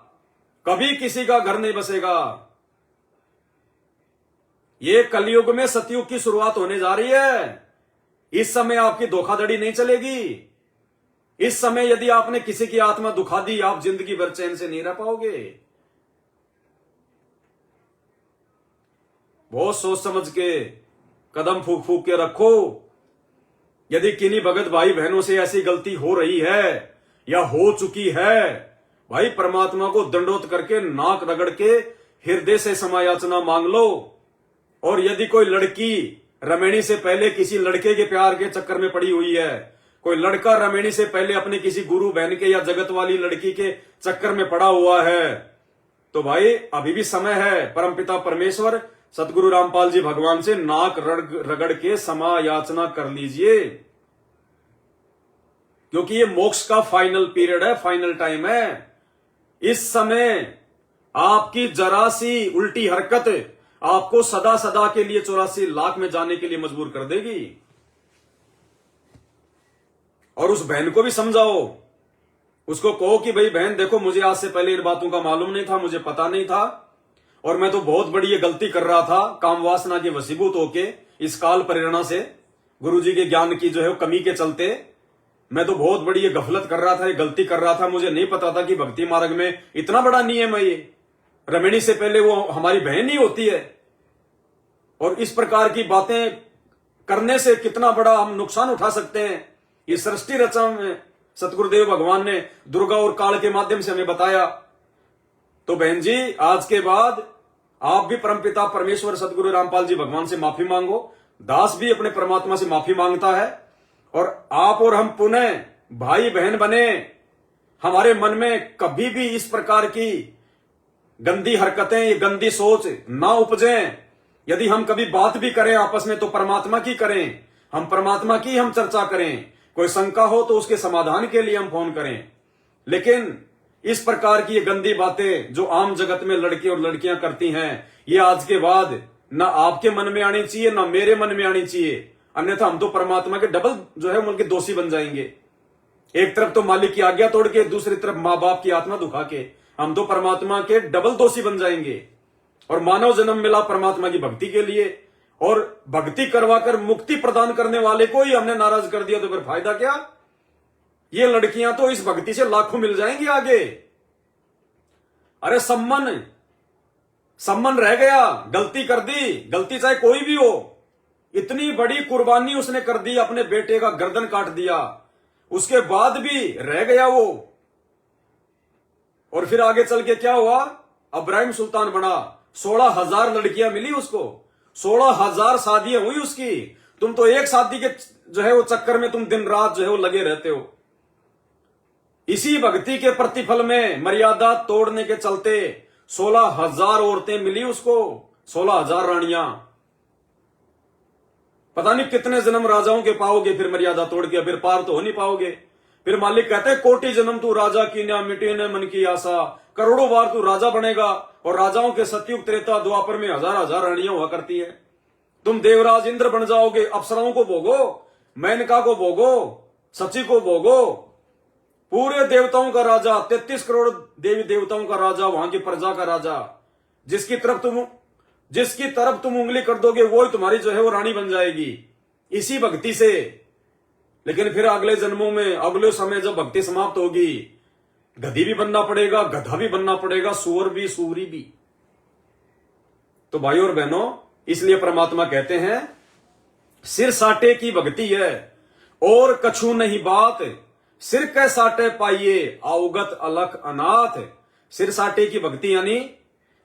कभी किसी का घर नहीं बसेगा। ये कलयुग में सतयुग की शुरुआत होने जा रही है। इस समय आपकी धोखाधड़ी नहीं चलेगी। इस समय यदि आपने किसी की आत्मा दुखा दी, आप जिंदगी भर चैन से नहीं रह पाओगे। बहुत सोच समझ के कदम फूक फूक के रखो। यदि किन्हीं भगत भाई बहनों से ऐसी गलती हो रही है या हो चुकी है, भाई परमात्मा को दंडोत करके नाक रगड़ के हृदय से क्षमा याचना मांग लो। और यदि कोई लड़की रमेणी से पहले किसी लड़के के प्यार के चक्कर में पड़ी हुई है, कोई लड़का रमेणी से पहले अपने किसी गुरु बहन के या जगत वाली लड़की के चक्कर में पड़ा हुआ है, तो भाई अभी भी समय है। परमपिता परमेश्वर सतगुरु रामपाल जी भगवान से नाक रगड़ के क्षमा याचना कर लीजिए, क्योंकि ये मोक्ष का फाइनल पीरियड है, फाइनल टाइम है। इस समय आपकी जरा सी उल्टी हरकत आपको सदा सदा के लिए 84 लाख में जाने के लिए मजबूर कर देगी। और उस बहन को भी समझाओ, उसको कहो कि भाई बहन देखो, मुझे आज से पहले इन बातों का मालूम नहीं था, मुझे पता नहीं था, और मैं तो बहुत बड़ी ये गलती कर रहा था काम वासना के वशीभूत होके, इस काल प्रेरणा से, गुरुजी के ज्ञान की जो है कमी के चलते मैं तो बहुत बड़ी ये गफलत कर रहा था, ये गलती कर रहा था। मुझे नहीं पता था कि भक्ति मार्ग में इतना बड़ा नियम है ये। रमेणी से पहले वो हमारी बहन ही होती है। और इस प्रकार की बातें करने से कितना बड़ा हम नुकसान उठा सकते हैं, ये सृष्टि रचना में सतगुरुदेव भगवान ने दुर्गा और काल के माध्यम से हमें बताया। तो बहन जी, आज के बाद आप भी परमपिता परमेश्वर सतगुरु रामपाल जी भगवान से माफी मांगो। दास भी अपने परमात्मा से माफी मांगता है, और आप और हम पुनः भाई बहन बने। हमारे मन में कभी भी इस प्रकार की गंदी हरकतें, ये गंदी सोच ना उपजें। यदि हम कभी बात भी करें आपस में तो परमात्मा की करें, हम परमात्मा की हम चर्चा करें। कोई शंका हो तो उसके समाधान के लिए हम फोन करें। लेकिन इस प्रकार की ये गंदी बातें जो आम जगत में लड़के और लड़कियां करती हैं, ये आज के बाद ना आपके मन में आनी चाहिए, ना मेरे मन में आनी चाहिए। अन्यथा हम तो परमात्मा के डबल जो है उनके दोषी बन जाएंगे। एक तरफ तो मालिक की आज्ञा तोड़ के, दूसरी तरफ मां बाप की आत्मा दुखा के, हम तो परमात्मा के डबल दोषी बन जाएंगे। और मानव जन्म मिला परमात्मा की भक्ति के लिए, और भक्ति करवाकर मुक्ति प्रदान करने वाले को ही हमने नाराज कर दिया, तो फिर फायदा क्या? ये लड़कियां तो इस भक्ति से लाखों मिल जाएंगी आगे। अरे सम्मन रह गया, गलती कर दी, गलती चाहे कोई भी हो, इतनी बड़ी कुर्बानी उसने कर दी, अपने बेटे का गर्दन काट दिया, उसके बाद भी रह गया वो। और फिर आगे चल के क्या हुआ? इब्राहिम सुल्तान बना, 16,000 लड़कियां मिली उसको, 16,000 शादियां हुई उसकी। तुम तो एक शादी के जो है वो चक्कर में तुम दिन रात जो है वो लगे रहते हो। इसी भक्ति के प्रतिफल में मर्यादा तोड़ने के चलते 16,000 औरतें मिली उसको, 16,000 रानियां। पता नहीं कितने जन्म राजाओं के पाओगे फिर मर्यादा तोड़ के, फिर पार तो हो नहीं पाओगे। फिर मालिक कहते हैं कोटि जन्म तू राजा की ना, मिटे न मन की आशा, करोड़ों बार तू राजा बनेगा। और राजाओं के सतयुग त्रेता द्वापर में 1,000 रानियां हुआ करती है। तुम देवराज इंद्र बन जाओगे, अप्सराओं को भोगो, मेनका को भोगो, सची को भोगो, पूरे देवताओं का राजा, 33 करोड़ देवी देवताओं का राजा, वहां की प्रजा का राजा। जिसकी तरफ तुम उंगली कर दोगे वो ही तुम्हारी जो है वो रानी बन जाएगी, इसी भक्ति से। लेकिन फिर अगले जन्मों में, अगले समय जब भक्ति समाप्त होगी, गधी भी बनना पड़ेगा, गधा भी बनना पड़ेगा, सूअर भी, सूरी भी। तो भाइयों और बहनों, इसलिए परमात्मा कहते हैं सिर साटे की भक्ति है और कछु नहीं बात, सिर कै साटे पाइये अवगत अलख अनाथ। सिर साटे की भक्ति यानी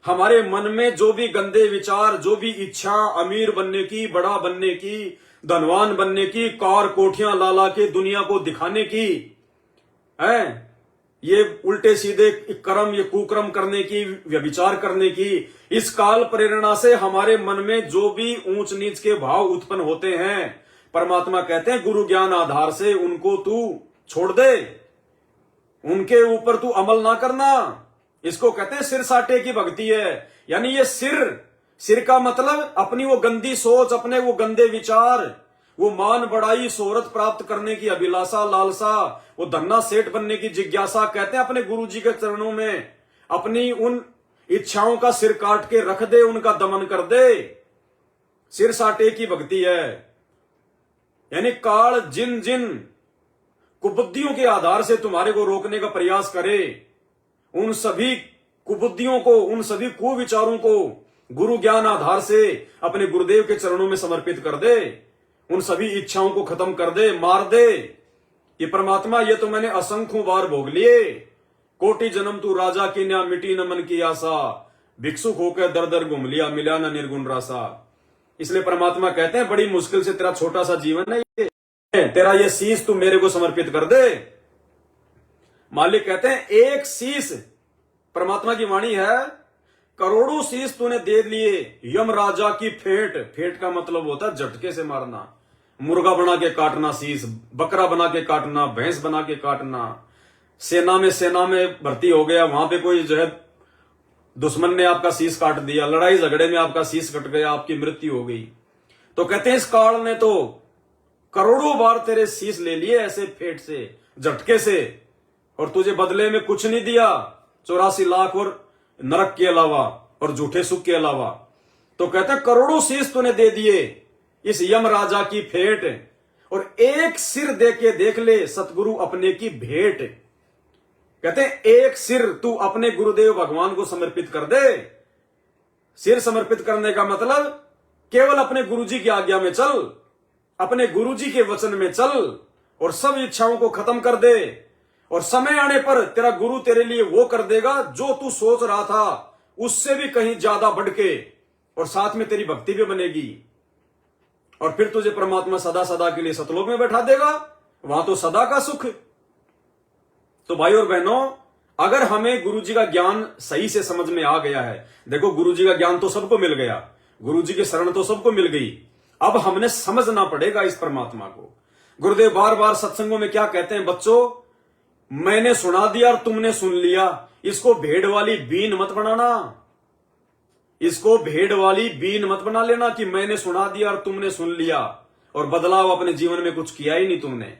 हमारे मन में जो भी गंदे विचार, जो भी इच्छा अमीर बनने की, बड़ा बनने की, धनवान बनने की, कार कोठियां लाला के दुनिया को दिखाने की है, ये उल्टे सीधे कर्म, ये कुकर्म करने की, व्यभिचार करने की, इस काल प्रेरणा से हमारे मन में जो भी ऊंच नीच के भाव उत्पन्न होते हैं, परमात्मा कहते हैं गुरु ज्ञान आधार से उनको तू छोड़ दे, उनके ऊपर तू अमल ना करना। इसको कहते हैं सिर साटे की भक्ति है। यानी ये सिर का मतलब अपनी वो गंदी सोच, अपने वो गंदे विचार, वो मान बढ़ाई, शोहरत प्राप्त करने की अभिलाषा, लालसा, वो धन्ना सेठ बनने की जिज्ञासा, कहते हैं अपने गुरु जी के चरणों में अपनी उन इच्छाओं का सिर काट के रख दे, उनका दमन कर दे। सिर साटे की भक्ति है। यानी काल जिन जिन कुबुद्धियों के आधार से तुम्हारे को रोकने का प्रयास करे, उन सभी कुबुद्धियों को, उन सभी कुविचारों को गुरु ज्ञान आधार से अपने गुरुदेव के चरणों में समर्पित कर दे, उन सभी इच्छाओं को खत्म कर दे, मार दे। ये परमात्मा, ये तो मैंने असंख्यों बार भोग लिए, कोटि जन्म तू राजा की न्या, मिटी न मन की आशा, भिक्षुक होकर दर दर घूम लिया, मिला न निर्गुण रासा। इसलिए परमात्मा कहते हैं बड़ी मुश्किल से तेरा छोटा सा जीवन है ये, तेरा ये शीश तू मेरे को समर्पित कर दे। मालिक कहते हैं एक शीश, परमात्मा की वाणी है, करोड़ों शीश तूने दे लिए, यम राजा की फेंट। फेंट का मतलब होता है झटके से मारना, मुर्गा बना के काटना शीश, बकरा बना के काटना, भैंस बना के काटना। सेना में भर्ती हो गया, वहां पे कोई जो है दुश्मन ने आपका शीश काट दिया, लड़ाई झगड़े में आपका शीश कट गया, आपकी मृत्यु हो गई, तो कहते हैं इस काल ने तो करोड़ों बार तेरे शीश ले लिए ऐसे फेंट से, झटके से, और तुझे बदले में कुछ नहीं दिया, 84 लाख और नरक के अलावा और झूठे सुख के अलावा। तो कहते हैं करोड़ों शीश तूने दे दिए इस यम राजा की फेंट, और एक सिर दे के देख ले सतगुरु अपने की भेंट। कहते हैं एक सिर तू अपने गुरुदेव भगवान को समर्पित कर दे। सिर समर्पित करने का मतलब केवल अपने गुरुजी की आज्ञा में चल, अपने गुरुजी के वचन में चल, और सब इच्छाओं को खत्म कर दे, और समय आने पर तेरा गुरु तेरे लिए वो कर देगा जो तू सोच रहा था उससे भी कहीं ज्यादा बढ़ के, और साथ में तेरी भक्ति भी बनेगी, और फिर तुझे परमात्मा सदा सदा के लिए सतलोक में बैठा देगा, वहां तो सदा का सुख। तो भाई और बहनों, अगर हमें गुरुजी का ज्ञान सही से समझ में आ गया है, देखो गुरुजी का ज्ञान तो सबको मिल गया, गुरुजी की शरण तो सबको मिल गई, अब हमने समझना पड़ेगा इस परमात्मा को। गुरुदेव बार बार सत्संगों में क्या कहते हैं, बच्चों मैंने सुना दिया और तुमने सुन लिया, इसको भेड़ वाली बीन मत बनाना, इसको भेड़ वाली बीन मत बना लेना कि मैंने सुना दिया और तुमने सुन लिया और बदलाव अपने जीवन में कुछ किया ही नहीं तुमने,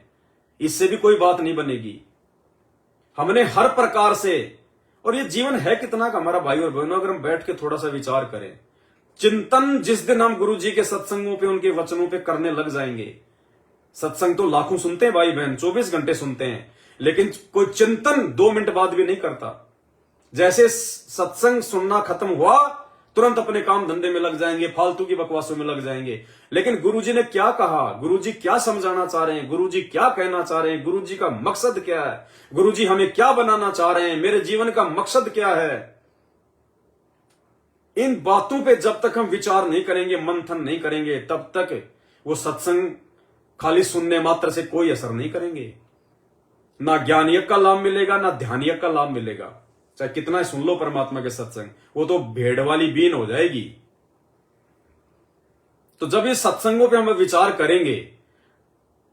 इससे भी कोई बात नहीं बनेगी। हमने हर प्रकार से, और ये जीवन है कितना का हमारा भाई और बहनों, अगर हम बैठ के थोड़ा सा विचार करें, चिंतन जिस दिन हम गुरु जी के सत्संगों पे, उनके वचनों पे करने लग जाएंगे, सत्संग तो लाखों सुनते हैं भाई बहन, 24 घंटे सुनते हैं, लेकिन कोई चिंतन 2 मिनट बाद भी नहीं करता। जैसे सत्संग सुनना खत्म हुआ तुरंत अपने काम धंधे में लग जाएंगे, फालतू की बकवासों में लग जाएंगे। लेकिन गुरुजी ने क्या कहा, गुरुजी क्या समझाना चाह रहे हैं, गुरुजी क्या कहना चाह रहे हैं, गुरुजी का मकसद क्या है, गुरुजी हमें क्या बनाना चाह रहे हैं, मेरे जीवन का मकसद क्या है, इन बातों पे जब तक हम विचार नहीं करेंगे, मंथन नहीं करेंगे, तब तक वो सत्संग खाली सुनने मात्र से कोई असर नहीं करेंगे। ना ज्ञान यज्ञ का लाभ मिलेगा, ना ध्यान यज्ञ का लाभ मिलेगा, चाहे कितना सुन लो परमात्मा के सत्संग, वो तो भेड़ वाली बीन हो जाएगी। तो जब इस सत्संगों पे हम विचार करेंगे,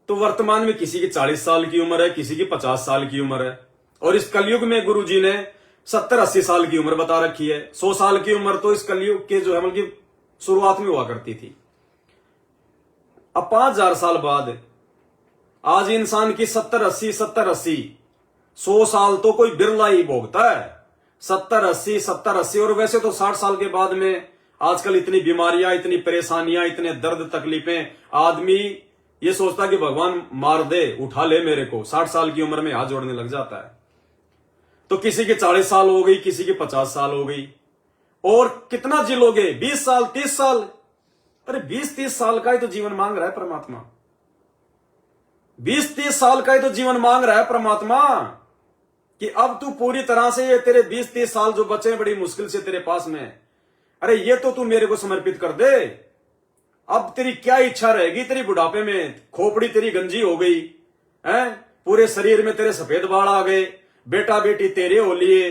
तो वर्तमान में किसी की 40 साल की उम्र है, किसी की 50 साल की उम्र है, और इस कलयुग में गुरुजी ने 70-80 साल की उम्र बता रखी है। 100 साल की उम्र तो इस कलयुग के जो है मतलब शुरुआत में हुआ करती थी। अब 5000 साल बाद आज इंसान की 70-80 100 साल तो कोई बिरला ही भोगता है। 70-80 और वैसे तो 60 साल के बाद में आजकल इतनी बीमारियां, इतनी परेशानियां, इतने दर्द तकलीफें, आदमी ये सोचता कि भगवान मार दे, उठा ले मेरे को, 60 साल की उम्र में हाथ जोड़ने लग जाता है। तो किसी की 40 साल हो गई, किसी की 50 साल हो गई, और कितना जी लोगे? 20 साल, 30 साल? अरे 20-30 साल का ही तो जीवन मांग रहा है परमात्मा। 20-30 साल का ही तो जीवन मांग रहा है परमात्मा, कि अब तू पूरी तरह से ये तेरे 20-30 साल जो बचे हैं बड़ी मुश्किल से तेरे पास में, अरे ये तो तू मेरे को समर्पित कर दे। अब तेरी क्या इच्छा रहेगी? तेरी बुढ़ापे में खोपड़ी तेरी गंजी हो गई है, पूरे शरीर में तेरे सफेद बाल आ गए, बेटा बेटी तेरे हो लिए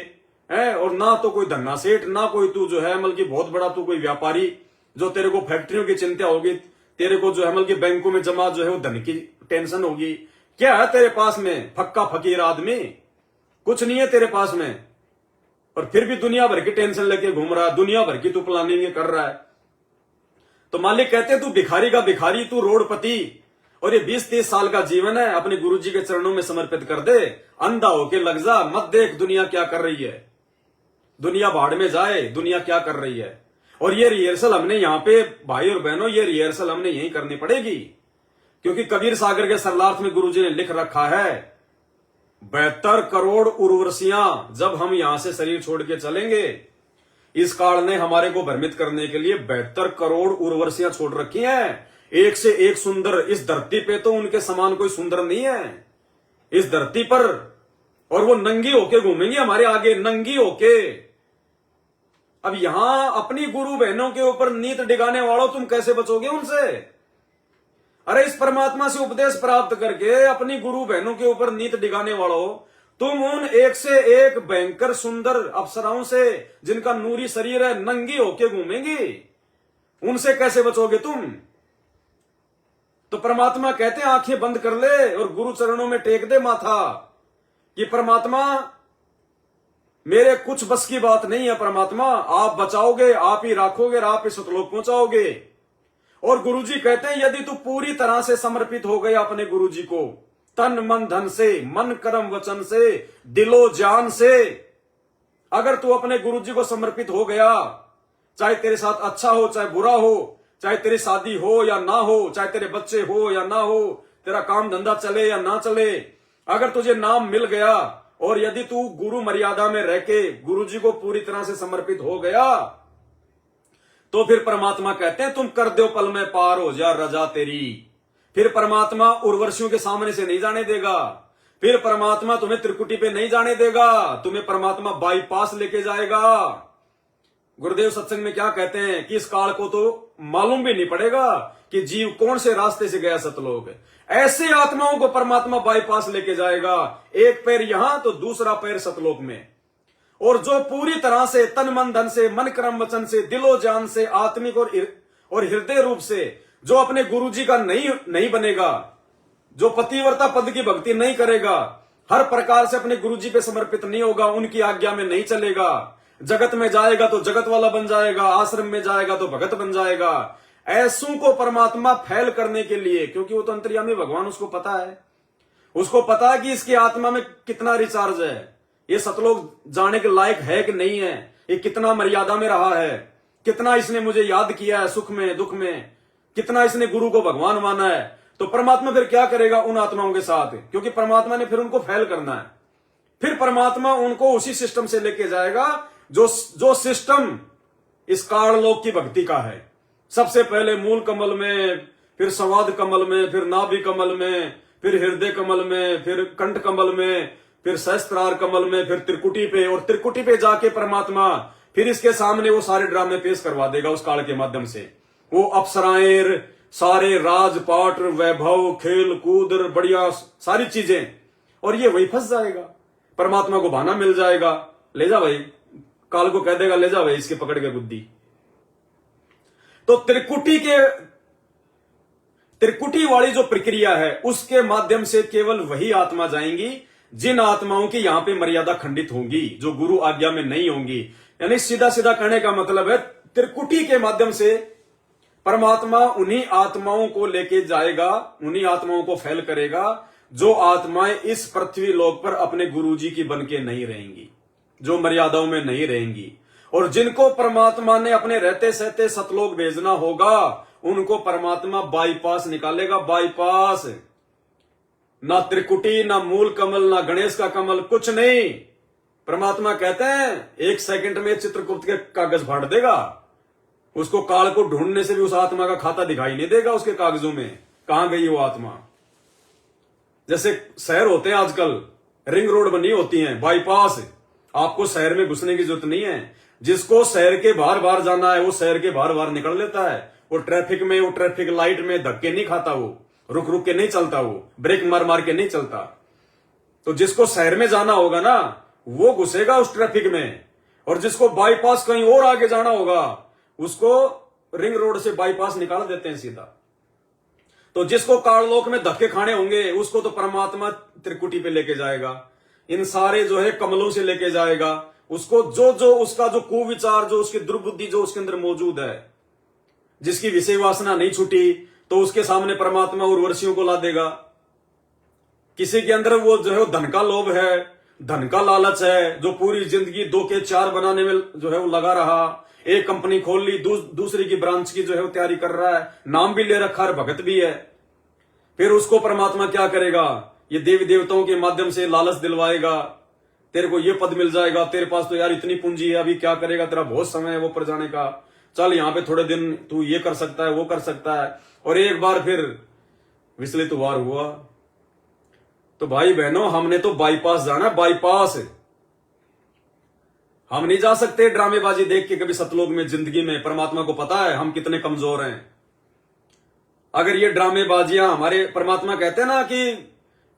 है, और ना तो कोई धन्ना सेठ, ना कोई तू जो है मतलब कि बहुत बड़ा तू कोई व्यापारी जो तेरे को फैक्ट्रियों की चिंता होगी, तेरे को जो है मतलब कि बैंकों में जमा जो है वो धन की टेंशन होगी। क्या है तेरे पास में? फक्का फकीर आदमी, कुछ नहीं है तेरे पास में, और फिर भी दुनिया भर की टेंशन लेके घूम रहा है, दुनिया भर की तू प्लानिंग कर रहा है। तो मालिक कहते हैं तू भिखारी का भिखारी, तू रोडपति, और ये 20-30 साल का जीवन है अपने गुरुजी के चरणों में समर्पित कर दे। अंधा होके लग जा, मत देख दुनिया क्या कर रही है, दुनिया भाड़ में जाए, दुनिया क्या कर रही है। और ये रिहर्सल हमने यहाँ पे भाई और बहनों, ये रिहर्सल हमने यही करनी पड़ेगी, क्योंकि कबीर सागर के सरलार्थ में गुरुजी ने लिख रखा है 72 करोड़ उर्वशियां जब हम यहां से शरीर छोड़ के चलेंगे, इस काल ने हमारे को भ्रमित करने के लिए 72 करोड़ उर्वशियां छोड़ रखी हैं, एक से एक सुंदर। इस धरती पे तो उनके समान कोई सुंदर नहीं है इस धरती पर, और वो नंगी होके घूमेंगी हमारे आगे, नंगी होके। अब यहां अपनी गुरु बहनों के ऊपर नीत डिगाने वालों, तुम कैसे बचोगे उनसे? अरे इस परमात्मा से उपदेश प्राप्त करके अपनी गुरु बहनों के ऊपर नीत डिगाने वालों, तुम उन एक से एक भयंकर सुंदर अप्सराओं से जिनका नूरी शरीर है नंगी होके घूमेंगी, उनसे कैसे बचोगे तुम? तो परमात्मा कहते हैं आंखें बंद कर ले और गुरु चरणों में टेक दे माथा, कि परमात्मा मेरे कुछ बस की बात नहीं है, परमात्मा आप बचाओगे, आप ही राखोगे, आप ही सतलोक पहुंचाओगे। और गुरुजी कहते हैं यदि तू पूरी तरह से समर्पित हो गया अपने गुरुजी को, तन मन धन से, मन कर्म वचन से, दिलो जान से, अगर तू अपने गुरुजी को समर्पित हो गया, चाहे तेरे साथ अच्छा हो चाहे बुरा हो, चाहे तेरी शादी हो या ना हो, चाहे तेरे बच्चे हो या ना हो, तेरा काम धंधा चले या ना चले, अगर तुझे नाम मिल गया और यदि तू गुरु मर्यादा में रह के गुरुजी को पूरी तरह से समर्पित हो गया, तो फिर परमात्मा कहते हैं तुम कर दो पल में पार हो जा रजा तेरी। फिर परमात्मा उर्वशियों के सामने से नहीं जाने देगा, फिर परमात्मा तुम्हें त्रिकुटी पे नहीं जाने देगा, तुम्हें परमात्मा बाईपास लेके जाएगा। गुरुदेव सत्संग में क्या कहते हैं कि इस काल को तो मालूम भी नहीं पड़ेगा कि जीव कौन से रास्ते से गया सतलोक। ऐसे आत्माओं को परमात्मा बाईपास लेके जाएगा, एक पैर यहां तो दूसरा पैर सतलोक में। और जो पूरी तरह से तन मन धन से, मन कर्म वचन से, दिलो जान से, आत्मिक और हृदय रूप से जो अपने गुरुजी का नहीं बनेगा, जो पतिव्रता पद की भक्ति नहीं करेगा, हर प्रकार से अपने गुरुजी पे समर्पित नहीं होगा, उनकी आज्ञा में नहीं चलेगा, जगत में जाएगा तो जगत वाला बन जाएगा, आश्रम में जाएगा तो भगत बन जाएगा, ऐसों को परमात्मा फैल करने के लिए, क्योंकि वो तो अंतर्यामी भगवान, उसको पता है, उसको पता है कि इसकी आत्मा में कितना रिचार्ज है, ये सतलोक जाने के लायक है कि नहीं है, ये कितना मर्यादा में रहा है, कितना इसने मुझे याद किया है सुख में दुख में, कितना इसने गुरु को भगवान माना है। तो परमात्मा फिर क्या करेगा उन आत्माओं के साथ, क्योंकि परमात्मा ने फिर उनको फैल करना है। फिर परमात्मा उनको उसी सिस्टम से लेके जाएगा जो सिस्टम इस काललोक की भक्ति का है। सबसे पहले मूल कमल में, फिर संवाद कमल में, फिर नाभि कमल में, फिर हृदय कमल में, फिर कंठ कमल में, फिर सहस्त्रार कमल में, फिर त्रिकुटी पे, और त्रिकुटी पे जाके परमात्मा फिर इसके सामने वो सारे ड्रामे पेश करवा देगा उस काल के माध्यम से। वो अप्सराएं, सारे राजपाट, वैभव, खेल कूद, बढ़िया सारी चीजें, और ये वही फंस जाएगा। परमात्मा को बहाना मिल जाएगा, ले जा भाई, काल को कह देगा ले जा भाई इसके पकड़ के बुद्धि। तो त्रिकुटी वाली जो प्रक्रिया है उसके माध्यम से केवल वही आत्मा जाएंगी जिन आत्माओं की यहां पे मर्यादा खंडित होंगी, जो गुरु आज्ञा में नहीं होंगी। यानी सीधा सीधा कहने का मतलब है त्रिकुटी के माध्यम से परमात्मा उन्हीं आत्माओं को लेके जाएगा, उन्हीं आत्माओं को फैल करेगा जो आत्माएं इस पृथ्वी लोक पर अपने गुरुजी की बन के नहीं रहेंगी, जो मर्यादाओं में नहीं रहेंगी, और जिनको परमात्मा ने अपने रहते सहते सतलोक भेजना होगा उनको परमात्मा बाईपास निकालेगा। बाईपास, ना त्रिकुटी, ना मूल कमल, ना गणेश का कमल, कुछ नहीं। परमात्मा कहते हैं 1 सेकंड में चित्रगुप्त के कागज फाड़ देगा। उसको काल को ढूंढने से भी उस आत्मा का खाता दिखाई नहीं देगा उसके कागजों में, कहां गई वो आत्मा। जैसे शहर होते हैं आजकल, रिंग रोड बनी होती हैं, बाईपास, आपको शहर में घुसने की जरूरत नहीं है। जिसको शहर के बाहर बाहर जाना है वो शहर के बाहर बाहर निकल लेता है। वो ट्रैफिक लाइट में धक्के नहीं खाता, वो रुक रुक के नहीं चलता, वो ब्रेक मार मार के नहीं चलता। तो जिसको शहर में जाना होगा ना वो घुसेगा उस ट्रैफिक में, और जिसको बाईपास कहीं और आगे जाना होगा उसको रिंग रोड से बाईपास निकाल देते हैं सीधा। तो जिसको काललोक में धक्के खाने होंगे उसको तो परमात्मा त्रिकुटी पे लेके जाएगा, इन सारे जो है कमलों से लेके जाएगा उसको। जो उसका जो कुविचार, जो उसकी दुर्बुद्धि जो उसके अंदर मौजूद है, जिसकी विषय वासना नहीं छूटी, तो उसके सामने परमात्मा उर्वशियों को ला देगा। किसी के अंदर वो जो है धन का लोभ है, धन का लालच है, जो पूरी जिंदगी 2 के 4 बनाने में जो है वो लगा रहा, एक कंपनी खोल ली, दूसरी की ब्रांच की जो है वो तैयारी कर रहा है, नाम भी ले रखा है, भगत भी है। फिर उसको परमात्मा क्या करेगा, ये देवी देवताओं के माध्यम से लालच दिलवाएगा, तेरे को ये पद मिल जाएगा, तेरे पास तो यार इतनी पूंजी है, अभी क्या करेगा, तेरा बहुत समय है वो पर जाने का, चल यहाँ पे थोड़े दिन तू ये कर सकता है वो कर सकता है। और एक बार फिर विचलित वार हुआ। तो भाई बहनों, हमने तो बाईपास जाना, बाईपास। हम नहीं जा सकते ड्रामेबाजी देख के कभी सतलोक में जिंदगी में। परमात्मा को पता है हम कितने कमजोर हैं। अगर ये ड्रामेबाजियां हमारे, परमात्मा कहते हैं ना कि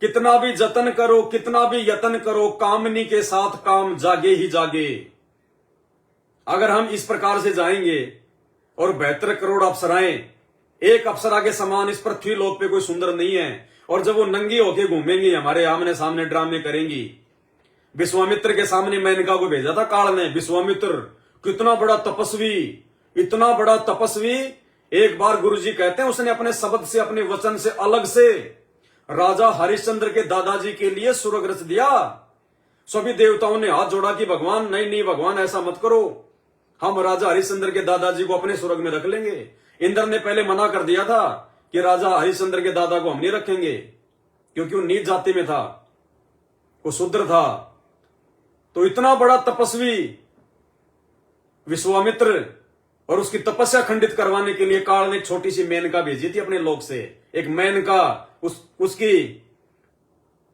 कितना भी जतन करो, कितना भी यतन करो, कामनी के साथ काम जागे ही जागे। अगर हम इस प्रकार से जाएंगे और 72 करोड़ अप्सराएं एक अप्सरा के समान इस पृथ्वी लोक पे कोई सुंदर नहीं है, और जब वो नंगी होके घूमेंगी, हमारे आमने सामने ड्रामे करेंगी। विश्वामित्र के सामने मेनका को भेजा था काल ने। विश्वामित्र कितना बड़ा तपस्वी, इतना बड़ा तपस्वी। एक बार गुरुजी कहते हैं उसने अपने शब्द से, अपने वचन से अलग से राजा हरिश्चंद्र के दादाजी के लिए स्वर्ग रच दिया। सभी देवताओं ने हाथ जोड़ा कि भगवान नहीं भगवान ऐसा मत करो, हम राजा हरिश्चंद्र के दादाजी को अपने स्वर्ग में रख लेंगे। इंद्र ने पहले मना कर दिया था कि राजा हरिश्चंद्र के दादा को हम नहीं रखेंगे, क्योंकि वो नीच जाति में था, वो शूद्र था। तो इतना बड़ा तपस्वी विश्वामित्र, और उसकी तपस्या खंडित करवाने के लिए काल ने छोटी सी मेनका भेजी थी अपने लोक से। एक मेनका, उसकी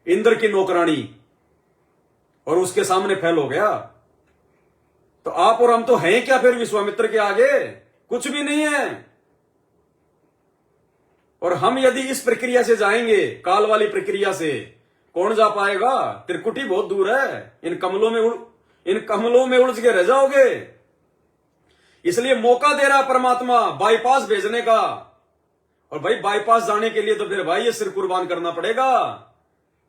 इंद्र की नौकरानी, और उसके सामने फेल हो गया। तो आप और हम तो हैं क्या फिर विश्वामित्र के आगे? कुछ भी नहीं है। और हम यदि इस प्रक्रिया से जाएंगे, काल वाली प्रक्रिया से, कौन जा पाएगा? त्रिकुटी बहुत दूर है, इन कमलों में उलझ के रह जाओगे। इसलिए मौका दे रहा परमात्मा बाईपास भेजने का। और भाई बाईपास जाने के लिए तो फिर भाई ये सिर कुर्बान करना पड़ेगा।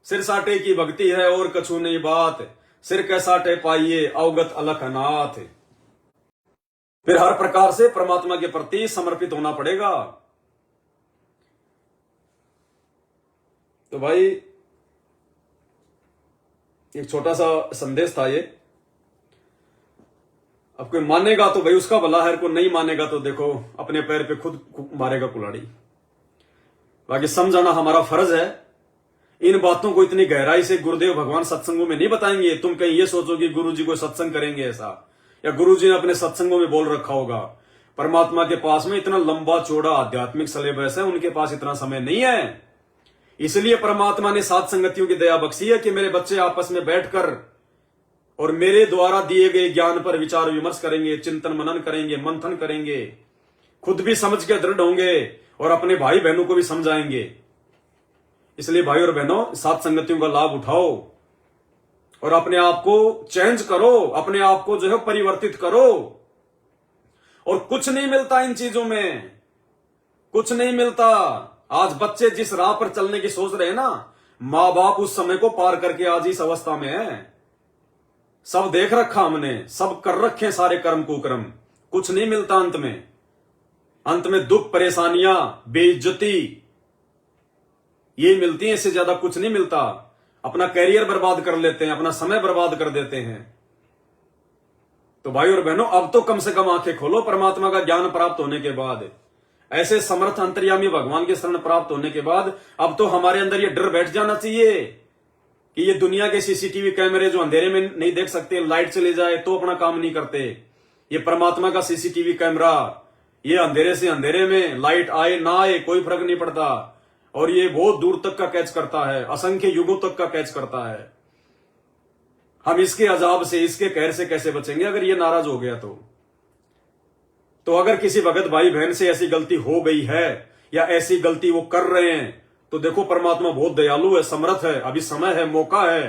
सिर साटे की भक्ति है और कछु नहीं बात, सिर के साटे पाइए अवगत अलखनाथ। फिर हर प्रकार से परमात्मा के प्रति समर्पित होना पड़ेगा। तो भाई एक छोटा सा संदेश था ये। अब कोई मानेगा तो भाई उसका भला है, को नहीं मानेगा तो देखो अपने पैर पे खुद मारेगा कुल्हाड़ी। बाकी समझाना हमारा फर्ज है। इन बातों को इतनी गहराई से गुरुदेव भगवान सत्संगों में नहीं बताएंगे। तुम कहीं ये सोचो कि गुरुजी को सत्संग करेंगे ऐसा, या गुरुजी ने अपने सत्संगों में बोल रखा होगा। परमात्मा के पास में इतना लंबा चौड़ा आध्यात्मिक सिलेबस है, उनके पास इतना समय नहीं है। इसलिए परमात्मा ने सात संगतियों की दया बख्शी है कि मेरे बच्चे आपस में बैठकर और मेरे द्वारा दिए गए ज्ञान पर विचार विमर्श करेंगे, चिंतन मनन करेंगे, मंथन करेंगे, खुद भी समझ के दृढ़ होंगे और अपने भाई बहनों को भी समझाएंगे। इसलिए भाई और बहनों, सात संगतियों का लाभ उठाओ और अपने आप को चेंज करो, अपने आप को जो है परिवर्तित करो। और कुछ नहीं मिलता इन चीजों में, कुछ नहीं मिलता। आज बच्चे जिस राह पर चलने की सोच रहे हैं ना, मां बाप उस समय को पार करके आज इस अवस्था में है। सब देख रखा हमने, सब कर रखे सारे कर्म कुकर्म, कुछ नहीं मिलता अंत में दुख, परेशानियां, बेइज्जती ये मिलती है, इससे ज्यादा कुछ नहीं मिलता। अपना कैरियर बर्बाद कर लेते हैं, अपना समय बर्बाद कर देते हैं। तो भाई और बहनों, अब तो कम से कम आंखें खोलो। परमात्मा का ज्ञान प्राप्त होने के बाद, ऐसे समर्थ अंतर्यामी भगवान की शरण प्राप्त होने के बाद, अब तो हमारे अंदर ये डर बैठ जाना चाहिए कि ये दुनिया के सीसीटीवी कैमरे जो अंधेरे में नहीं देख सकते, लाइट चले जाए तो अपना काम नहीं करते, ये परमात्मा का सीसीटीवी कैमरा, ये अंधेरे से अंधेरे में लाइट आए ना आए कोई फर्क नहीं पड़ता, और ये बहुत दूर तक का कैच करता है, असंख्य युगों तक का कैच करता है। हम इसके अजाब से, इसके कहर से कैसे बचेंगे अगर ये नाराज हो गया तो अगर किसी भगत भाई बहन से ऐसी गलती हो गई है या ऐसी गलती वो कर रहे हैं तो देखो परमात्मा बहुत दयालु है, समर्थ है, अभी समय है, मौका है।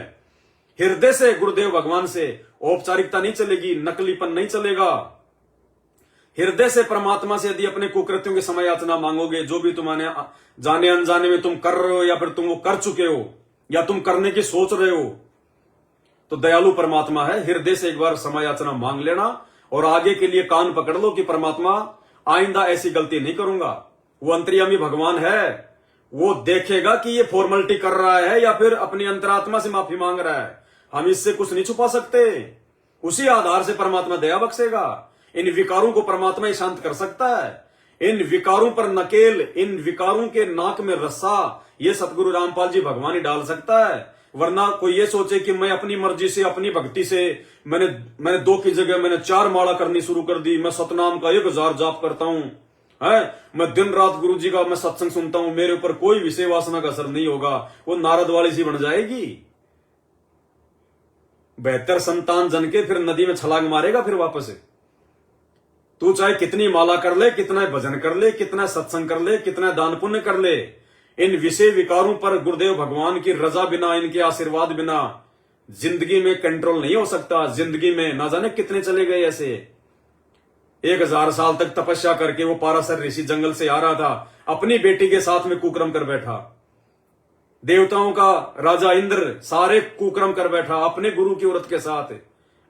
हृदय से गुरुदेव भगवान से औपचारिकता नहीं चलेगी, नकलीपन नहीं चलेगा। हृदय से परमात्मा से यदि अपने कुकृत्यों की समय याचना मांगोगे, जो भी तुम्हारे जाने अनजाने में तुम कर रहे हो या फिर तुम वो कर चुके हो या तुम करने की सोच रहे हो, तो दयालु परमात्मा है। हृदय से एक बार समय याचना मांग लेना और आगे के लिए कान पकड़ लो कि परमात्मा आइंदा ऐसी गलती नहीं करूंगा। वो अंतर्यामी भगवान है, वो देखेगा कि ये फॉर्मेलिटी कर रहा है या फिर अपनी अंतरात्मा से माफी मांग रहा है। हम इससे कुछ नहीं छुपा सकते, उसी आधार से परमात्मा दया बख्शेगा। इन विकारों को परमात्मा ही शांत कर सकता है। इन विकारों पर नकेल, इन विकारों के नाक में रस्सा ये सतगुरु रामपाल जी भगवान ही डाल सकता है। वरना कोई ये सोचे कि मैं अपनी मर्जी से, अपनी भक्ति से, मैंने 2 की जगह मैंने 4 माला करनी शुरू कर दी, मैं सतनाम का 1000 जाप करता हूं, मैं दिन रात गुरु जी का मैं सत्संग सुनता हूं, मेरे ऊपर कोई विषय वासना का असर नहीं होगा। वो नारद वाली सी बन जाएगी। 72 संतान जन के फिर नदी में छलांग मारेगा फिर वापस। तू चाहे कितनी माला कर ले, कितना भजन कर ले, कितना सत्संग कर ले, कितना दान पुण्य कर ले, इन विषय विकारों पर गुरुदेव भगवान की रजा बिना, इनके आशीर्वाद बिना जिंदगी में कंट्रोल नहीं हो सकता। जिंदगी में ना जाने कितने चले गए ऐसे। 1000 साल तक तपस्या करके वो पाराशर ऋषि जंगल से आ रहा था, अपनी बेटी के साथ में कुकर्म कर बैठा। देवताओं का राजा इंद्र सारे कुकर्म कर बैठा अपने गुरु की औरत के साथ।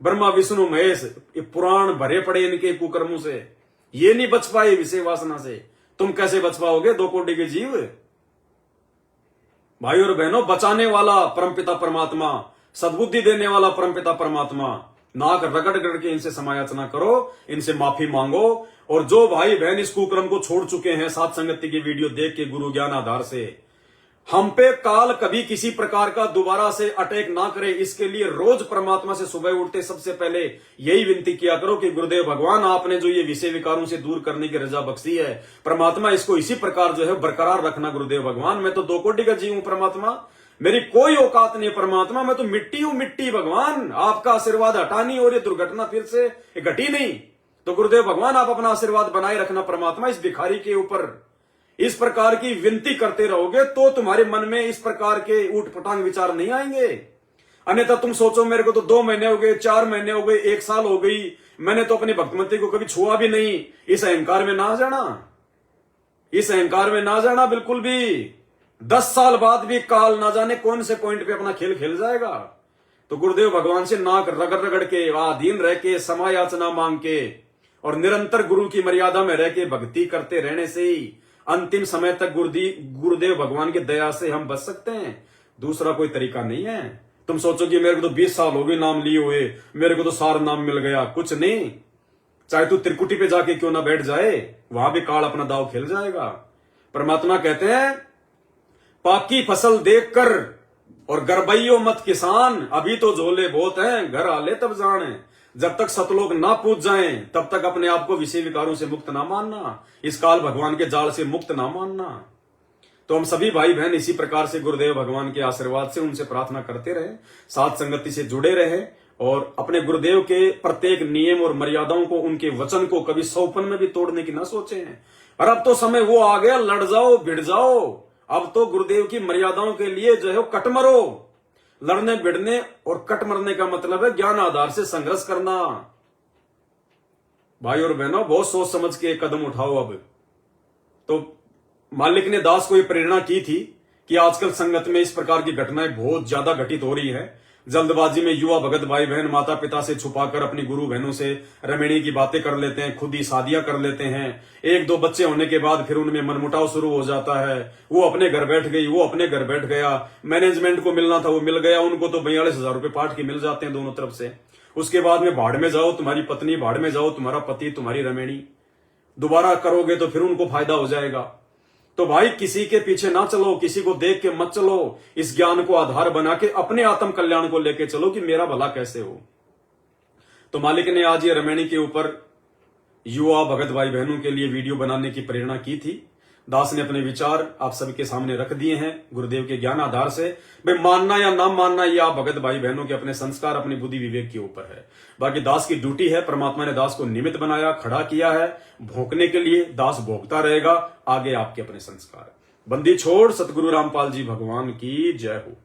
ब्रह्मा विष्णु महेश ये पुराण भरे पड़े इनके कुकर्मों से, ये नहीं बच पाए विषय वासना से। तुम कैसे बच पाओगे 2 कोटि के जीव? भाई और बहनों, बचाने वाला परमपिता परमात्मा, सद्बुद्धि देने वाला परमपिता परमात्मा। नाक रगड़ रगड़ के इनसे समायाचना करो, इनसे माफी मांगो। और जो भाई बहन इस कुक्रम को छोड़ चुके हैं सात संगति की वीडियो देख के गुरु ज्ञान आधार से, हम पे काल कभी किसी प्रकार का दोबारा से अटैक ना करे, इसके लिए रोज परमात्मा से सुबह उठते सबसे पहले यही विनती किया करो कि गुरुदेव भगवान आपने जो ये विषय विकारों से दूर करने की रजा बख्शी है, परमात्मा इसको इसी प्रकार जो है बरकरार रखना। गुरुदेव भगवान, मैं तो 2 कोटि का जीव हूं परमात्मा, मेरी कोई औकात नहीं है परमात्मा, मैं तो मिट्टी हूं मिट्टी भगवान, आपका आशीर्वाद हटा नहीं और ये दुर्घटना फिर से घटी नहीं। तो गुरुदेव भगवान आप अपना आशीर्वाद बनाए रखना परमात्मा इस भिखारी के ऊपर। इस प्रकार की विनती करते रहोगे तो तुम्हारे मन में इस प्रकार के ऊटपटांग विचार नहीं आएंगे। अन्यथा तुम सोचो मेरे को तो 2 महीने हो गए, 4 महीने हो गए, 1 साल हो गई, मैंने तो अपनी भक्तमती को कभी छुआ भी नहीं। इस अहंकार में ना जाना, इस अहंकार में ना जाना बिल्कुल भी। 10 साल बाद भी काल ना जाने कौन से पॉइंट पे अपना खेल खेल जाएगा। तो गुरुदेव भगवान से नाक रगड़ रगड़ के, अधीन रह के, समायाचना मांग के और निरंतर गुरु की मर्यादा में रह के भक्ति करते रहने से ही अंतिम समय तक गुरुदेव भगवान की दया से हम बच सकते हैं। दूसरा कोई तरीका नहीं है। तुम सोचो कि मेरे को तो 20 साल हो गए नाम लिए हुए, मेरे को तो सारा नाम मिल गया, कुछ नहीं। चाहे तू त्रिकुटी पे जाके क्यों ना बैठ जाए, वहां भी काल अपना दाव खेल जाएगा। परमात्मा कहते हैं पाकी फसल देखकर और गरबैयो मत किसान, अभी तो झोले बहुत हैं, घर आले तब जाने। जब तक सतलोक ना पूछ जाएं तब तक अपने आप को विषय विकारों से मुक्त ना मानना, इस काल भगवान के जाल से मुक्त ना मानना। तो हम सभी भाई बहन इसी प्रकार से गुरुदेव भगवान के आशीर्वाद से उनसे प्रार्थना करते रहे, साथ संगति से जुड़े रहे और अपने गुरुदेव के प्रत्येक नियम और मर्यादाओं को, उनके वचन को कभी सौपन में भी तोड़ने की ना सोचे हैं। और अब तो समय वो आ गया, लड़ जाओ भिड़ जाओ। अब तो गुरुदेव की मर्यादाओं के लिए जो है कट मरो। लड़ने भिड़ने और कट मरने का मतलब है ज्ञान आधार से संघर्ष करना। भाई और बहनों, बहुत सोच समझ के कदम उठाओ। अब तो मालिक ने दास को ये प्रेरणा की थी कि आजकल संगत में इस प्रकार की घटनाएं बहुत ज्यादा घटित हो रही है। जल्दबाजी में युवा भगत भाई बहन माता पिता से छुपाकर अपनी गुरु बहनों से रमणीय की बातें कर लेते हैं, खुद ही शादियां कर लेते हैं। 1-2 बच्चे होने के बाद फिर उनमें मनमुटाव शुरू हो जाता है। वो अपने घर बैठ गई, वो अपने घर बैठ गया, मैनेजमेंट को मिलना था वो मिल गया, उनको तो 42,000 रुपए पाठ के मिल जाते हैं दोनों तरफ से। उसके बाद में भाड़ में जाओ, तुम्हारी पत्नी भाड़ में जाओ, तुम्हारा पति, तुम्हारी रमणी। दोबारा करोगे तो फिर उनको फायदा हो जाएगा। तो भाई किसी के पीछे ना चलो, किसी को देख के मत चलो। इस ज्ञान को आधार बना के अपने आत्म कल्याण को लेके चलो कि मेरा भला कैसे हो। तो मालिक ने आज ये रमैनी के ऊपर युवा भगत भाई बहनों के लिए वीडियो बनाने की प्रेरणा की थी। दास ने अपने विचार आप सभी के सामने रख दिए हैं गुरुदेव के ज्ञान आधार से। भाई मानना या ना मानना ये आप भगत भाई बहनों के अपने संस्कार, अपनी बुद्धि विवेक के ऊपर है। बाकी दास की ड्यूटी है, परमात्मा ने दास को निमित्त बनाया, खड़ा किया है भोंकने के लिए। दास भोंकता रहेगा, आगे आपके अपने संस्कार। बंदी छोड़। सतगुरु रामपाल जी भगवान की जय हो।